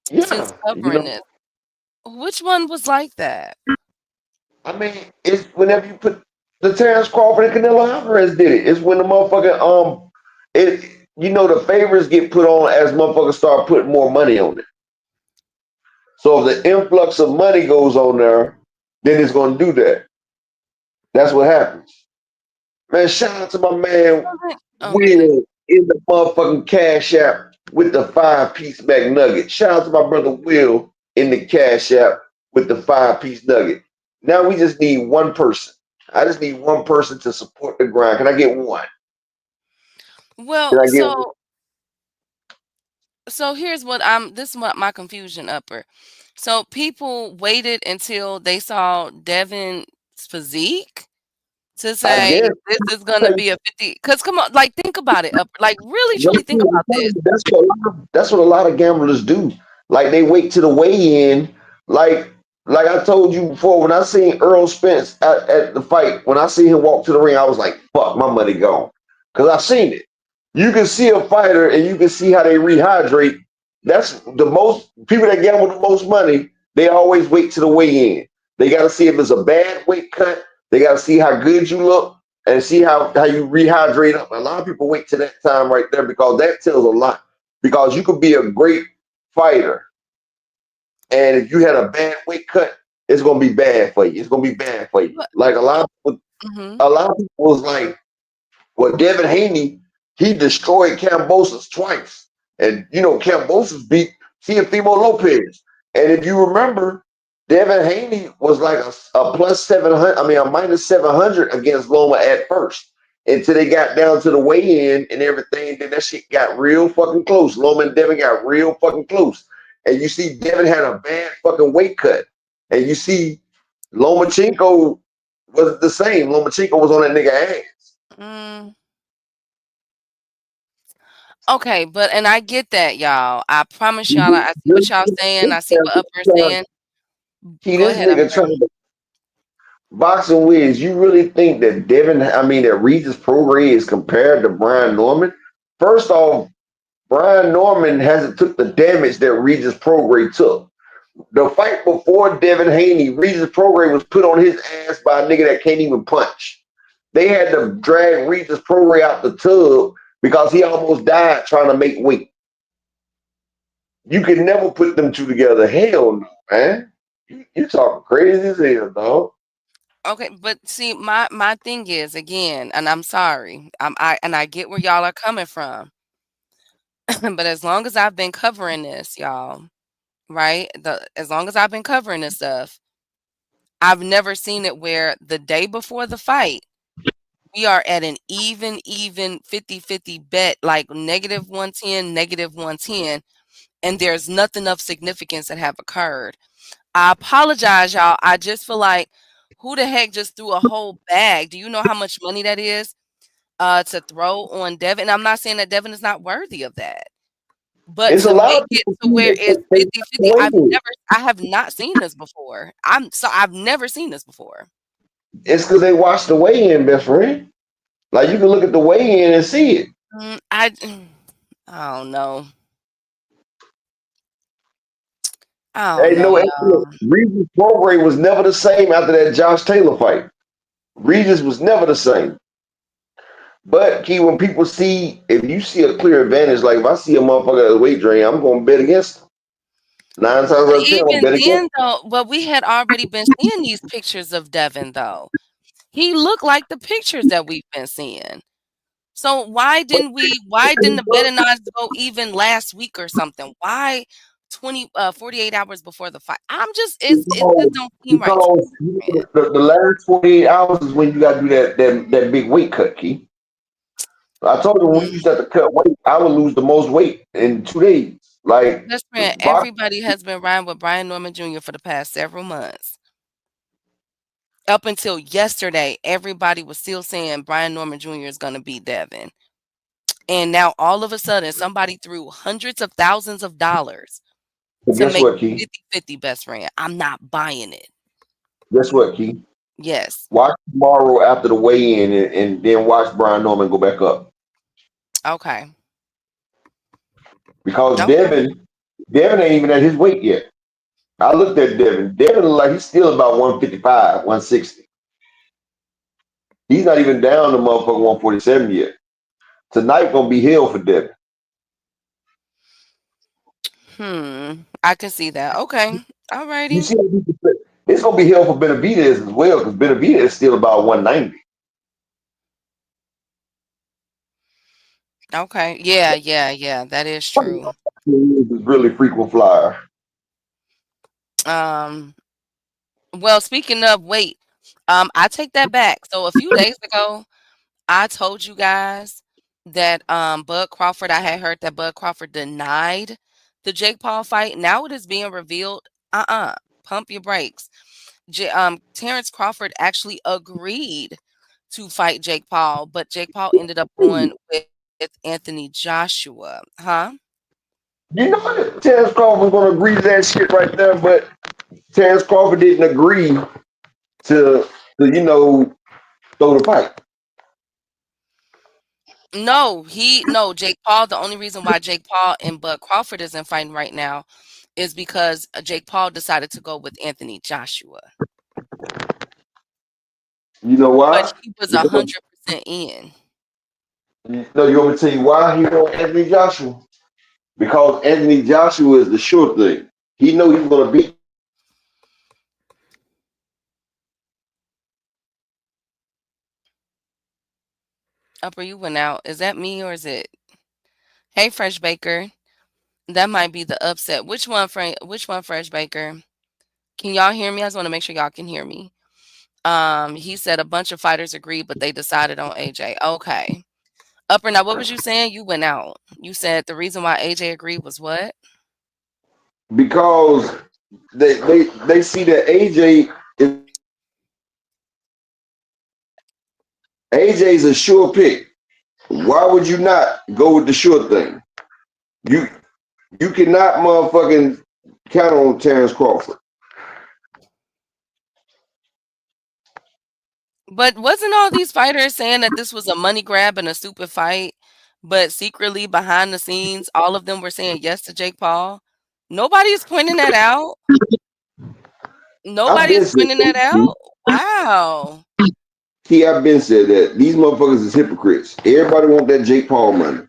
since Yeah, covering this. Which one was like that? I mean, it's whenever you put the Terrence Crawford and Canelo Alvarez did it. It's when the motherfucking it the favorites get put on as motherfuckers start putting more money on it. So if the influx of money goes on there, then it's gonna do that. That's what happens. Man, shout out to my man Oh, go ahead. Will in the motherfucking Cash App with the 5-piece McNugget. Shout out to my brother Will in the Cash App with the 5-piece nugget. Now we just need one person. I just need one person to support the grind. Can I get one? Can Well, I get so here's what this is what my confusion upper. So people waited until they saw Devin's physique to I say guess this is gonna be a 50. Because come on, like think about it, upper. Like really truly think about this. that's what a lot of gamblers do. Like they wait to the weigh-in. Like I told you before, when I seen Earl Spence at the fight, when I see him walk to the ring, I was like, "Fuck, my money gone," because I've seen it. You can see a fighter, and you can see how they rehydrate. That's the most people that gamble the most money. They always wait to the weigh-in. They got to see if it's a bad weight cut. They got to see how good you look and see how you rehydrate up. A lot of people wait to that time right there because that tells a lot. Because you could be a great fighter, and if you had a bad weight cut, it's gonna be bad for you. It's gonna be bad for you. But Like mhm. a lot of people was like, well, Devin Haney, he destroyed Cambosos twice. And, Cambosos beat Teofimo Lopez. And if you remember, Devin Haney was like a plus 700, I mean, a minus 700 against Loma at first until they got down to the weigh-in and everything. Then that shit got real fucking close. Loma and Devin got real fucking close. And you see Devin had a bad fucking weight cut. And you see Lomachenko was the same. Lomachenko was on that nigga ass. Mm, okay, but and I get that, y'all. I promise y'all, I see what y'all saying. I see what Upper saying. See, Go this ahead, nigga Upper. trying to boxing Wiz. You really think that that Regis Prograis is compared to Brian Norman? First off, Brian Norman hasn't took the damage that Regis Prograis took. The fight before Devin Haney, Regis Prograis was put on his ass by a nigga that can't even punch. They had to drag Regis Prograis out the tub because he almost died trying to make weight. You could never put them two together. Hell no, man. You talking crazy as hell, dog. Okay, but see, my thing is again, and I'm sorry, I get where y'all are coming from, but as long as I've been covering this, y'all, right? As long as I've been covering this stuff, I've never seen it where the day before the fight, we are at an even 50-50 bet, like -110, -110, and there's nothing of significance that have occurred. I apologize, y'all. I just feel like who the heck just threw a whole bag? Do you know how much money that is to throw on Devin? I'm not saying that Devin is not worthy of that. But It's a to lot of make it people to where too it's they 50-50, I have not seen this before. I've never seen this before. It's because they watched the weigh-in, best friend. Like you can look at the weigh-in and see it. I don't know. I don't Hey, know, no, y'all. Regis Prograis was never the same after that Josh Taylor fight. Regis was never the same. But Key, when people see, if you see a clear advantage, like if I see a motherfucker at a weight drain, I'm gonna bet against him. 9 times out But of 10, I'm gonna even bet against him. then though, but we had already been seeing these pictures of Devin though. He looked like the pictures that we've been seeing. So why didn't the betting odds go even last week or something? Why 48 hours before the fight. It just don't seem right to Because me, man. the last 48 hours is when you got to do that big weight cut, Key. I told you when we Mm. used to have to cut weight, I would lose the most weight in 2 days. Like, Best friend, box, everybody has been riding with Brian Norman Jr. for the past several months. Up until yesterday, everybody was still saying Brian Norman Jr. is going to beat Devin. And now all of a sudden, somebody threw hundreds of thousands of dollars but to guess make what, it Key? 50-50, best friend. I'm not buying it. Guess what, Key? Yes. Watch tomorrow after the weigh-in and then watch Brian Norman go back up. Okay. Because Okay. Devin ain't even at his weight yet. I looked at Devin. Devin look like he's still about 155, 160. He's not even down to motherfucker 147 yet. Tonight gonna be hell for Devin. I can see that. Okay. You Alrighty. see, it's gonna be hell for Benavidez as well because Benavidez is still about 190. Okay. Yeah. That is true. He's a really frequent flyer. Um, well, speaking of weight, I take that back. So a few days ago, I told you guys that Bud Crawford, I had heard that Bud Crawford denied the Jake Paul fight. Now it is being revealed. Pump your brakes. Terrence Crawford actually agreed to fight Jake Paul, but Jake Paul ended up going with Anthony Joshua. Huh? You know that Terrence Crawford was gonna agree to that shit right there, but Terrence Crawford didn't agree to throw the fight. No, Jake Paul. The only reason why Jake Paul and Bud Crawford isn't fighting right now is because Jake Paul decided to go with Anthony Joshua, You know but why? he was Because 100% in. you want me to tell you why he want Anthony Joshua? Because Anthony Joshua is the sure thing. He know he's gonna beat. Upper, you went out. Is that me or is it? Hey, Fresh Baker. That might be the upset. Which one, Fresh Baker? Can y'all hear me? I just want to make sure y'all can hear me. He said a bunch of fighters agreed, but they decided on AJ. Okay. Upper, now what was you saying? You went out. You said the reason why AJ agreed was what? Because they see that AJ's a sure pick. Why would you not go with the sure thing? You you cannot motherfucking count on Terrence Crawford. But wasn't all these fighters saying that this was a money grab and a stupid fight? But secretly behind the scenes, all of them were saying yes to Jake Paul. Nobody is pointing that out. I've Nobody been is said pointing that that. out. Wow. I've been said that. These motherfuckers is hypocrites. Everybody want that Jake Paul money.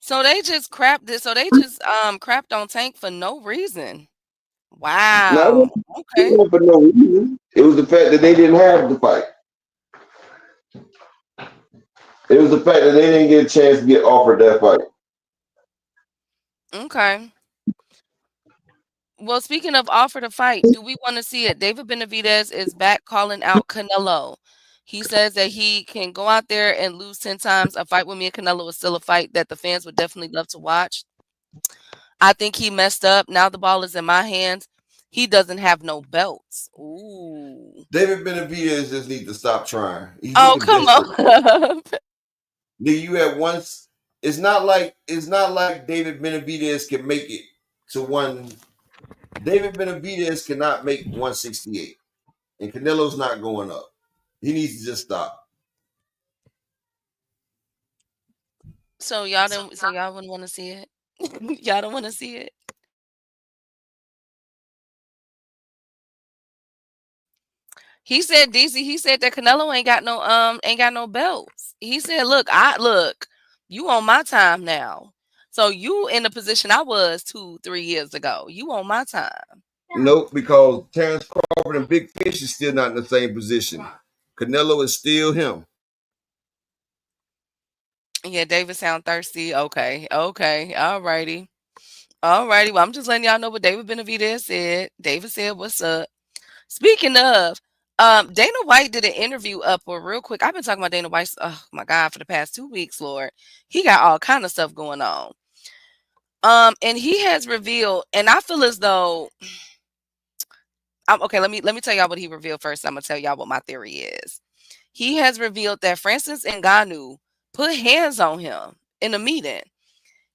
So they just crapped it. So they just crapped on Tank for no reason. Now, Wow. it Okay. wasn't for no reason. It was the fact that they didn't have the fight. It was the fact that they didn't get a chance to get offered that fight. Okay. Well, speaking of offer to fight, do we want to see it? David Benavidez is back calling out Canelo. He says that he can go out there and lose 10 times. A fight with me and Canelo is still a fight that the fans would definitely love to watch. I think he messed up. Now the ball is in my hands. He doesn't have no belts. Ooh. David Benavidez just need to stop trying. He's Oh, looking come desperate. on. You had once. It's not like David Benavidez can make it to one. David Benavidez cannot make 168, and Canelo's not going up. He needs to just stop. So y'all wouldn't want to see it? Y'all don't want to see it? He said DC, he said that Canelo ain't got no belts. He said, look, you on my time now. So you in the position I was 2-3 years ago. You on my time. Nope, because Terrence Crawford and Big Fish is still not in the same position. Canelo is still him. Yeah, David sound thirsty. Okay. All righty. All righty. Well, I'm just letting y'all know what David Benavidez said. David said, "What's up?" Speaking of, Dana White did an interview up or real quick. I've been talking about Dana White. Oh my God, for the past 2 weeks, Lord, he got all kind of stuff going on. And he has revealed, and I feel as though, okay. Let me tell y'all what he revealed first. I'm gonna tell y'all what my theory is. He has revealed that Francis Ngannou put hands on him in a meeting.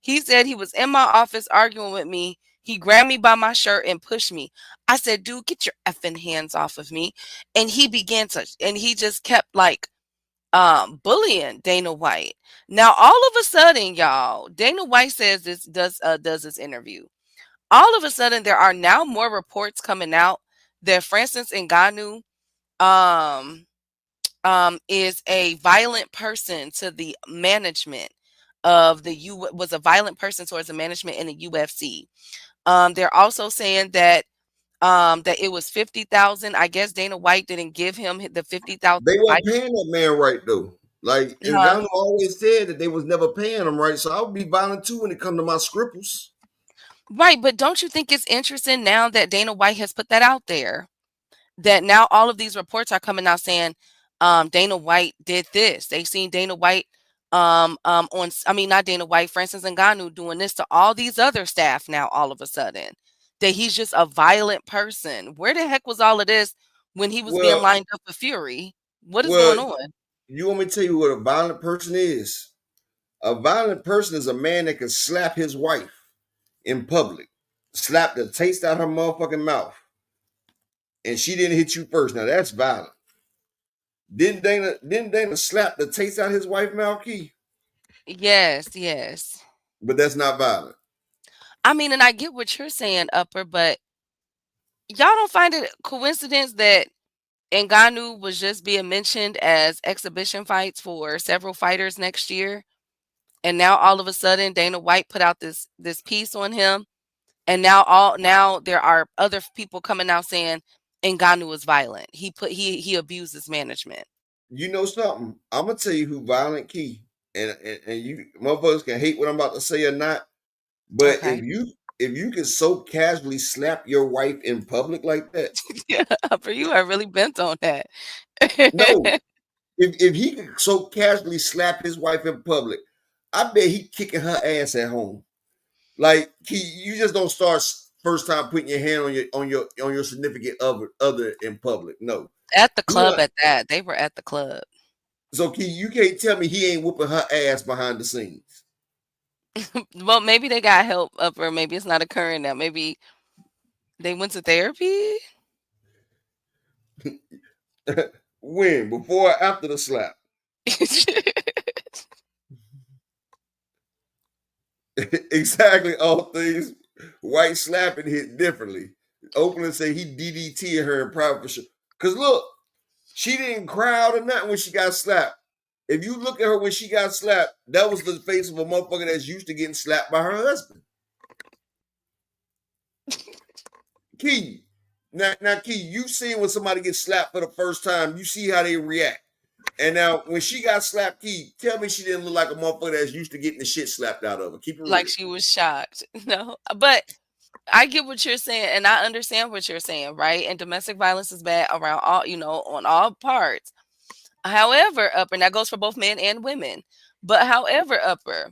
He said he was in my office arguing with me. He grabbed me by my shirt and pushed me. I said, dude, get your effing hands off of me. And he just kept like bullying Dana White. Now, all of a sudden, y'all, Dana White says does this interview. All of a sudden, there are now more reports coming out that Francis Ngannou um is a violent person to the management of the was a violent person towards the management in the UFC. They're also saying that that it was 50,000. I guess Dana White didn't give him the 50,000 They weren't fight. paying that man right though. Like Huh? Ngannou always said that they was never paying him right. So I would be violent too when it comes to my scripples. Right, but don't you think it's interesting now that Dana White has put that out there? That now all of these reports are coming out saying Dana White did this. They seen Dana White not Dana White, Francis Ngannou doing this to all these other staff now all of a sudden. That he's just a violent person. Where the heck was all of this when he was being Well, lined up for Fury? What is well, going on? you want me to tell you what a violent person is? A violent person is a man that can slap his wife in public, slap the taste out her motherfucking mouth, and she didn't hit you first. Now that's violent. Didn't Dana slap the taste out his wife mouth, Key? Yes, yes. But that's not violent. I mean, and I get what you're saying, Upper, but y'all don't find it a coincidence that Ngannou was just being mentioned as exhibition fights for several fighters next year, and now all of a sudden Dana White put out this piece on him, and now there are other people coming out saying Ngannou is violent. He abuses management. You know something? I'm gonna tell you who violent, Key, and you motherfuckers can hate what I'm about to say or not. But Okay. if you can so casually slap your wife in public like that, Yeah, Upper, you are really bent on that. no. If he could so casually slap his wife in public, I bet he kicking her ass at home. Like you just don't start first time putting your hand on your significant other in public. No, At the you club not. at that. They were at the club. So Key, you can't tell me he ain't whooping her ass behind the scenes. Well, maybe they got help, Upper. Maybe it's not occurring now. Maybe they went to therapy. When? Before or after the slap? Exactly. All things White slapping hit differently. Oakland say he DDT'd her in private for sure. Cause look, she didn't cry out or nothing when she got slapped. If you look at her when she got slapped, that was the face of a motherfucker that's used to getting slapped by her husband. Key. Now Key, you've seen when somebody gets slapped for the first time, you see how they react. And now when she got slapped, Key, tell me she didn't look like a motherfucker that's used to getting the shit slapped out of her. Keep it Like real. she was shocked. No, but I get what you're saying, and I understand what you're saying, right? And domestic violence is bad around all, on all parts. However, Upper, and that goes for both men and women. But however, Upper,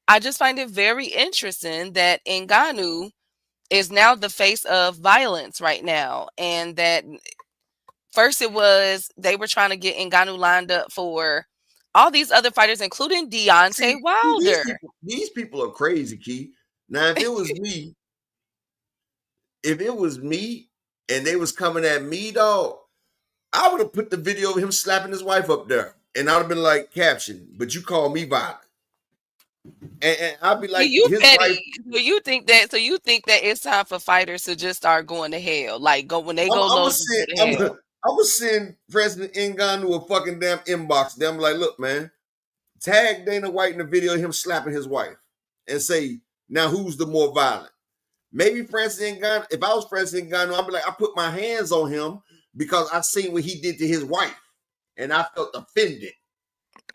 I just find it very interesting that Ngannou is now the face of violence right now, and that first it was they were trying to get Ngannou lined up for all these other fighters, including Deontay See, Wilder. these people are crazy, Key. Now, if it was me and they was coming at me, dog, I would have put the video of him slapping his wife up there. And I'd have been like, caption, but you call me violent. And I'd be See, like, you his wife. petty. So you think that it's time for fighters to just start going to hell. Like when they go I'm low, gonna just go send. to hell. I'm gonna send President Ngannou a fucking damn inbox. Them like, look, man, tag Dana White in the video of him slapping his wife, and say, now who's the more violent? Maybe Francis Ngannou. If I was Francis Ngannou, I'd be like, I put my hands on him because I seen what he did to his wife, and I felt offended.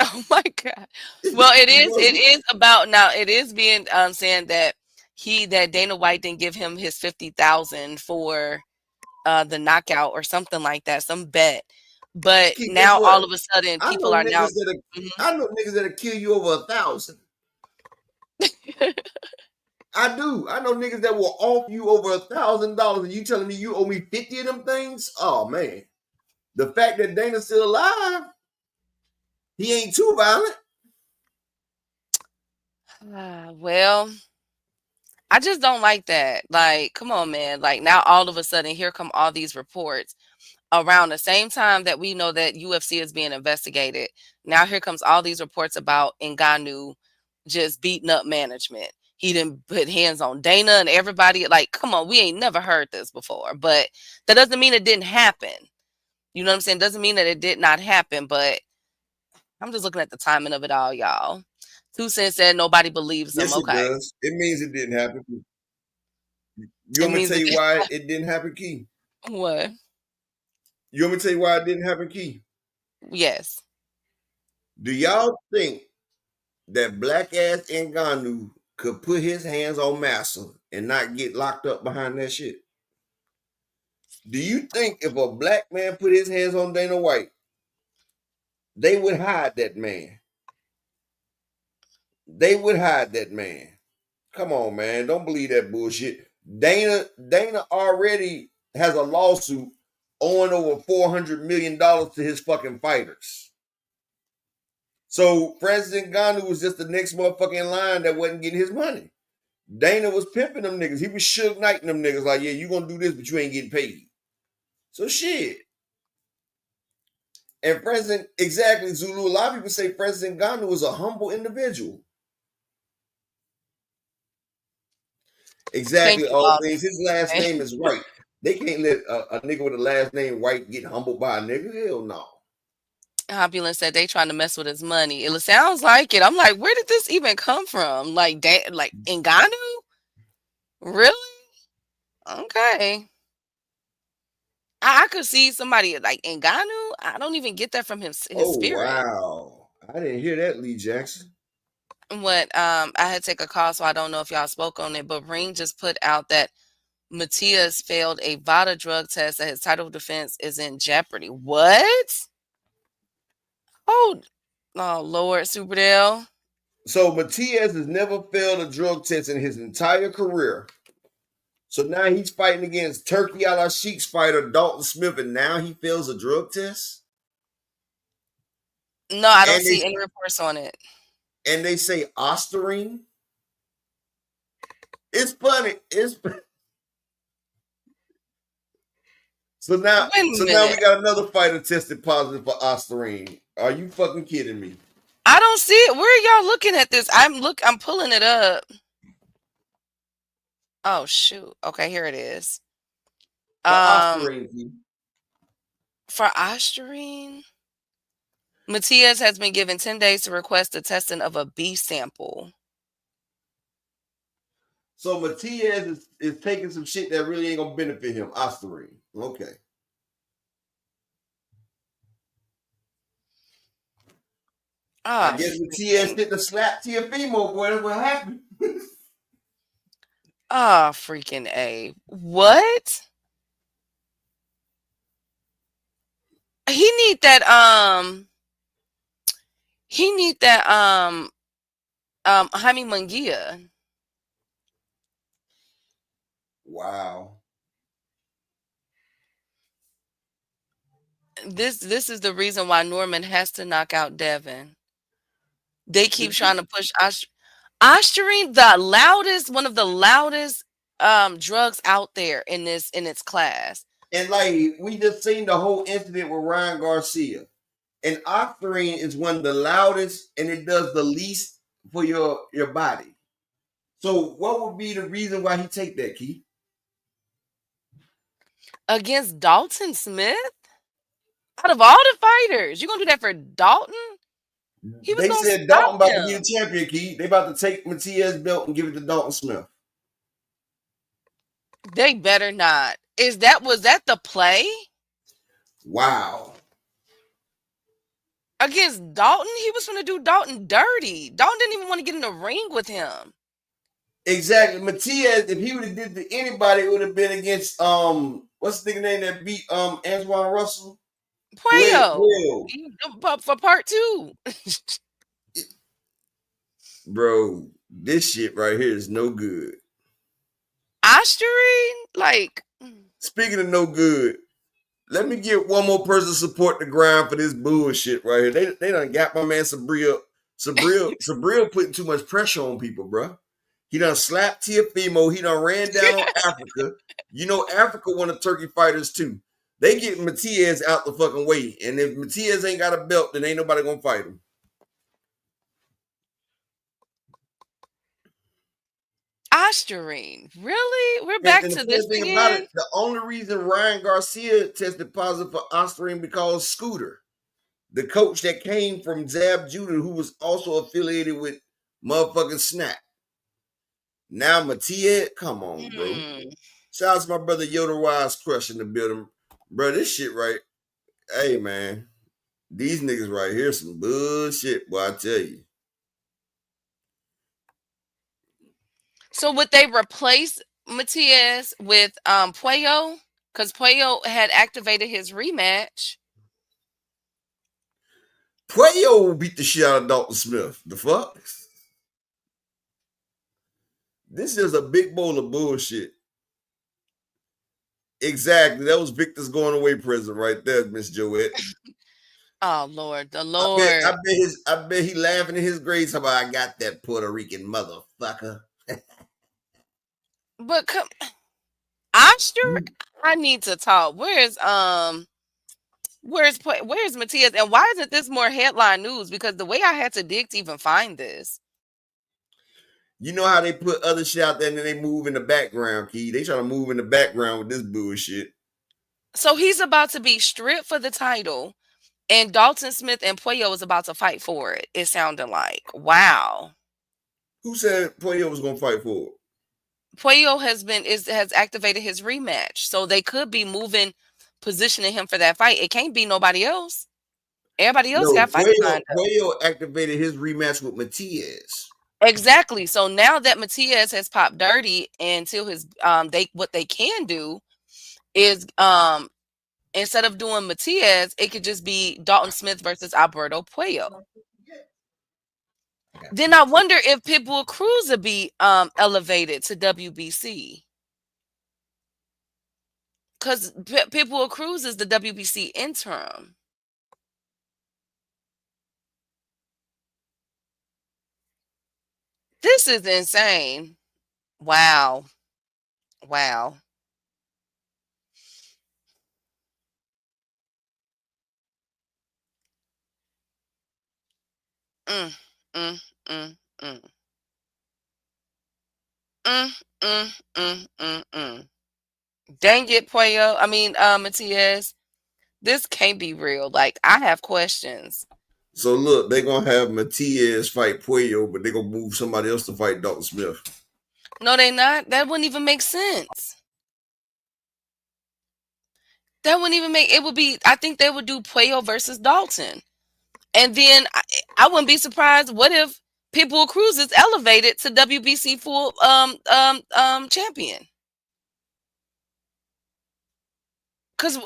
Oh my God. Well, it You is know what it I'm saying? is about now. It is being saying that that Dana White didn't give him his 50,000 for the knockout or something like that, some bet. But Keith, guess now what? all of a sudden I people know are now niggas that'll kill you over 1,000. I do. I know niggas that will offer you over $1,000 and you telling me you owe me 50 of them things? Oh man. The fact that Dana's still alive, he ain't too violent. well, I just don't like that. Like, come on, man. Like now all of a sudden here come all these reports around the same time that we know that UFC is being investigated. Now here comes all these reports about Ngannou just beating up management. He didn't put hands on Dana and everybody. Like, come on, we ain't never heard this before. But that doesn't mean it didn't happen. You know what I'm saying? Doesn't mean that it did not happen. But I'm just looking at the timing of it all, y'all. 2 Cents said nobody believes them. Yes, it Okay. does. It means it didn't happen. You It want me to means tell it you why it didn't happen, Key? what? You want me to tell you why it didn't happen, Key? Yes. Do y'all think that black ass Ngannou could put his hands on Massa and not get locked up behind that shit? Do you think if a black man put his hands on Dana White, they would hide that man? They would hide that man. Come on, man. Don't believe that bullshit. Dana already has a lawsuit owing over $400 million to his fucking fighters. So Francis Ngannou was just the next motherfucking line that wasn't getting his money. Dana was pimping them niggas. He was Suge Knighting them niggas like, yeah, you gonna do this, but you ain't getting paid. So shit. And Francis, exactly, Zulu. A lot of people say Francis Ngannou was a humble individual. Exactly, Thank you, all Bob. things. His last Okay. name is White. They can't let a nigga with a last name White get humbled by a nigga. Hell no. Opulence said they trying to mess with his money. It sounds like it. I'm like, where did this even come from? Like, like Ngannou? Really? Okay. I could see somebody like Ngannou. I don't even get that from his Oh spirit. wow. I didn't hear that, Lee Jackson. What I had to take a call, so I don't know if y'all spoke on it, but Ring just put out that Matias failed a VADA drug test, that his title of defense is in jeopardy. What? Oh, Lord, Superdale. So Matias has never failed a drug test in his entire career. So now he's fighting against Turkey a la Sheik's fighter Dalton Smith, and now he fails a drug test? No, I don't And see any reports on it. And they say Osterine. It's funny. So now we got another fighter tested positive for Osterine. Are you fucking kidding me? I don't see it. Where are y'all looking at this? I'm pulling it up. Oh shoot. Okay, here it is. For Osterine. For Osterine, Matias has been given 10 days to request the testing of a B sample. So Matias is taking some shit that really ain't gonna benefit him. Osterine. Okay. I guess Matias did the slap to your female, boy. That's what happened. Freaking A. What? He need that Jaime Munguia. Wow. This is the reason why Norman has to knock out Devin. They keep trying to push Osterine, one of the loudest drugs out there in its class. And like we just seen the whole incident with Ryan Garcia. And Osterine is one of the loudest, and it does the least for your body. So what would be the reason why he take that, Keith? Against Dalton Smith? Out of all the fighters, you gonna do that for Dalton? They said Dalton about to be the champion, Keith. They about to take Matias' belt and give it to Dalton Smith. They better not. Was that the play? Wow. Against Dalton? He was gonna do Dalton dirty. Dalton didn't even want to get in the ring with him. Exactly. Matias, if he would have did to anybody, it would have been against what's the nigga name that beat Antoine Russell? Puello. Puello. For part 2. Bro, this shit right here is no good. Oshtering? Like, Speaking of no good, let me get one more person support the grind for this bullshit right here. They done got my man Sabril putting too much pressure on people, bro. He done slapped Tiafimo. He done ran down on Africa. You know Africa wanted turkey fighters too. They get Matias out the fucking way. And if Matias ain't got a belt, then ain't nobody gonna fight him. Oshtering? Really? We're back And to the this funny thing about again? it, the only reason Ryan Garcia tested positive for Oshtering because Scooter, the coach that came from Zab Judah, who was also affiliated with motherfucking Snap. Now Matias, come on, bro. Shout out to my brother Yoda Wise crushing the building. Bro, this shit right. Hey man, these niggas right here some bullshit, boy, I tell you. So would they replace Matias with Puello? Because Puello had activated his rematch. Puello beat the shit out of Dalton Smith. The fuck? This is a big bowl of bullshit. Exactly. That was Victor's going away present right there, Miss Joette. Oh Lord, the Lord. I bet he laughing in his grave. How about I got that Puerto Rican motherfucker? But I need to talk. Where's Matias, and why isn't this more headline news? Because the way I had to dig to even find this. You know how they put other shit out there and then they move in the background, Key. They try to move in the background with this bullshit. So he's about to be stripped for the title, and Dalton Smith and Puello is about to fight for it. It sounded like, wow. Who said Puello was gonna fight for it? Puello has activated his rematch, so they could be positioning him for that fight. It can't be nobody else. Everybody else got fights lined up. Puello activated his rematch with Matias. Exactly. So now that Matias has popped dirty, until his what they can do is instead of doing Matias, it could just be Dalton Smith versus Alberto Puello. Then I wonder if Pitbull Cruz will be elevated to WBC. Because Pitbull Cruz is the WBC interim. This is insane. Wow. Wow. Mm, mm, mm, mm. Dang it, Puello. I mean, Matias. This can't be real. Like, I have questions. So look, they're gonna have Matias fight Puello, but they're gonna move somebody else to fight Dalton Smith. No, they not. That wouldn't even make sense. That wouldn't even make it. Would be. I think they would do Puello versus Dalton, and then I wouldn't be surprised. What if Pitbull Cruz is elevated to WBC full champion? Because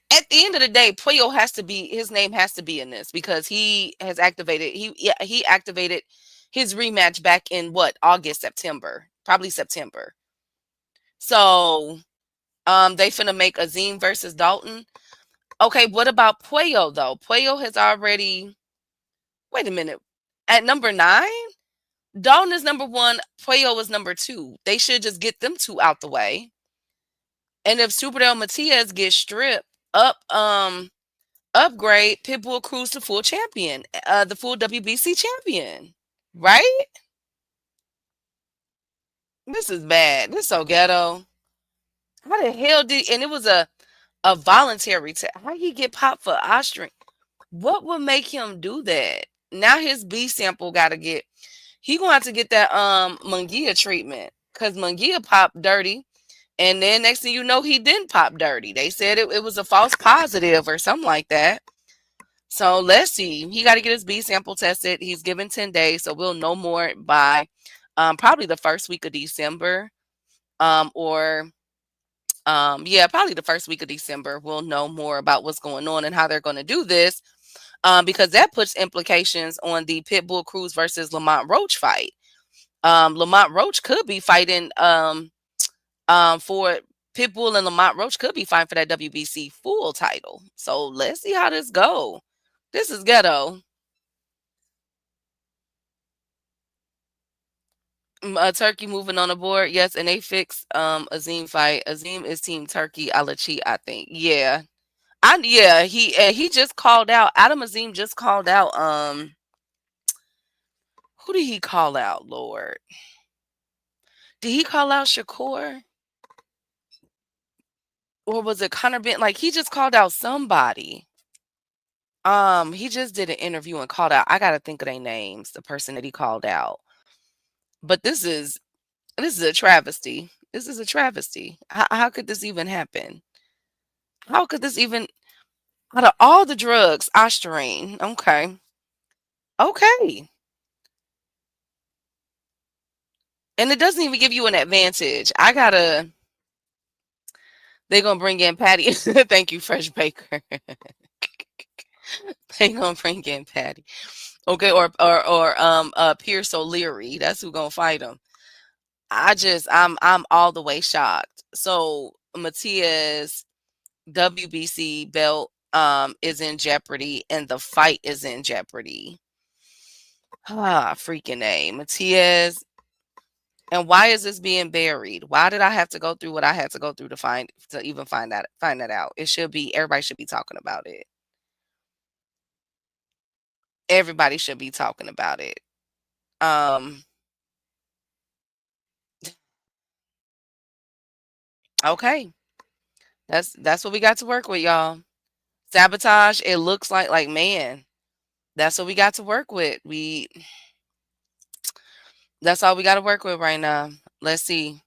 at the end of the day, Puello his name has to be in this because he has activated. He activated his rematch back in August, September, probably September. So, they finna make Azim versus Dalton. Okay, what about Puello though? Puello has already. Wait a minute. At number 9, Dalton is number 1. Puello is number 2. They should just get them two out the way. And if Superdale Matias gets stripped upgrade Pitbull Cruz to full champion, the full WBC champion, right? This is bad. This is so ghetto. How the hell and it was a voluntary how he get popped for Ostring? What would make him do that? Now his B sample he gonna have to get that Munguia treatment because Munguia popped dirty. And then next thing you know, he didn't pop dirty. They said it was a false positive or something like that. So let's see. He got to get his B sample tested. He's given 10 days, so we'll know more by probably the first week of December, or yeah, probably the first week of December. We'll know more about what's going on and how they're going to do this, because that puts implications on the Pitbull Cruz versus Lamont Roach fight. Lamont Roach could be fighting for Pitbull, and Lamont Roach could be fighting for that WBC full title. So let's see how this go. This is ghetto. Turkey moving on the board. Yes, and they fixed Azim fight. Azim is team Turkey Alachi, I think. Yeah. Yeah, he just called out. Adam Azim just called out who did he call out, Lord? Did he call out Shakur? Or was it Connor Bent? Like, he just called out somebody. He just did an interview and called out. I gotta think of their names, the person that he called out. But this is a travesty. This is a travesty. How could this even happen? How could this even, out of all the drugs, Ostarine? Okay. Okay. And it doesn't even give you an advantage. They're gonna bring in Patty. Thank you, Fresh Baker. They gonna bring in Patty. Okay, or Pierce O'Leary. That's who gonna fight him. I'm all the way shocked. So Matias WBC belt is in jeopardy, and the fight is in jeopardy. Freaking A. Matias. And why is this being buried? Why did I have to go through what I had to go through to even find that out? Everybody should be talking about it. Everybody should be talking about it. Okay. That's what we got to work with, y'all. Sabotage, it looks like man. That's what we got to work with. That's all we got to work with right now. Let's see.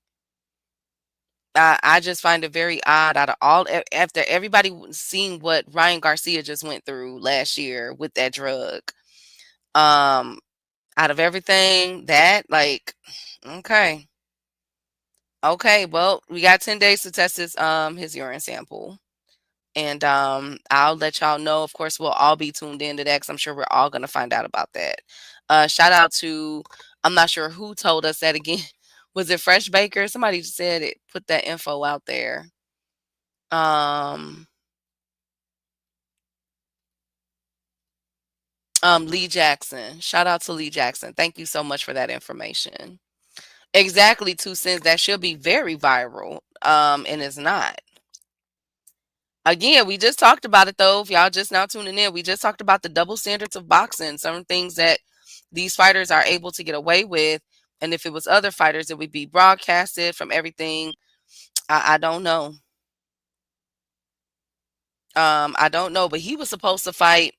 I just find it very odd, out of all, after everybody seeing what Ryan Garcia just went through last year with that drug. Out of everything that, like, okay. Okay, well, we got 10 days to test his urine sample. And I'll let y'all know. Of course, we'll all be tuned into that, because I'm sure we're all gonna find out about that. Shout out to, I'm not sure who told us that again. Was it Fresh Baker? Somebody said it, put that info out there. Lee Jackson. Shout out to Lee Jackson. Thank you so much for that information. Exactly, 2 cents. That should be very viral. And it's not. Again, we just talked about it, though. If y'all just now tuning in, we just talked about the double standards of boxing. Some things that these fighters are able to get away with. And if it was other fighters, it would be broadcasted from everything. I don't know. I don't know. But he was supposed to fight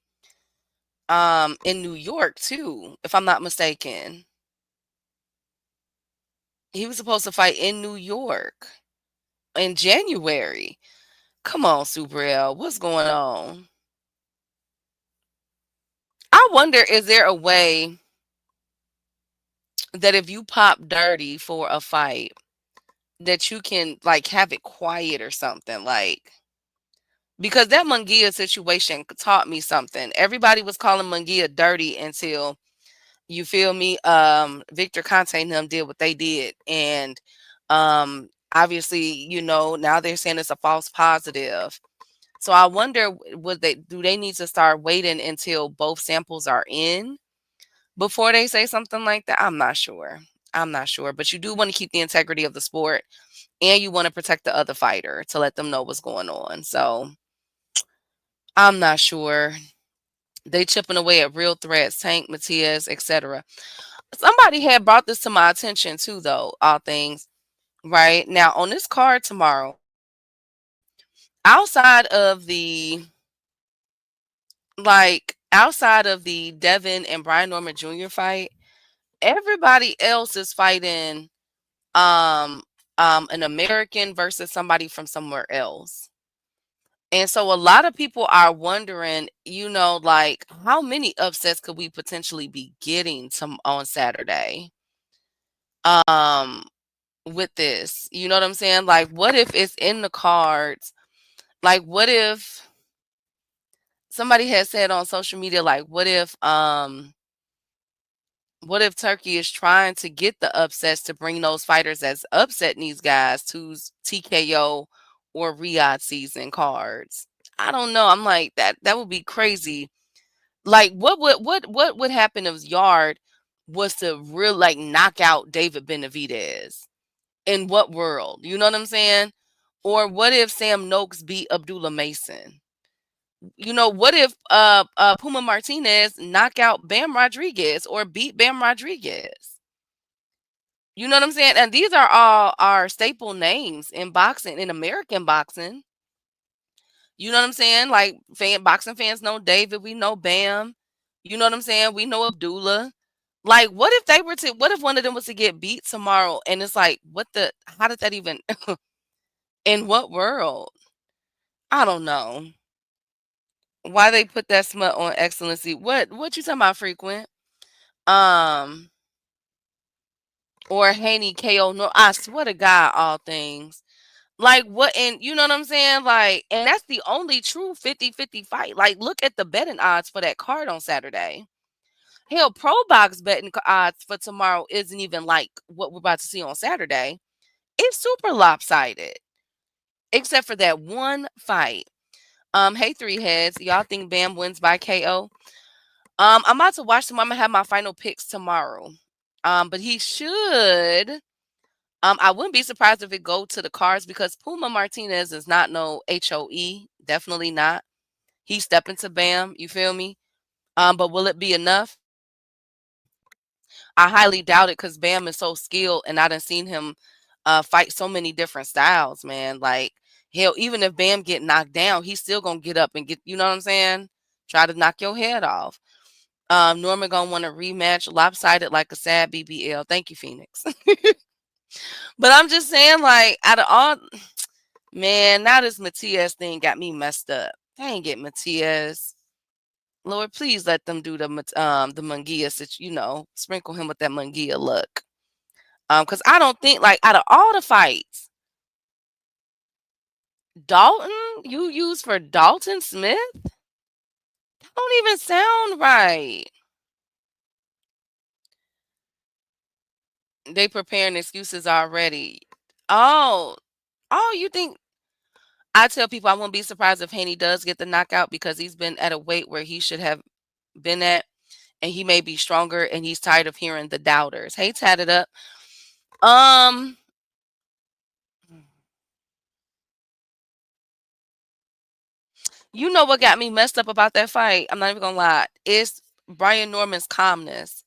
in New York, too, if I'm not mistaken. He was supposed to fight in New York in January. Come on, Super L. What's going on? I wonder, is there a way that if you pop dirty for a fight, that you can, like, have it quiet or something, like, because that Munguia situation taught me something. Everybody was calling Munguia dirty until, you feel me, Victor Conte and them did what they did. And obviously, now they're saying it's a false positive. So I wonder, do they need to start waiting until both samples are in before they say something like that? I'm not sure. But you do want to keep the integrity of the sport, and you want to protect the other fighter to let them know what's going on. So I'm not sure. They chipping away at real threats, Tank, Matias, etc. Somebody had brought this to my attention too, though, all things. Right now on this card tomorrow, outside of the Devin and Brian Norman Jr. fight, everybody else is fighting an American versus somebody from somewhere else. And so a lot of people are wondering, like, how many upsets could we potentially be getting on Saturday? um with this. You know what I'm saying? Like, what if it's in the cards? Like, what if somebody had said on social media, like, what if Turkey is trying to get the upsets to bring those fighters that's upsetting these guys to TKO or Riyadh season cards? I don't know. I'm like, that would be crazy. Like, what would happen if Yard was to really like knock out David Benavidez? In what world? You know what I'm saying? Or what if Sam Noakes beat Abdullah Mason? You know, what if Puma Martinez knock out Bam Rodriguez or beat Bam Rodriguez? You know what I'm saying? And these are all our staple names in boxing, in American boxing. You know what I'm saying? Like boxing fans know David, we know Bam. You know what I'm saying? We know Abdullah. Like, what if what if one of them was to get beat tomorrow and it's like, how did that even in what world? I don't know. Why they put that smut on excellency? What you talking about, frequent? Um or Haney KO, no, I swear to God, all things. Like, what, and you know what I'm saying? Like, and that's the only true 50-50 fight. Like, look at the betting odds for that card on Saturday. Hell, Pro Box betting odds for tomorrow isn't even like what we're about to see on Saturday. It's super lopsided. Except for that one fight. Hey, three heads. Y'all think Bam wins by KO? I'm about to watch them. I'm gonna have my final picks tomorrow. But he should. I wouldn't be surprised if it go to the cards because Puma Martinez is not no HOE. Definitely not. He stepping to Bam. You feel me? But will it be enough? I highly doubt it because Bam is so skilled, and I done seen him fight so many different styles, man. Like, hell, even if Bam get knocked down, he's still gonna get up and get. You know what I'm saying? Try to knock your head off. Norman gonna want a rematch, lopsided like a sad BBL. Thank you, Phoenix. But I'm just saying, like, out of all, man, now this Matias thing got me messed up. They ain't get Matias. Lord, please let them do the Munguia, you know, sprinkle him with that Munguia look. Because I don't think, like, out of all the fights, Dalton, you use for Dalton Smith? That don't even sound right. They preparing excuses already. Oh, you think I tell people I won't be surprised if Haney does get the knockout because he's been at a weight where he should have been at, and he may be stronger, and he's tired of hearing the doubters. Hey, tatted up. You know what got me messed up about that fight? I'm not even gonna lie. It's Brian Norman's calmness.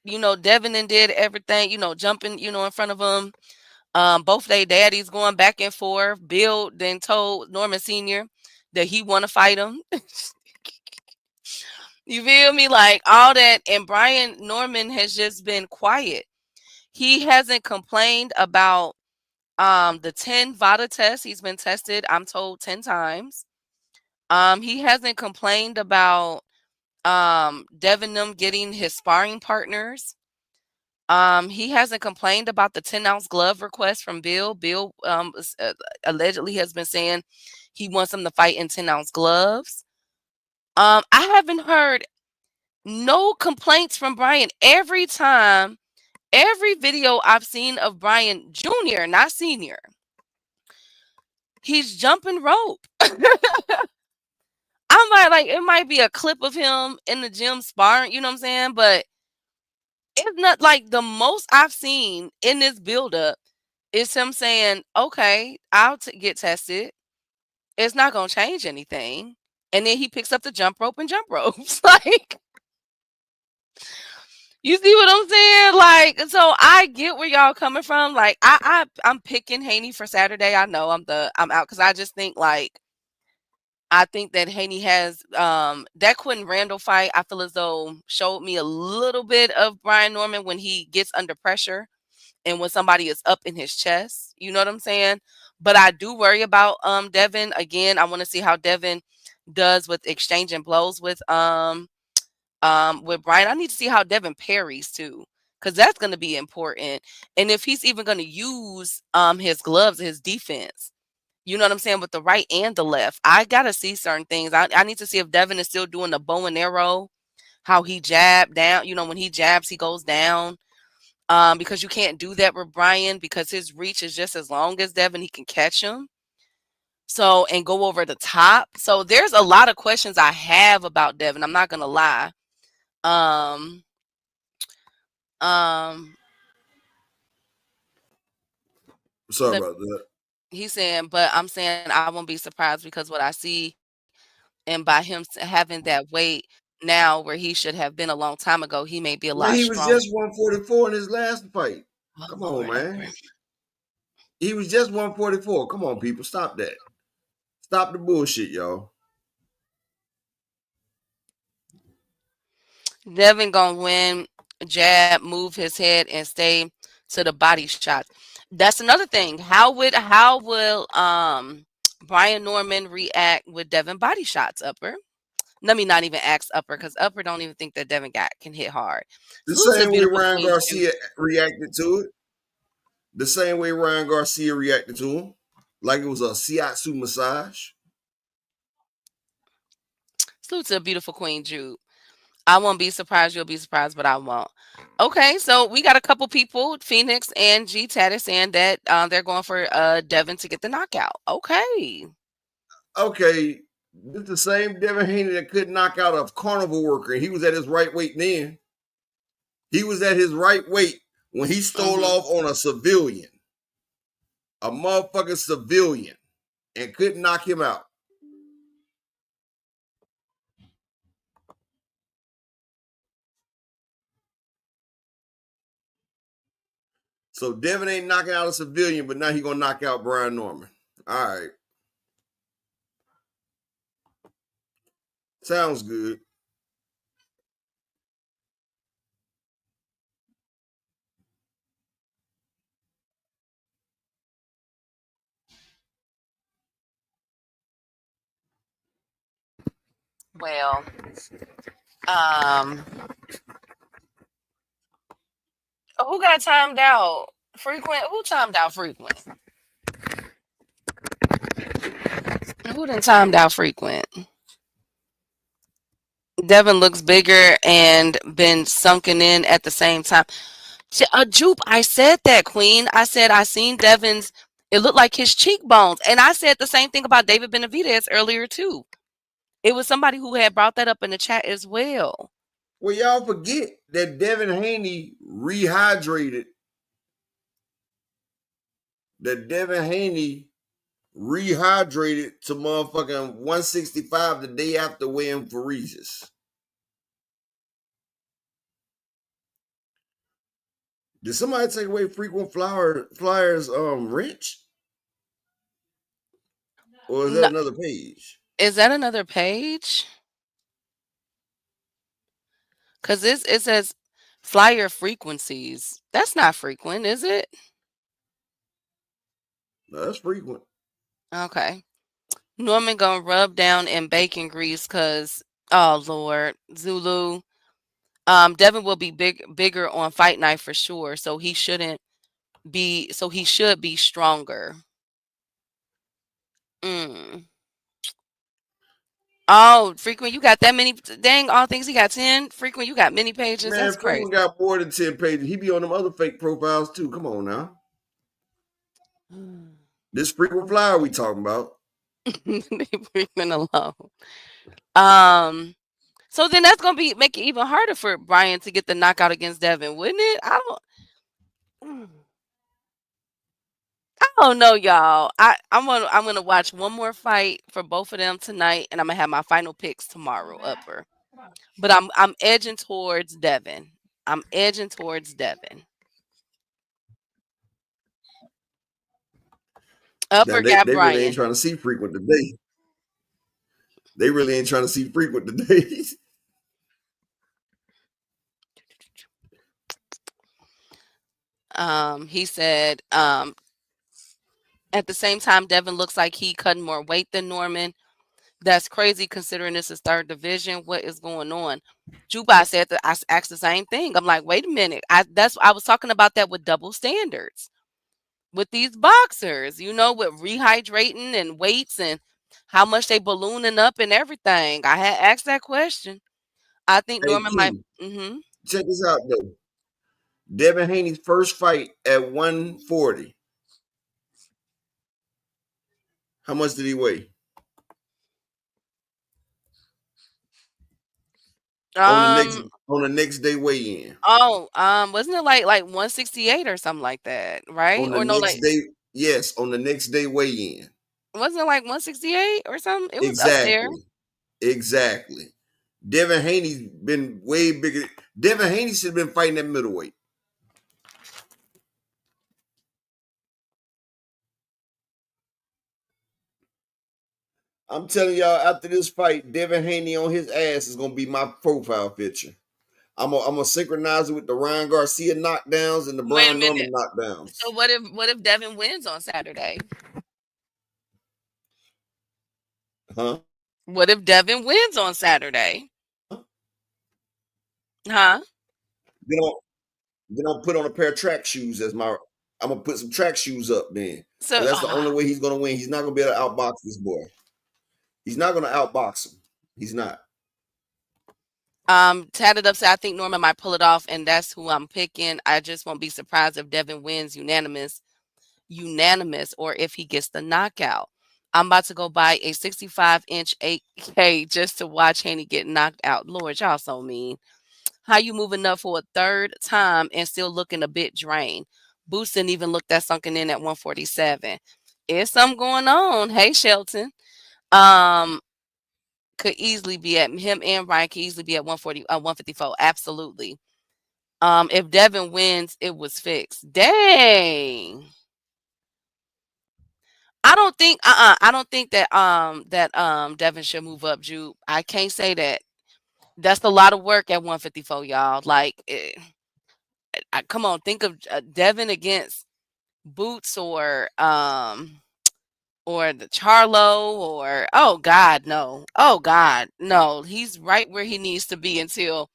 You know, Devin and did everything, you know, jumping, you know, in front of him. Both their daddies going back and forth. Bill then told Norman Sr. that he want to fight him. You feel me? Like all that. And Brian Norman has just been quiet. He hasn't complained about the 10 VADA tests. He's been tested, I'm told, 10 times. He hasn't complained about Devin them getting his sparring partners. He hasn't complained about the 10-ounce glove request from Bill. Bill allegedly has been saying he wants him to fight in 10-ounce gloves. I haven't heard no complaints from Brian. Every video I've seen of Brian Jr., not senior, he's jumping rope. I'm like, it might be a clip of him in the gym sparring, you know what I'm saying? But it's not like the most I've seen in this buildup is him saying, okay, I'll get tested. It's not going to change anything. And then he picks up the jump rope and jump ropes. Like, you see what I'm saying? Like, so I get where y'all coming from. Like, I'm picking Haney for Saturday. I know I'm out because I just think like I think that Haney has that Quentin Randall fight. I feel as though showed me a little bit of Brian Norman when he gets under pressure and when somebody is up in his chest. You know what I'm saying? But I do worry about Devin. Again, I want to see how Devin does with exchanging blows with Brian. I need to see how Devin parries too. because that's going to be important. And if he's even going to use his gloves, his defense, you know what I'm saying, with the right and the left, I got to see certain things. I need to see if Devin is still doing the bow and arrow, how he jabbed down. You know, when he jabs, he goes down. Because you can't do that with Brian because his reach is just as long as Devin. He can catch him. So, and go over the top. So there's a lot of questions I have about Devin. I'm not going to lie. Um, um, Sorry let, about that. he's saying, but I'm saying I won't be surprised because what I see and by him having that weight now where he should have been a long time ago, he may be a Man, lot he was stronger. just 144 in his last fight. Oh, Come on, Lord, man. upper. He was just 144. Come on, people. Stop that. Stop the bullshit, y'all. Devin gonna win, jab, move his head, and stay to the body shot. That's another thing. How will Brian Norman react with Devin body shots, upper? Let me not even ask upper because upper don't even think that Devin can hit hard. The Salute to the same way beautiful Ryan Queen Juice. Garcia reacted to it. The same way Ryan Garcia reacted to him. Like it was a shiatsu massage. Salute to the beautiful Queen Jude. I won't be surprised. You'll be surprised, but I won't. Okay, so we got a couple people, Phoenix and G Tatis, saying that they're going for Devin to get the knockout. Okay. Okay, this the same Devin Haney that couldn't knock out a carnival worker. He was at his right weight then. He was at his right weight when he stole off on a civilian, a motherfucking civilian, and couldn't knock him out. So Devin ain't knocking out a civilian, but now he gonna knock out Brian Norman. All right. Sounds good. Well, who got timed out? Frequent? Who timed out frequent? Who done timed out frequent? Devin looks bigger and been sunken in at the same time. Jupe, I said that, Queen. I said I seen Devin's. It looked like his cheekbones, and I said the same thing about David Benavidez earlier too. It was somebody who had brought that up in the chat as well. Well, y'all forget that Devin Haney rehydrated. That Devin Haney rehydrated to motherfucking 165 the day after weighing for Regis. Did somebody take away frequent flyers wrench? Or is that another page? Is that another page? Because it says flyer frequencies. That's not frequent, is it? No, that's frequent. Okay. Norman gonna rub down in bacon grease because, oh Lord, Zulu. Devin will be bigger on Fight Night for sure. So he shouldn't be. So he should be stronger. Oh, Frequent, you got that many? Dang, all things he got 10. Frequent, you got many pages. Man, That's crazy. Frequent got more than 10 pages. He be on them other fake profiles too. Come on now. This frequent flyer we talking about. Leave Frequent alone. So then that's gonna make it even harder for Brian to get the knockout against Devin, wouldn't it? I don't know, y'all. I'm gonna watch one more fight for both of them tonight, and I'm gonna have my final picks tomorrow, upper. But I'm edging towards Devin. I'm edging towards Devin. Upper Now, got they really ain't Brian. trying to see frequent today. They really ain't trying to see frequent today. He said, at the same time, Devin looks like he cutting more weight than Norman. That's crazy considering this is third division. What is going on? Juba said that I asked the same thing. I'm like, wait a minute. I was talking about that with double standards with these boxers, with rehydrating and weights and how much they ballooning up and everything. I had asked that question. I think Hey, Norman might. Key, check this out though. Devin Haney's first fight at 140. How much did he weigh? On the next Um. on the next day weigh in. Oh. Wasn't it like 168 or something like that, right? On the Or no, next like day, yes, on the next day weigh in. wasn't it like 168 or something? It was up there. Exactly. Exactly. Devin Haney's been way bigger. Devin Haney should have been fighting at middleweight. I'm telling y'all, after this fight, Devin Haney on his ass is gonna be my profile picture. I'm gonna synchronize it with the Ryan Garcia knockdowns and the Wait a Brian minute. Norman knockdowns. So what if Devin wins on Saturday? Huh? What if Devin wins on Saturday? Huh? Then I'll put on a pair of track shoes as my. I'm gonna put some track shoes up then. So That's the only way he's gonna win. He's not gonna be able to outbox this boy. He's not gonna outbox him. He's not. Tatted up said I think Norman might pull it off, and that's who I'm picking. I just won't be surprised if Devin wins unanimous, or if he gets the knockout. I'm about to go buy a 65-inch 8K just to watch Haney get knocked out. Lord, y'all so mean. How you moving up for a third time and still looking a bit drained? Boots didn't even look that sunken in at 147. It's something going on. Hey, Shelton. Um, could easily be at him and Ryan could easily be at 154. Absolutely. If Devin wins, it was fixed. Dang. I don't think that Devin should move up, Jude. I can't say that. That's a lot of work at 154, y'all. Like, come on, think of Devin against Boots or the Charlo or oh God, no. Oh God, no. He's right where he needs to be until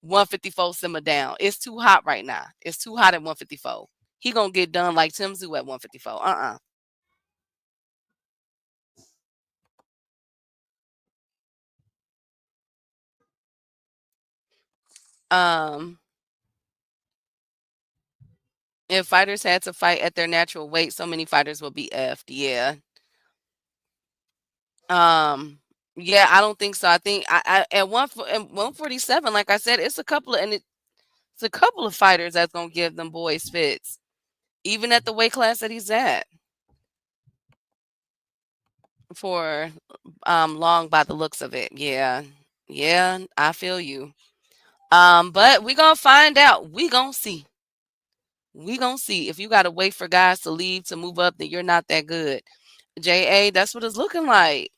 154 simmer down. It's too hot right now. It's too hot at 154. He gonna get done like Tim Zoo at 154. Um, if fighters had to fight at their natural weight, so many fighters will be effed. Yeah. Um, yeah, I don't think so. I think I at 147, like I said, it's a couple of it's a couple of fighters that's gonna give them boys fits, even at the weight class that he's at. For long by the looks of it. Yeah. Yeah, I feel you. But we gonna find out. We gonna see. We gonna see. If you gotta wait for guys to leave to move up, then you're not that good. JA, that's what it's looking like.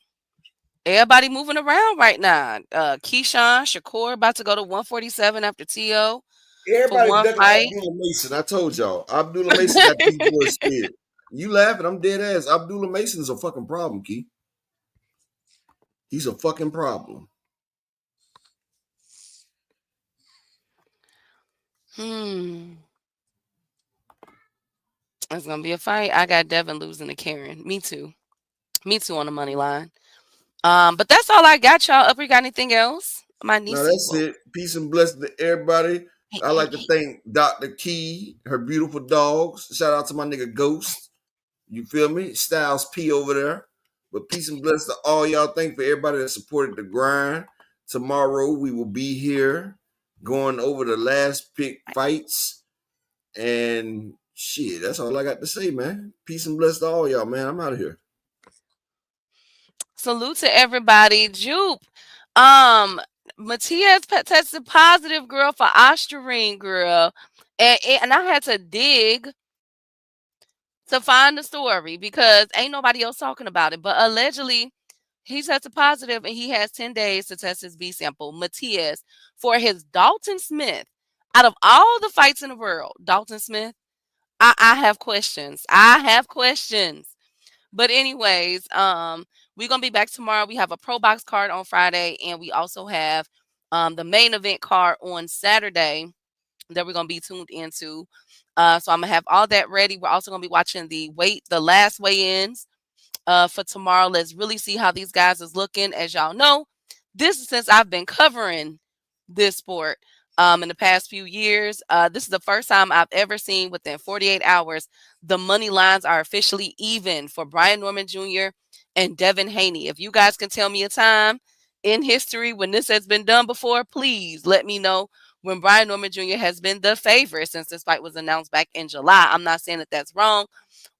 Everybody moving around right now. Keyshawn, Shakur about to go to 147 after TO for Everybody one ducking fight. Abdullah Mason. I told y'all. Abdullah Mason got these boys scared. You laughing? I'm dead ass. Abdullah Mason is a fucking problem, Key. He's a fucking problem. It's gonna be a fight. I got Devin losing to Karen. Me too. Me too on the money line. But that's all I got, y'all. Up, you got anything else? My niece. No, that's it. Peace and blessings to everybody. I like to thank Dr. Key, her beautiful dogs. Shout out to my nigga Ghost. You feel me? Styles P over there. But peace and blessings to all y'all. Thank for everybody that supported the grind. Tomorrow we will be here going over the last pick fights. And shit, that's all I got to say, man. Peace and blessings to all y'all, man. I'm out of here. Salute to everybody. Jupe. Matias tested positive, girl, for Ostarine, girl. And I had to dig to find the story because ain't nobody else talking about it. But allegedly, he tested positive and he has 10 days to test his B sample. Matias, for his Dalton Smith. Out of all the fights in the world, Dalton Smith, I have questions. I have questions. But anyways, we're going to be back tomorrow. We have a Pro Box card on Friday, and we also have the main event card on Saturday that we're going to be tuned into. So I'm going to have all that ready. We're also going to be watching the last weigh-ins for tomorrow. Let's really see how these guys is looking. As y'all know, this is since I've been covering this sport in the past few years. This is the first time I've ever seen within 48 hours the money lines are officially even for Brian Norman Jr. and Devin Haney. If you guys can tell me a time in history when this has been done before, please let me know when Brian Norman Jr. has been the favorite since this fight was announced back in July. I'm not saying that that's wrong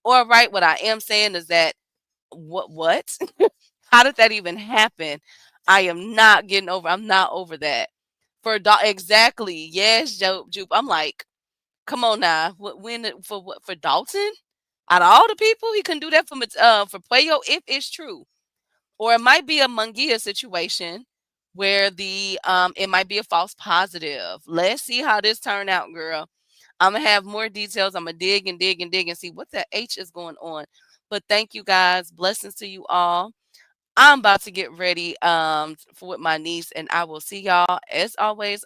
or right. What I am saying is that what? How did that even happen? I am not getting over. I'm not over that. Exactly. Yes, Jupe. I'm like, come on now. For Dalton? Out of all the people, he couldn't do that for Puello if it's true. Or it might be a Munguia situation where it might be a false positive. Let's see how this turned out, girl. I'm gonna have more details. I'm gonna dig and see what the H is going on. But thank you guys. Blessings to you all. I'm about to get ready with my niece, and I will see y'all as always.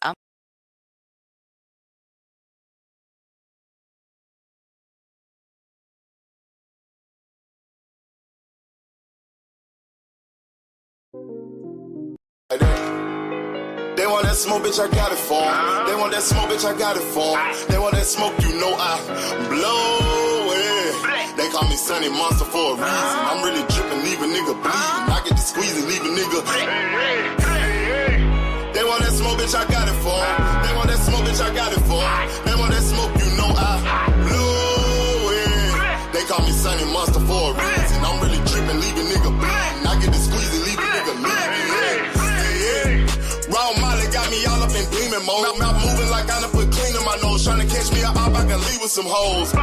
They want that smoke, bitch, I got it for 'em. They want that smoke, bitch, I got it for 'em. They want that smoke, you know I blow it. They call me Sunny Monster for a reason. I'm really dripping, leave a nigga bleeding. I get to squeeze and leave a nigga. They want that smoke, bitch, I got it for 'em. They want that smoke, bitch, I got it for 'em. They want that smoke, you know I blow it. They call me Sunny Monster for a reason. I'm really dripping, leave a nigga bleeding. I get to squeeze and leave a nigga bleeding. Raw Molly got me all up in demon mode. Mouth moving like I done put clean in my nose. Trying to catch me up, I can leave with some hoes.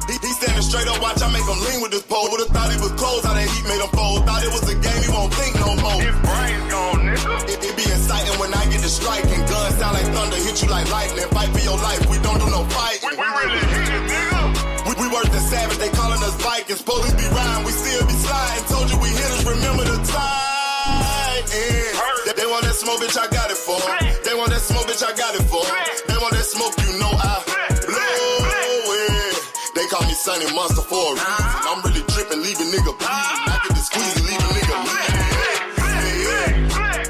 He standing straight up, watch I make him lean with this pole. Would've thought he was close, how that heat made him fold. Thought it was a game, he won't think no more. His brain's gone, nigga. It be exciting when I get to striking. Guns sound like thunder, hit you like lightning. Fight for your life, we don't do no fighting. We really hit it, nigga. We worse than savage, they calling us Vikings. Police be riding, we still be sliding. Told you we hit us, remember the time. They want that smoke, bitch, I got it for 'em. They want that smoke, bitch, I got it for 'em. They want that smoke, you know I blow it. They call me Sunny Monster for a reason. I'm really dripping, leave a nigga bleeding. I get to squeeze and leave a nigga bleeding.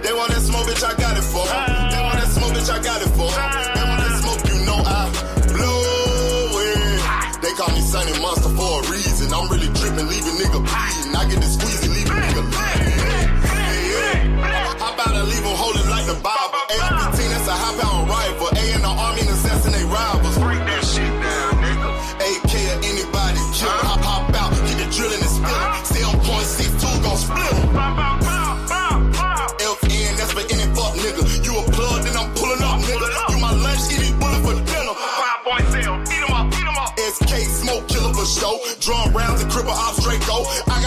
They want that smoke, bitch, I got it for 'em. They want that smoke, bitch, I got it for 'em. They want that smoke, you know I blow it. They call me Sunny Monster for a reason. I'm really dripping, leave a nigga bleeding. I get to squeeze and leave a nigga bleeding. How about I leave them holding like the Bible? AR-15, that's a high-power rifle. A in the army and assassinate rivals. Break that shit down, nigga. AK or anybody kill. Hop out, get the drilling and spilling. 7.62 gon' split em. FN, that's for any fuck nigga. You a plug, then I'm pulling up, nigga. You my lunch, eat these bullets for dinner. 5.0, eat 'em up, eat 'em up. SK, smoke killer for show. Drum rounds and cripple ops, Draco. I